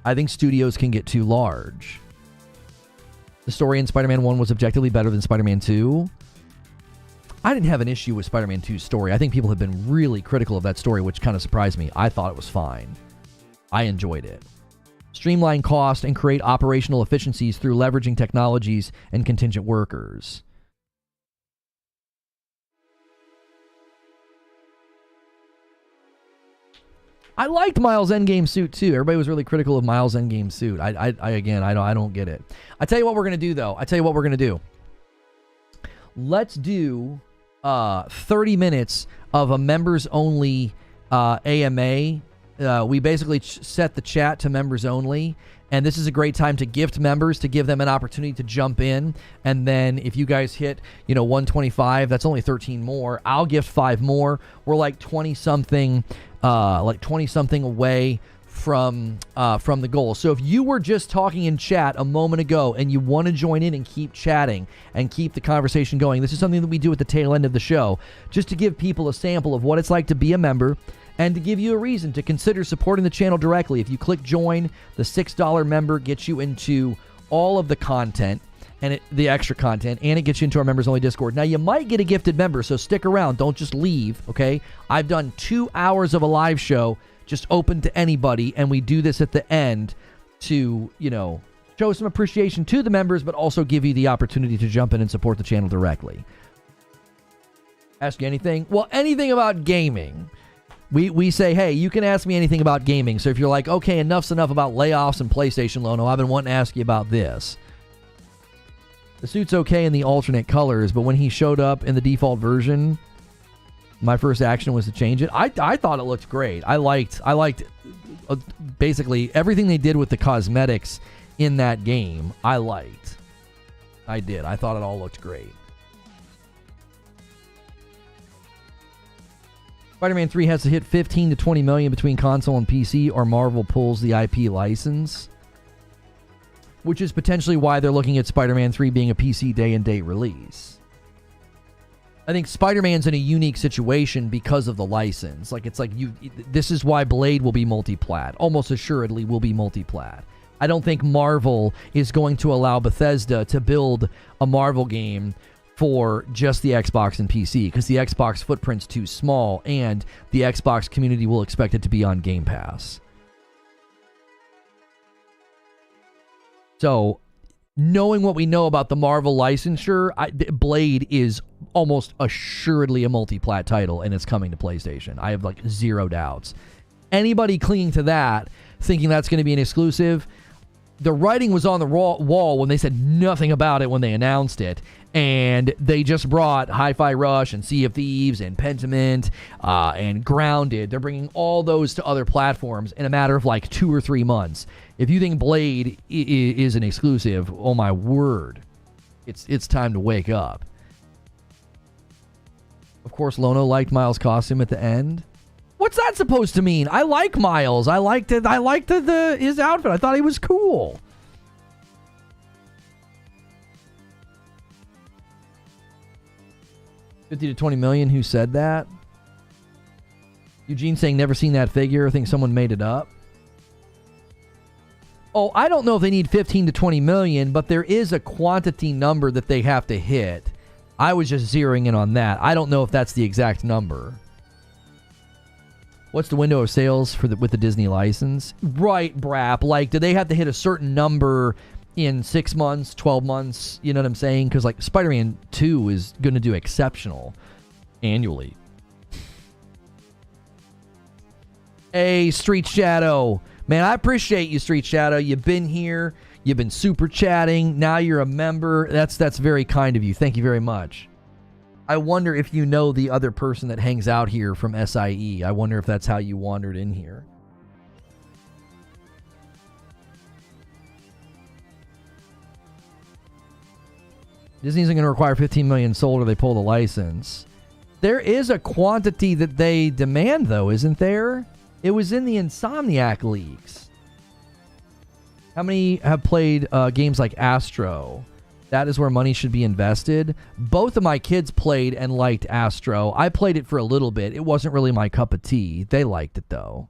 I think studios can get too large. The story in Spider-Man 1 was objectively better than Spider-Man 2. I didn't have an issue with Spider-Man 2's story. I think people have been really critical of that story, which kind of surprised me. I thought it was fine. I enjoyed it. Streamline cost and create operational efficiencies through leveraging technologies and contingent workers. I liked Miles' Endgame suit too. Everybody was really critical of Miles' Endgame suit. I don't get it. I tell you what we're gonna do though. Let's do 30 minutes of a members only AMA. We basically set the chat to members only, and this is a great time to gift members, to give them an opportunity to jump in. And then if you guys hit 125, that's only 13 more. I'll gift 5 more. We're like 20 something away from the goal. So if you were just talking in chat a moment ago and you want to join in and keep chatting and keep the conversation going, this is something that we do at the tail end of the show, just to give people a sample of what it's like to be a member and to give you a reason to consider supporting the channel directly. If you click join, the $6 member gets you into all of the content and the extra content, and it gets you into our members only Discord. Now, you might get a gifted member, so stick around. Don't just leave, okay? I've done 2 hours of a live show just open to anybody, and we do this at the end to, show some appreciation to the members, but also give you the opportunity to jump in and support the channel directly. Ask you anything? Well, anything about gaming. We say, hey, you can ask me anything about gaming. So if you're like, okay, enough's enough about layoffs and PlayStation, Lono, I've been wanting to ask you about this. The suit's okay in the alternate colors, but when he showed up in the default version, my first action was to change it. I thought it looked great. I liked basically everything they did with the cosmetics in that game. I did. I thought it all looked great. Spider-Man 3 has to hit 15 to 20 million between console and PC, or Marvel pulls the IP license. which is potentially why they're looking at Spider-Man 3 being a PC day-and-date release. I think Spider-Man's in a unique situation because of the license. Like, it's like, this is why Blade will be multi-plat. Almost assuredly will be multi-plat. I don't think Marvel is going to allow Bethesda to build a Marvel game for just the Xbox and PC, because the Xbox footprint's too small, and the Xbox community will expect it to be on Game Pass. So, knowing what we know about the Marvel licensure, Blade is almost assuredly a multi-plat title, and it's coming to PlayStation. I have, like, zero doubts. Anybody clinging to that, thinking that's going to be an exclusive, the writing was on the wall when they said nothing about it when they announced it. And they just brought Hi-Fi Rush and Sea of Thieves and Pentiment and Grounded. They're bringing all those to other platforms in a matter of like 2 or 3 months. If you think Blade is an exclusive, oh my word, it's time to wake up. Of course, Lono liked Miles' costume at the end. What's that supposed to mean? I like Miles. I liked his outfit. I thought he was cool. $50 to $20 million. Who said that? Eugene saying never seen that figure. I think someone made it up. Oh, I don't know if they need 15 to 20 million, but there is a quantity number that they have to hit. I was just zeroing in on that. I don't know if that's the exact number. What's the window of sales with the Disney license? Right, Brap. Like, do they have to hit a certain number in 6 months, 12 months? You know what I'm saying? Because, like, Spider-Man 2 is going to do exceptional annually. Hey, Street Shadow. Man, I appreciate you, Street Shadow. You've been here. You've been super chatting. Now you're a member. That's very kind of you. Thank you very much. I wonder if you know the other person that hangs out here from SIE. I wonder if that's how you wandered in here. Disney isn't going to require 15 million sold or they pull the license. There is a quantity that they demand, though, isn't there? It was in the Insomniac leaks. How many have played games like Astro? That is where money should be invested. Both of my kids played and liked Astro. I played it for a little bit. It wasn't really my cup of tea. They liked it, though.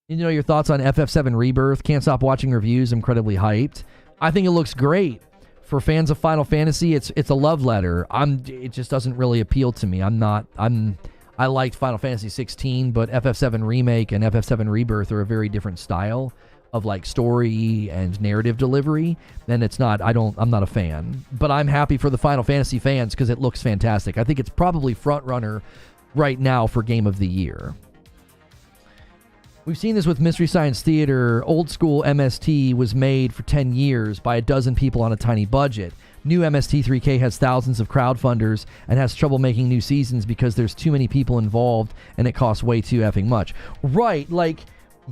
You know your thoughts on FF7 Rebirth? Can't stop watching reviews. Incredibly hyped. I think it looks great. For fans of Final Fantasy, it's a love letter. It just doesn't really appeal to me. I liked Final Fantasy 16, but FF7 Remake and FF7 Rebirth are a very different style of like story and narrative delivery. And I'm not a fan. But I'm happy for the Final Fantasy fans because it looks fantastic. I think it's probably front runner right now for Game of the Year. We've seen this with Mystery Science Theater. Old school MST was made for 10 years by a dozen people on a tiny budget. New MST3K has thousands of crowdfunders and has trouble making new seasons because there's too many people involved and it costs way too effing much. Right, like,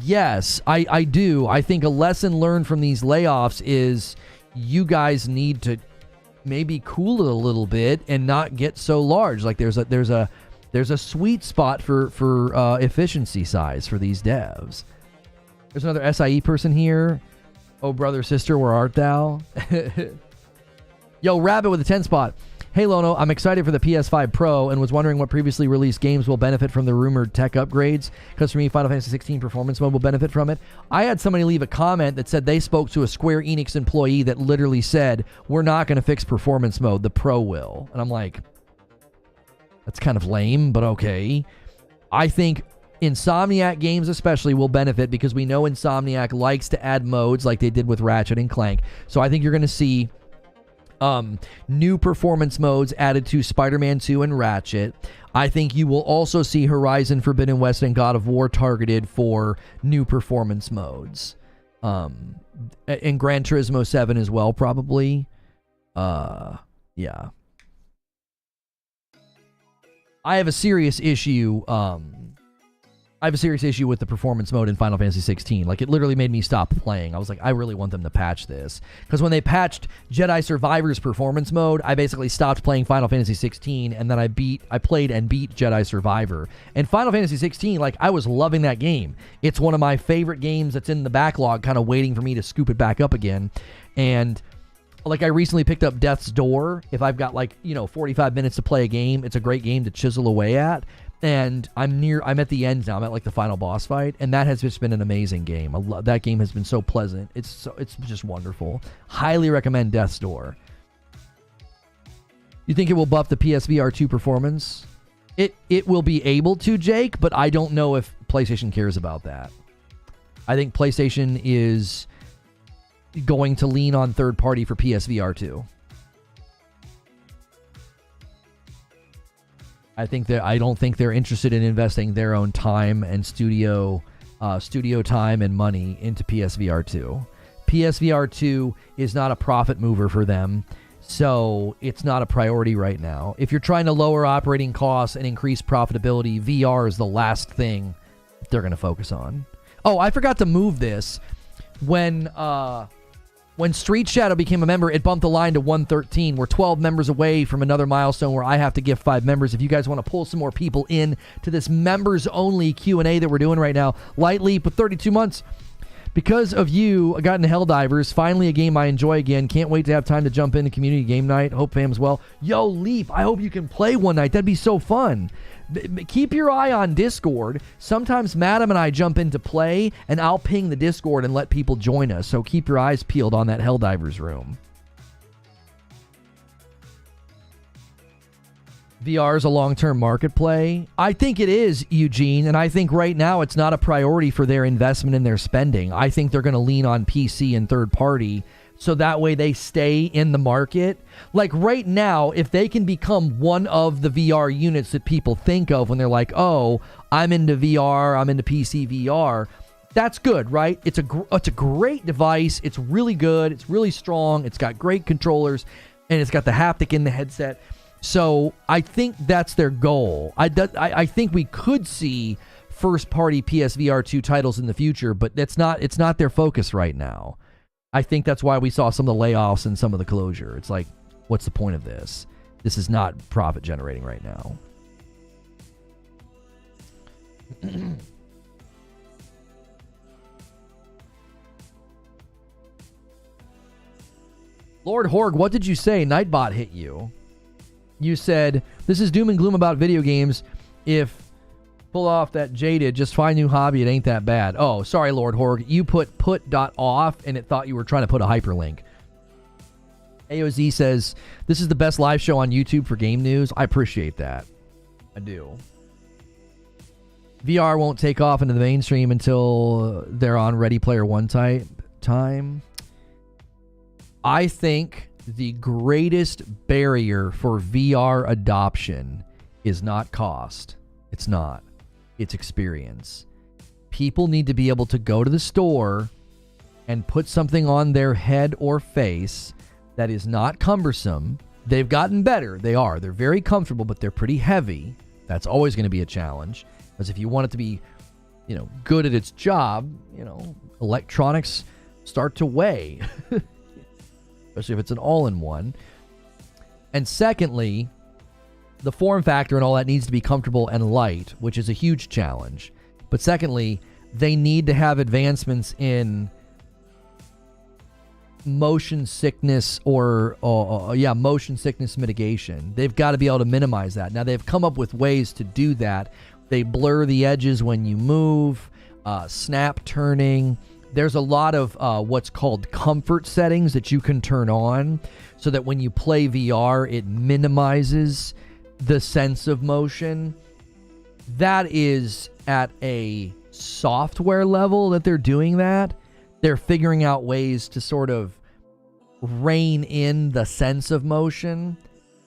yes, I do. I think a lesson learned from these layoffs is you guys need to maybe cool it a little bit and not get so large. Like there's a sweet spot for efficiency size for these devs. There's another SIE person here. Oh, brother, sister, where art thou? Yo, Rabbit with a 10 spot. Hey, Lono, I'm excited for the PS5 Pro and was wondering what previously released games will benefit from the rumored tech upgrades, because for me, Final Fantasy 16 Performance Mode will benefit from it. I had somebody leave a comment that said they spoke to a Square Enix employee that literally said, we're not going to fix Performance Mode, the Pro will. And I'm like, that's kind of lame, but okay. I think Insomniac games especially will benefit because we know Insomniac likes to add modes like they did with Ratchet and Clank. So I think you're going to see new performance modes added to Spider-Man 2 and Ratchet. I think you will also see Horizon Forbidden West and God of War targeted for new performance modes. And Gran Turismo 7 as well, probably. Yeah. I have a serious issue. I I have a serious issue with the performance mode in Final Fantasy 16. Like, it literally made me stop playing. I was like, I really want them to patch this. Because when they patched Jedi Survivor's performance mode, I basically stopped playing Final Fantasy 16, and then I played and beat Jedi Survivor. And Final Fantasy 16, like, I was loving that game. It's one of my favorite games that's in the backlog, kind of waiting for me to scoop it back up again. And, like, I recently picked up Death's Door. If I've got, 45 minutes to play a game, it's a great game to chisel away at. And I'm at the end now. I'm at the final boss fight, and that has just been an amazing game. That game has been so pleasant. It's just wonderful. Highly recommend Death's Door. You think it will buff the PSVR 2 performance? It will be able to, Jake, but I don't know if PlayStation cares about that. I think PlayStation is going to lean on third party for PSVR 2. I don't think they're interested in investing their own time and studio time and money into PSVR 2. PSVR 2 is not a profit mover for them, so it's not a priority right now. If you're trying to lower operating costs and increase profitability, VR is the last thing they're going to focus on. Oh, I forgot to move this. When Street Shadow became a member, it bumped the line to 113. We're 12 members away from another milestone where I have to gift 5 members. If you guys want to pull some more people in to this members-only Q&A that we're doing right now, Light Leap with 32 months. Because of you, I got into Helldivers. Finally, a game I enjoy again. Can't wait to have time to jump into community game night. Hope fam's well. Yo, Leap, I hope you can play one night. That'd be so fun. Keep your eye on Discord. Sometimes Madam and I jump into play, and I'll ping the Discord and let people join us. So keep your eyes peeled on that Helldivers room. VR is a long-term market play. I think it is, Eugene, and I think right now it's not a priority for their investment and their spending. I think they're going to lean on PC and third party, so that way they stay in the market. Like right now, if they can become one of the VR units that people think of when they're like, oh, I'm into VR, I'm into PC VR, that's good, right? It's a great device. It's really good. It's really strong. It's got great controllers, and it's got the haptic in the headset. So I think that's their goal. I think we could see first-party PSVR 2 titles in the future, but it's not their focus right now. I think that's why we saw some of the layoffs and some of the closure. It's like, what's the point of this? This is not profit-generating right now. Lord Horg, what did you say? Nightbot hit you. You said, this is doom and gloom about video games. If pull off that jaded, just find a new hobby. It ain't that bad. Oh, sorry, Lord Horg. You put off and it thought you were trying to put a hyperlink. AOZ says, this is the best live show on YouTube for game news. I appreciate that. I do. VR won't take off into the mainstream until they're on Ready Player One time. I think the greatest barrier for VR adoption is not cost. It's not. It's experience. People need to be able to go to the store and put something on their head or face that is not cumbersome. They've gotten better. They are. They're very comfortable, but they're pretty heavy. That's always going to be a challenge. Because if you want it to be, good at its job, electronics start to weigh. Especially if it's an all-in-one. And secondly, the form factor and all that needs to be comfortable and light, which is a huge challenge. But secondly, they need to have advancements in motion sickness motion sickness mitigation. They've got to be able to minimize that. Now, they've come up with ways to do that. They blur the edges when you move, snap turning. There's a lot of what's called comfort settings that you can turn on so that when you play VR, it minimizes the sense of motion. That is at a software level that they're doing that. They're figuring out ways to sort of rein in the sense of motion.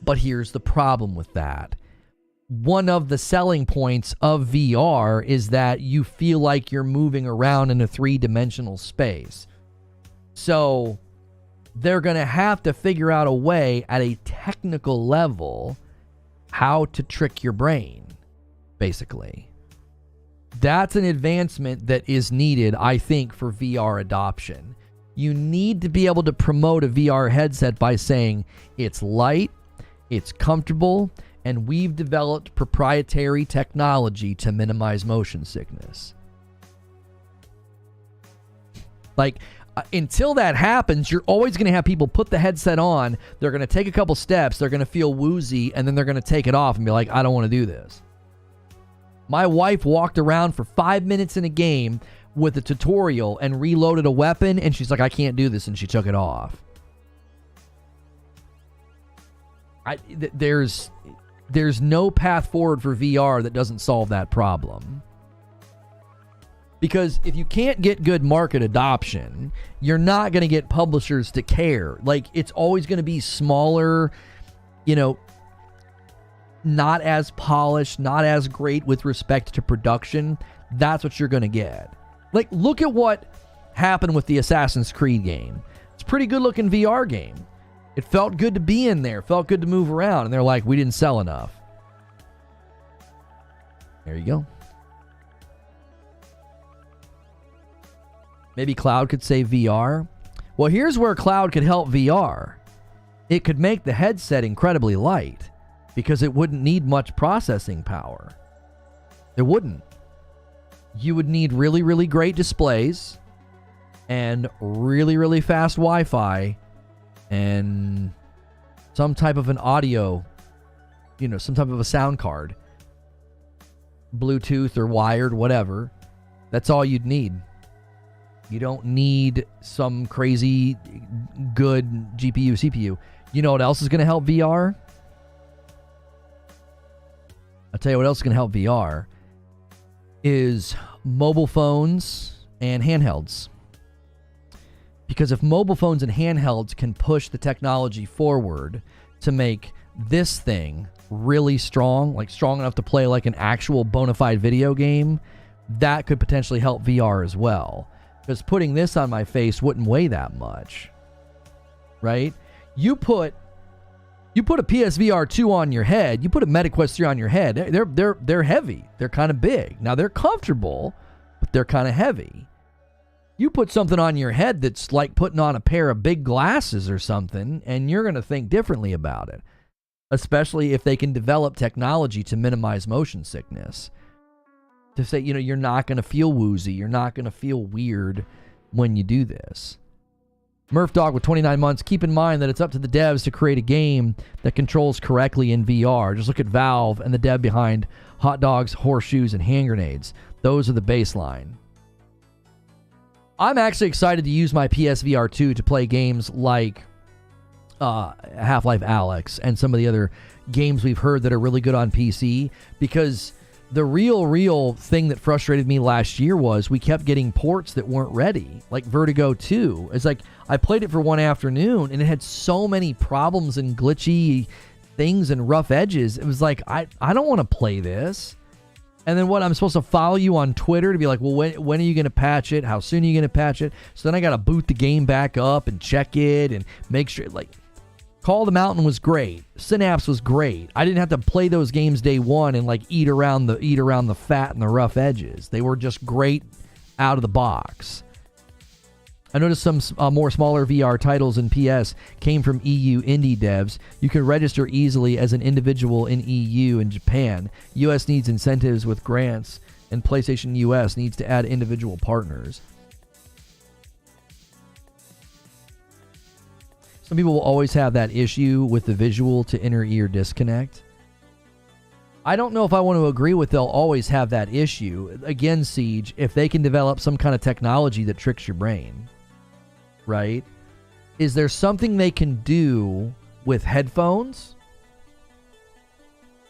But here's the problem with that. One of the selling points of VR is that you feel like you're moving around in a 3-dimensional space. So they're going to have to figure out a way at a technical level how to trick your brain, basically. That's an advancement that is needed, I think, for VR adoption. You need to be able to promote a VR headset by saying it's light, it's comfortable, and we've developed proprietary technology to minimize motion sickness. Like, until that happens, you're always going to have people put the headset on, they're going to take a couple steps, they're going to feel woozy, and then they're going to take it off and be like, I don't want to do this. My wife walked around for 5 minutes in a game with a tutorial and reloaded a weapon, and she's like, I can't do this, and she took it off. There's no path forward for VR that doesn't solve that problem. Because if you can't get good market adoption, you're not going to get publishers to care. Like, it's always going to be smaller, not as polished, not as great with respect to production. That's what you're going to get. Like, look at what happened with the Assassin's Creed game. It's a pretty good looking VR game. It felt good to be in there, felt good to move around, and they're like, we didn't sell enough. There you go. Maybe cloud could save VR. Well, here's where cloud could help VR. It could make the headset incredibly light because it wouldn't need much processing power. It wouldn't. You would need really, really great displays and really, really fast Wi-Fi and some type of an audio, some type of a sound card, Bluetooth or wired, whatever. That's all you'd need. You don't need some crazy good GPU, CPU. You know what else is going to help VR? I'll tell you what else is going to help VR is mobile phones and handhelds. Because if mobile phones and handhelds can push the technology forward to make this thing really strong, like strong enough to play like an actual bona fide video game, that could potentially help VR as well. Because putting this on my face wouldn't weigh that much, right? You put a PSVR 2 on your head, you put a MetaQuest 3 on your head, they're heavy. They're kind of big. Now they're comfortable, but they're kind of heavy. You put something on your head that's like putting on a pair of big glasses or something, and you're going to think differently about it, especially if they can develop technology to minimize motion sickness. To say, you're not going to feel woozy. You're not going to feel weird when you do this. Murph Dog with 29 months. Keep in mind that it's up to the devs to create a game that controls correctly in VR. Just look at Valve and the dev behind hot dogs, horseshoes, and hand grenades. Those are the baseline. I'm actually excited to use my PSVR 2 to play games like Half-Life Alyx and some of the other games we've heard that are really good on PC, because the real thing that frustrated me last year was we kept getting ports that weren't ready. Like Vertigo 2. It's like I played it for one afternoon and it had so many problems and glitchy things and rough edges. It was like, I don't want to play this. And then what, I'm supposed to follow you on Twitter to be like, well, when are you going to patch it? How soon are you going to patch it? So then I got to boot the game back up and check it and make sure, like, Call of the Mountain was great. Synapse was great. I didn't have to play those games day one and like eat around the fat and the rough edges. They were just great out of the box. I noticed some more smaller VR titles in PS came from EU indie devs. You can register easily as an individual in EU and Japan. US needs incentives with grants, and PlayStation US needs to add individual partners. Some people will always have that issue with the visual to inner ear disconnect. I don't know if I want to agree with they'll always have that issue. Again, Siege, if they can develop some kind of technology that tricks your brain, right? Is there something they can do with headphones?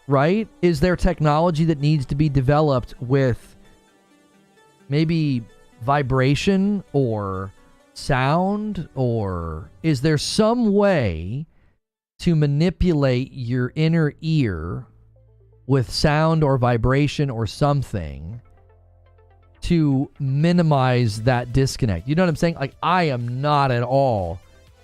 Right? Is there technology that needs to be developed with maybe vibration or sound? Or is there some way to manipulate your inner ear with sound or vibration or something to minimize that disconnect? You know what I'm saying? Like, I am not at all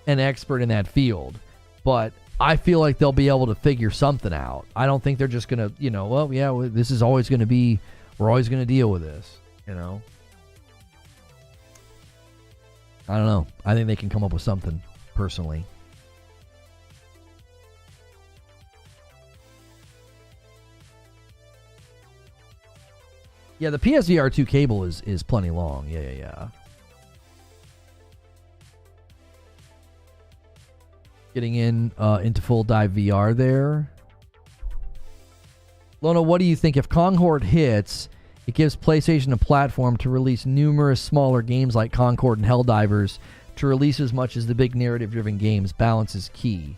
an expert in that field, but I feel like they'll be able to figure something out. I don't think they're just going to, this is always going to be We're always going to deal with this, you know? I don't know. I think they can come up with something, personally. Yeah, the PSVR 2 cable is plenty long. Yeah. Getting into full dive VR there. Lono, what do you think? If Concord hits, it gives PlayStation a platform to release numerous smaller games like Concord and Helldivers to release as much as the big narrative-driven games. Balance is key.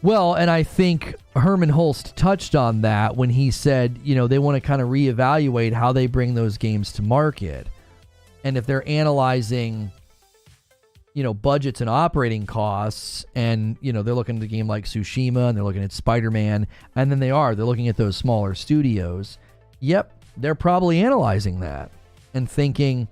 Well, and I think Herman Hulst touched on that when he said, you know, they want to kind of reevaluate how they bring those games to market. And if they're analyzing, you know, budgets and operating costs, and, you know, they're looking at a game like Tsushima, and they're looking at Spider-Man, and then they're looking at those smaller studios. Yep, they're probably analyzing that and thinking,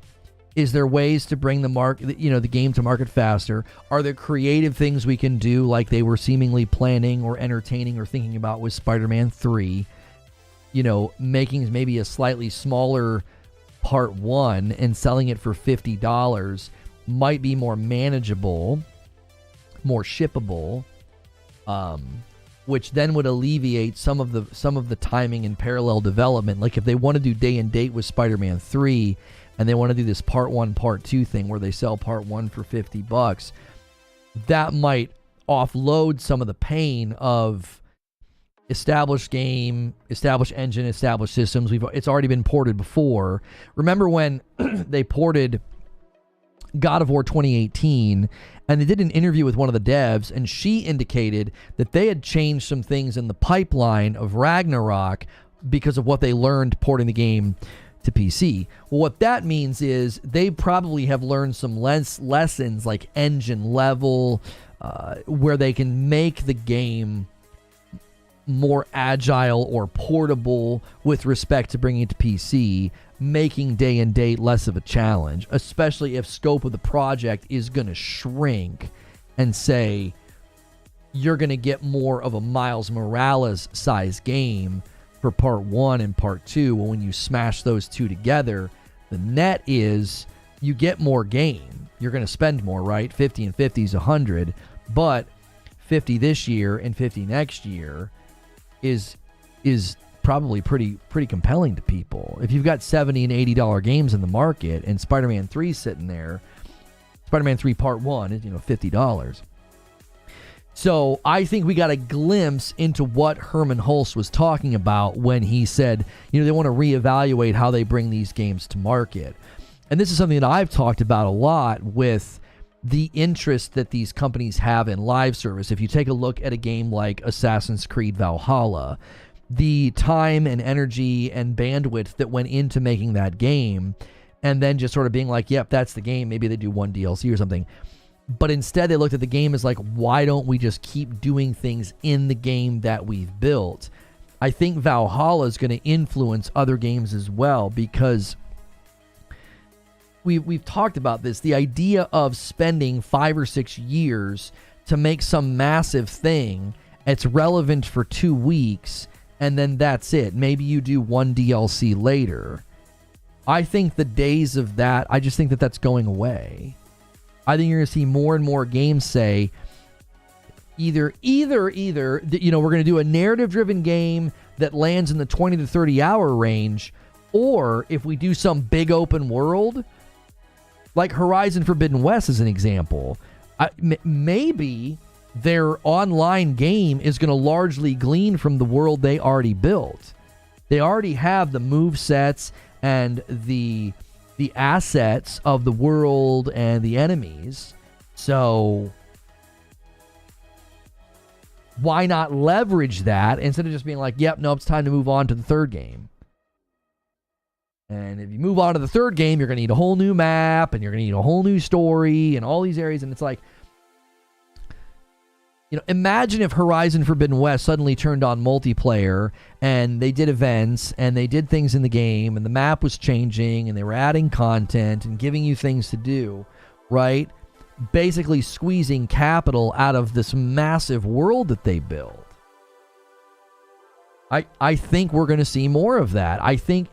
is there ways to bring the game to market faster? Are there creative things we can do, like they were seemingly planning or entertaining or thinking about with Spider-Man 3? You know, making maybe a slightly smaller part 1 and selling it for $50 might be more manageable, more shippable, which then would alleviate some of the timing and parallel development. Like if they want to do day and date with Spider-Man 3 and they want to do this part 1, part 2 thing where they sell part 1 for $50, that might offload some of the pain of established game, established engine, established systems. It's already been ported before. Remember when they ported God of War 2018, and they did an interview with one of the devs, and she indicated that they had changed some things in the pipeline of Ragnarok because of what they learned porting the game to PC. Well, what that means is they probably have learned some lessons like engine level, where they can make the game more agile or portable with respect to bringing it to PC, making day and date less of a challenge, especially if scope of the project is going to shrink and say you're going to get more of a Miles Morales size game for part 1 and part 2. Well, when you smash those two together, the net is you get more game. You're going to spend more, right? 50 and 50 is 100, but 50 this year and 50 next year is probably pretty compelling to people. If you've got $70 and $80 games in the market and Spider-Man 3 sitting there, Spider-Man 3 Part 1 is, $50. So I think we got a glimpse into what Herman Hulst was talking about when he said, they want to reevaluate how they bring these games to market. And this is something that I've talked about a lot with the interest that these companies have in live service. If you take a look at a game like Assassin's Creed Valhalla, the time and energy and bandwidth that went into making that game, and then just sort of being like, yep, that's the game. Maybe they do one DLC or something. But instead they looked at the game as like, why don't we just keep doing things in the game that we've built? I think Valhalla is going to influence other games as well, because we've talked about this. The idea of spending 5 or 6 years to make some massive thing, it's relevant for 2 weeks, and then that's it. Maybe you do one DLC later. I think the days of that, I just think that that's going away. I think you're going to see more and more games say either, we're going to do a narrative-driven game that lands in the 20 to 30 hour range, or if we do some big open world, like Horizon Forbidden West as an example, maybe their online game is going to largely glean from the world they already built. They already have the move sets and the assets of the world and the enemies. So why not leverage that instead of just being like, yep, no, it's time to move on to the third game. And if you move on to the third game, you're going to need a whole new map, and you're going to need a whole new story and all these areas. And it's like, imagine if Horizon Forbidden West suddenly turned on multiplayer, and they did events, and they did things in the game, and the map was changing, and they were adding content and giving you things to do, right? Basically squeezing capital out of this massive world that they built. I think we're going to see more of that. I think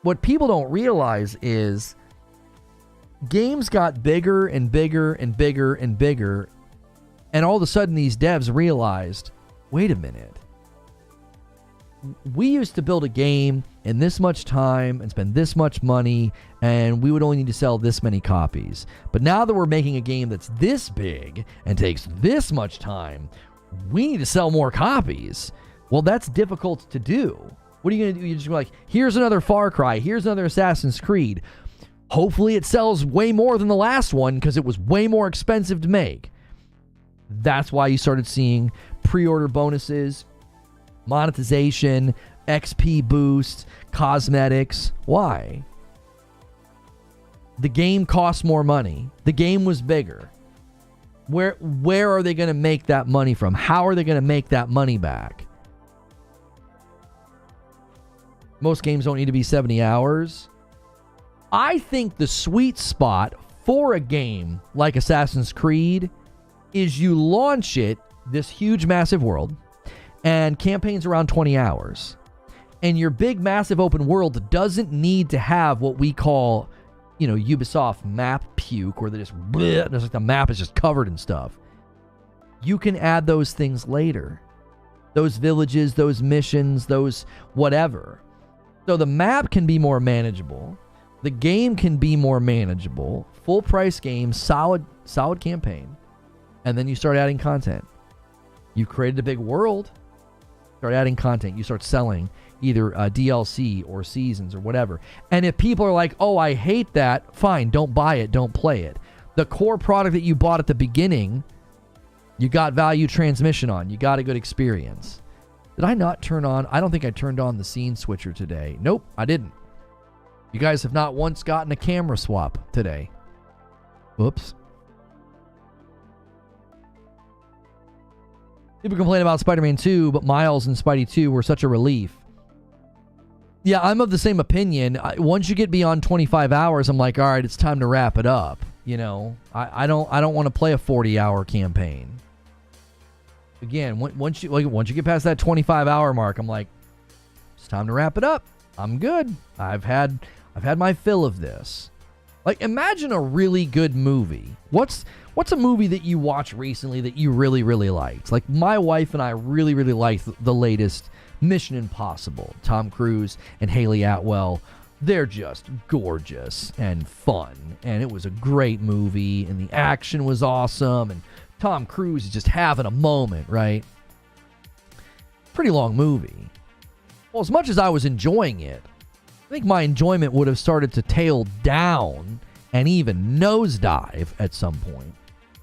what people don't realize is games got bigger and bigger and bigger and bigger, and all of a sudden these devs realized, wait a minute. We used to build a game in this much time and spend this much money, and we would only need to sell this many copies. But now that we're making a game that's this big and takes this much time, we need to sell more copies. Well, that's difficult to do. What are you going to do? You're just like, here's another Far Cry, here's another Assassin's Creed. Hopefully it sells way more than the last one because it was way more expensive to make. That's why you started seeing pre-order bonuses, monetization, XP boosts, cosmetics. Why? The game costs more money. The game was bigger. Where are they going to make that money from? How are they going to make that money back? Most games don't need to be 70 hours. I think the sweet spot for a game like Assassin's Creed is you launch it, this huge, massive world, and campaigns around 20 hours. And your big, massive open world doesn't need to have what we call, Ubisoft map puke, where there's like the map is just covered in stuff. You can add those things later. Those villages, those missions, those whatever. So the map can be more manageable. The game can be more manageable. Full price game, solid campaign. And then you start adding content. You created a big world. Start adding content. You start selling either DLC or seasons or whatever. And if people are like, oh, I hate that, fine, don't buy it, don't play it. The core product that you bought at the beginning, you got value transmission on. You got a good experience. Did I not turn on? I don't think I turned on the scene switcher today. Nope, I didn't. You guys have not once gotten a camera swap today. Whoops. People complain about Spider-Man 2, but Miles and Spidey 2 were such a relief. Yeah, I'm of the same opinion. Once you get beyond 25 hours, I'm like, all right, it's time to wrap it up. I don't want to play a 40-hour campaign. Again, once you get past that 25-hour mark, I'm like, it's time to wrap it up. I'm good. I've had my fill of this. Like, imagine a really good movie. What's a movie that you watched recently that you really, really liked? Like, my wife and I really, really liked the latest Mission Impossible. Tom Cruise and Haley Atwell. They're just gorgeous and fun. And it was a great movie. And the action was awesome. And Tom Cruise is just having a moment, right? Pretty long movie. Well, as much as I was enjoying it, I think my enjoyment would have started to tail down and even nosedive at some point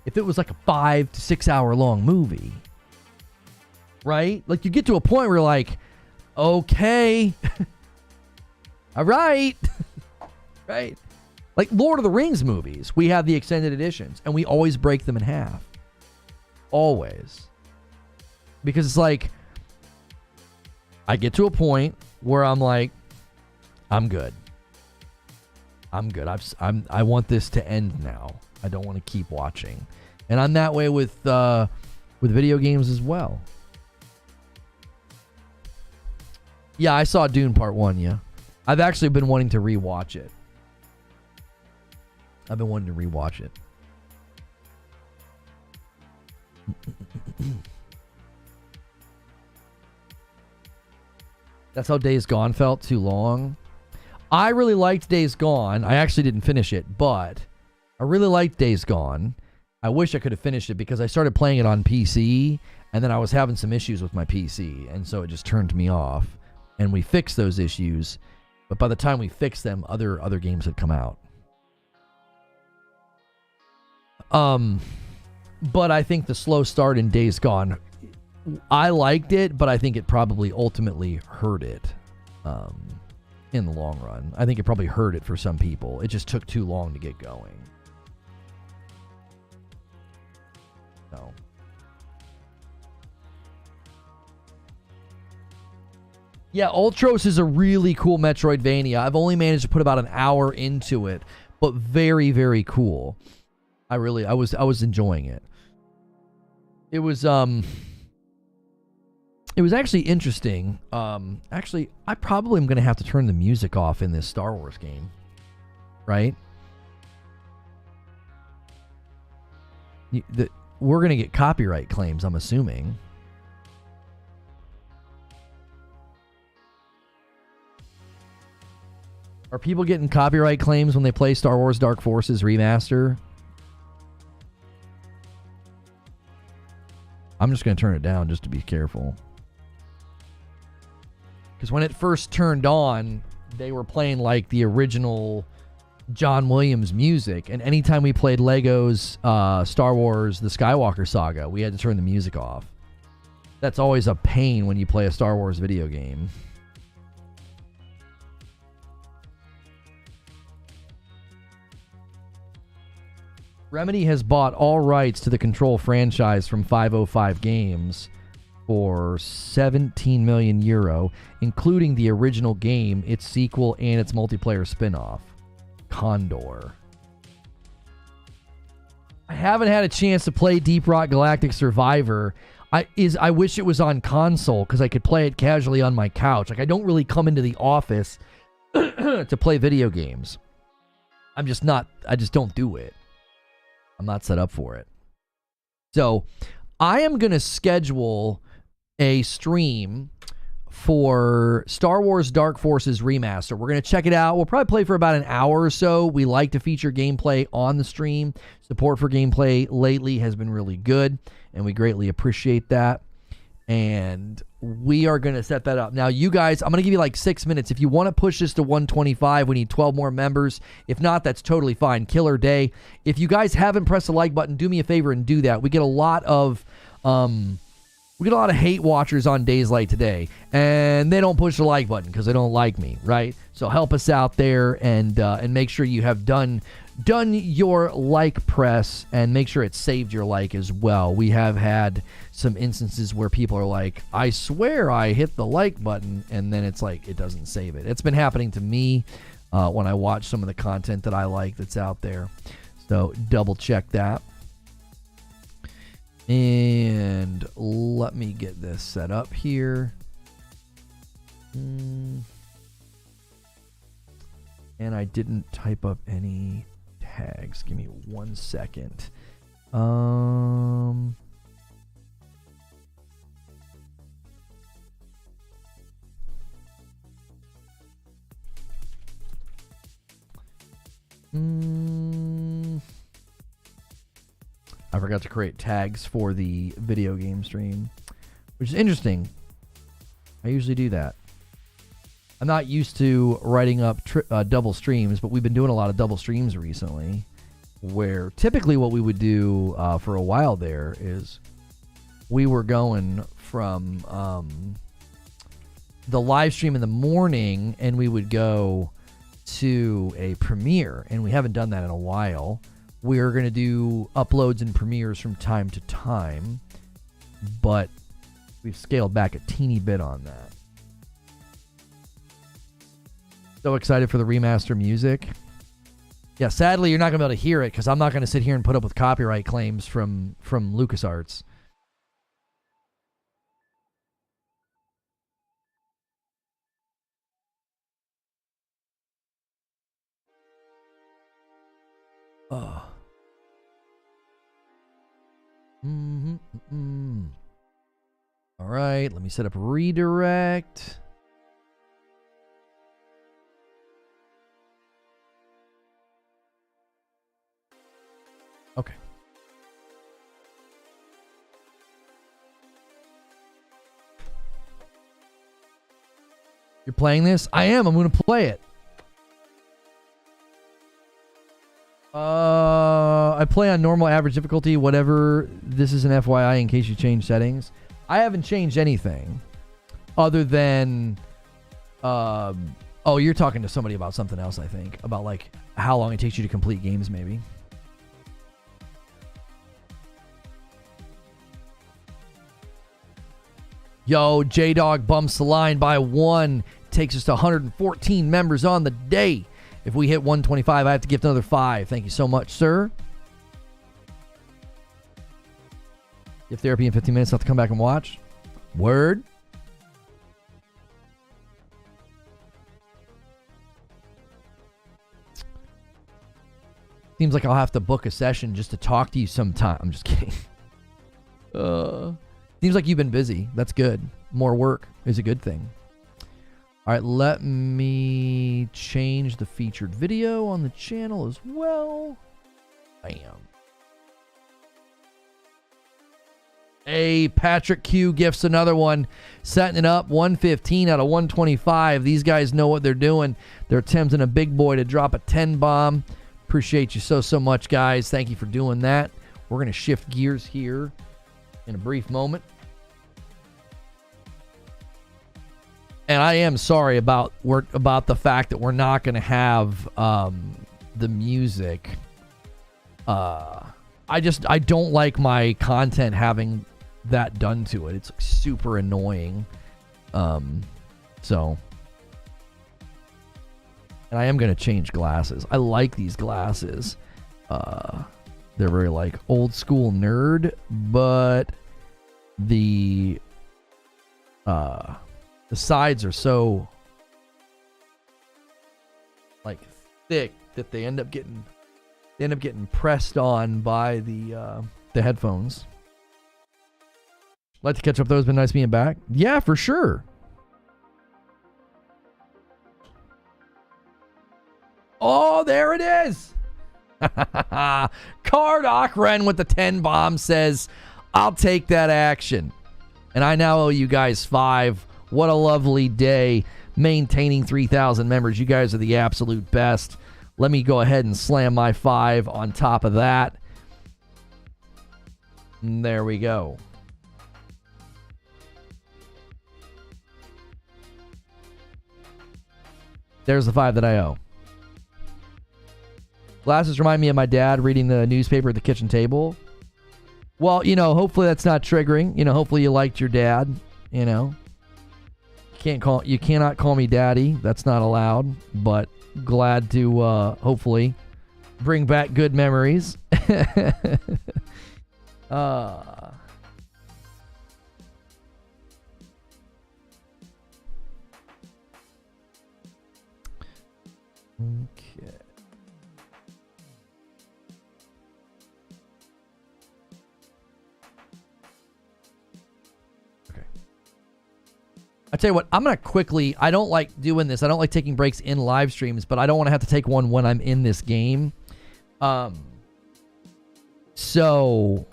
if it was like a 5 to 6 hour long movie. Right? Like, you get to a point where you're like, okay, all right, right? Like Lord of the Rings movies, we have the extended editions, and we always break them in half. Always. Because it's like, I get to a point where I'm like, I'm good. I want this to end now. I don't want to keep watching. And I'm that way with video games as well. Yeah, I saw Dune Part 1, yeah. I've actually been wanting to rewatch it. That's how Days Gone felt, too long. I really liked Days Gone. I actually didn't finish it, but I really liked Days Gone. I wish I could have finished it because I started playing it on PC, and then I was having some issues with my PC, and so it just turned me off. And we fixed those issues, but by the time we fixed them, other games had come out. But I think the slow start in Days Gone, I liked it, but I think it probably ultimately hurt it in the long run. I think it probably hurt it for some people. It just took too long to get going. So. Yeah, Ultros is a really cool Metroidvania. I've only managed to put about an hour into it, but very, very cool. I was enjoying it. It was it was actually interesting. Actually, I probably am going to have to turn the music off in this Star Wars game, right? We're going to get copyright claims, I'm assuming. Are people getting copyright claims when they play Star Wars Dark Forces Remaster? I'm just going to turn it down just to be careful. Because when it first turned on, they were playing like the original John Williams music. And anytime we played Lego's Star Wars The Skywalker Saga, we had to turn the music off. That's always a pain when you play a Star Wars video game. Remedy has bought all rights to the Control franchise from 505 Games for 17 million euro, including the original game, its sequel, and its multiplayer spin-off, Condor. I haven't had a chance to play Deep Rock Galactic Survivor. I wish it was on console because I could play it casually on my couch. Like, I don't really come into the office to play video games. I just don't do it. I'm not set up for it. So I am going to schedule a stream for Star Wars Dark Forces Remaster. We're going to check it out. We'll probably play for about an hour or so. We like to feature gameplay on the stream. Support for gameplay lately has been really good, and we greatly appreciate that. And we are going to set that up. Now, you guys, I'm going to give you like 6 minutes. If you want to push this to 125, we need 12 more members. If not, that's totally fine. Killer day. If you guys haven't pressed the like button, do me a favor and do that. We get a lot of hate watchers on days like today, and they don't push the like button because they don't like me, right? So help us out there and make sure you have done your like press, and make sure it saved your like as well. We have had some instances where people are like, I swear I hit the like button, and then it's like it doesn't save it. It's been happening to me when I watch some of the content that I like that's out there. So double check that. And let me get this set up here. And I didn't type up any tags. Give me 1 second. I forgot to create tags for the video game stream, which is interesting. I usually do that. I'm not used to writing up double streams, but we've been doing a lot of double streams recently, where typically what we would do for a while there is we were going from the live stream in the morning, and we would go to a premiere, and we haven't done that in a while. We're going to do uploads and premieres from time to time, but we've scaled back a teeny bit on that. So excited for the remaster music. Yeah, sadly, you're not going to be able to hear it because I'm not going to sit here and put up with copyright claims from LucasArts. Oh. All right, let me set up redirect. Okay. You're playing this? I am. I'm going to play it. I play on normal, average difficulty, whatever. This is an FYI in case you change settings. I haven't changed anything other than, oh, you're talking to somebody about something else, I think. About like how long it takes you to complete games, maybe. Yo, J-Dog bumps the line by 1. Takes us to 114 members on the day. If we hit 125, I have to gift another 5. Thank you so much, sir. Gift therapy in 15 minutes. I'll have to come back and watch. Word. Seems like I'll have to book a session just to talk to you sometime. I'm just kidding. Seems like you've been busy. That's good. More work is a good thing. All right, let me change the featured video on the channel as well. Bam. Hey, Patrick Q gifts another one. Setting it up, 115 out of 125. These guys know what they're doing. They're attempting a big boy to drop a 10 bomb. Appreciate you so much, guys. Thank you for doing that. We're going to shift gears here in a brief moment. And I am sorry about the fact that we're not going to have the music. I don't like my content having that done to it. It's super annoying. So, and I am going to change glasses. I like these glasses. They're very like old school nerd, but the sides are so like thick that they end up getting pressed on by the headphones. Like to catch up though. It's been nice being back. Yeah, for sure. Oh, there it is. Cardock Ren with the 10 bomb says, I'll take that action. And I now owe you guys 5. What a lovely day. Maintaining 3,000 members. You guys are the absolute best. Let me go ahead and slam my 5 on top of that. And there we go. There's the 5 that I owe. Glasses remind me of my dad reading the newspaper at the kitchen table. Well, you know, hopefully that's not triggering. You know, hopefully you liked your dad, you know. You cannot call me daddy. That's not allowed, but glad to hopefully bring back good memories. Okay. I tell you what, I'm going to quickly, I don't like doing this. I don't like taking breaks in live streams, but I don't want to have to take one when I'm in this game. So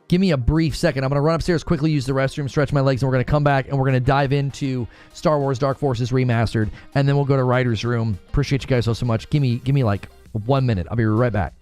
give me a brief second. I'm going to run upstairs, quickly use the restroom, stretch my legs, and we're going to come back and we're going to dive into Star Wars Dark Forces Remastered, and then we'll go to Writer's Room. Appreciate you guys so much. Give me like 1 minute. I'll be right back.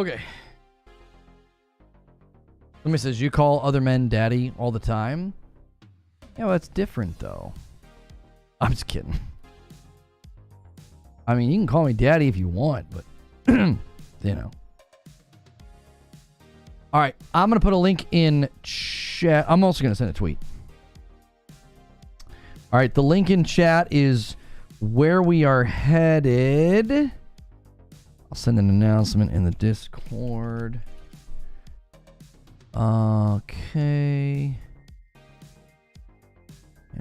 Okay. Somebody says, you call other men daddy all the time? Yeah, well, that's different, though. I'm just kidding. I mean, you can call me daddy if you want, but, you know. All right, I'm going to put a link in chat. I'm also going to send a tweet. All right, the link in chat is where we are headed. I'll send an announcement in the Discord. Okay.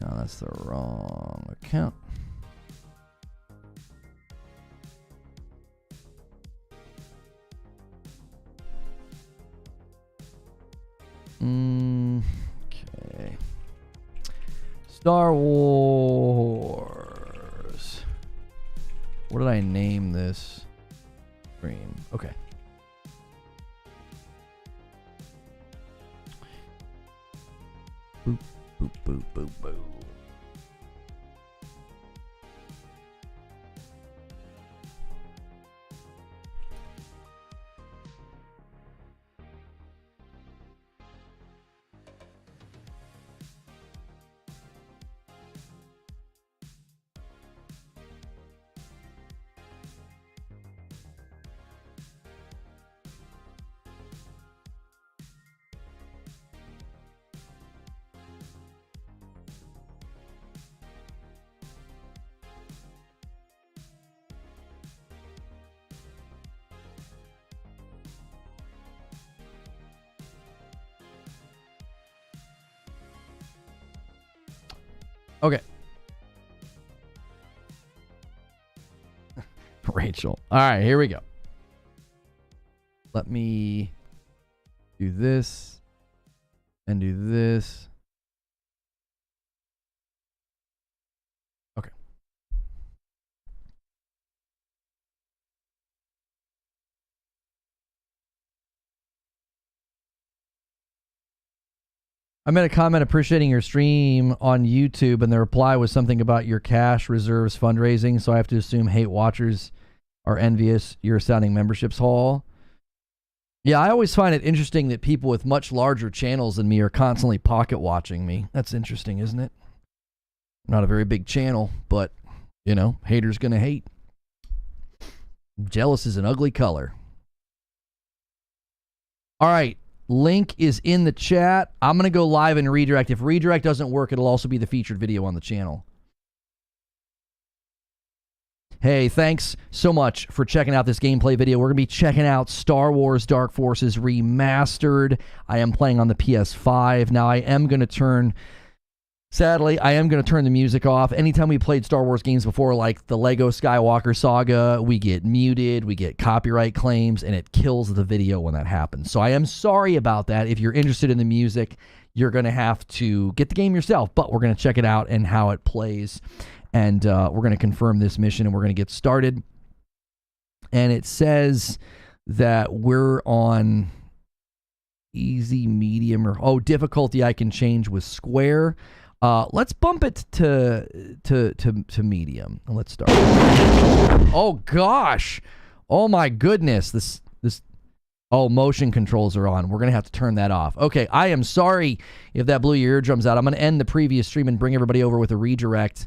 No, that's the wrong account. Okay. Star Wars. What did I name this stream? Okay. Boop, boop, boop, boop, boop. Okay. Rachel. All right, here we go. Let me do this and do this. Okay. I made a comment appreciating your stream on YouTube, and the reply was something about your cash reserves fundraising, so I have to assume hate watchers are envious you're sounding memberships haul. Yeah, I always find it interesting that people with much larger channels than me are constantly pocket watching me. That's interesting, isn't it? Not a very big channel, but, you know, haters gonna hate. Jealous is an ugly color. All right. Link is in the chat. I'm going to go live and redirect. If redirect doesn't work, it'll also be the featured video on the channel. Hey, thanks so much for checking out this gameplay video. We're going to be checking out Star Wars Dark Forces Remastered. I am playing on the PS5. Now, I am going to turn... Sadly, I am going to turn the music off. Anytime we played Star Wars games before, like the Lego Skywalker Saga, we get muted, we get copyright claims, and it kills the video when that happens. So I am sorry about that. If you're interested in the music, you're going to have to get the game yourself, but we're going to check it out and how it plays. And we're going to confirm this mission, and we're going to get started. And it says that we're on easy, medium, or difficulty I can change with square. Let's bump it to medium. Let's start. Oh gosh. Oh my goodness. This motion controls are on. We're going to have to turn that off. Okay, I am sorry if that blew your eardrums out. I'm going to end the previous stream and bring everybody over with a redirect.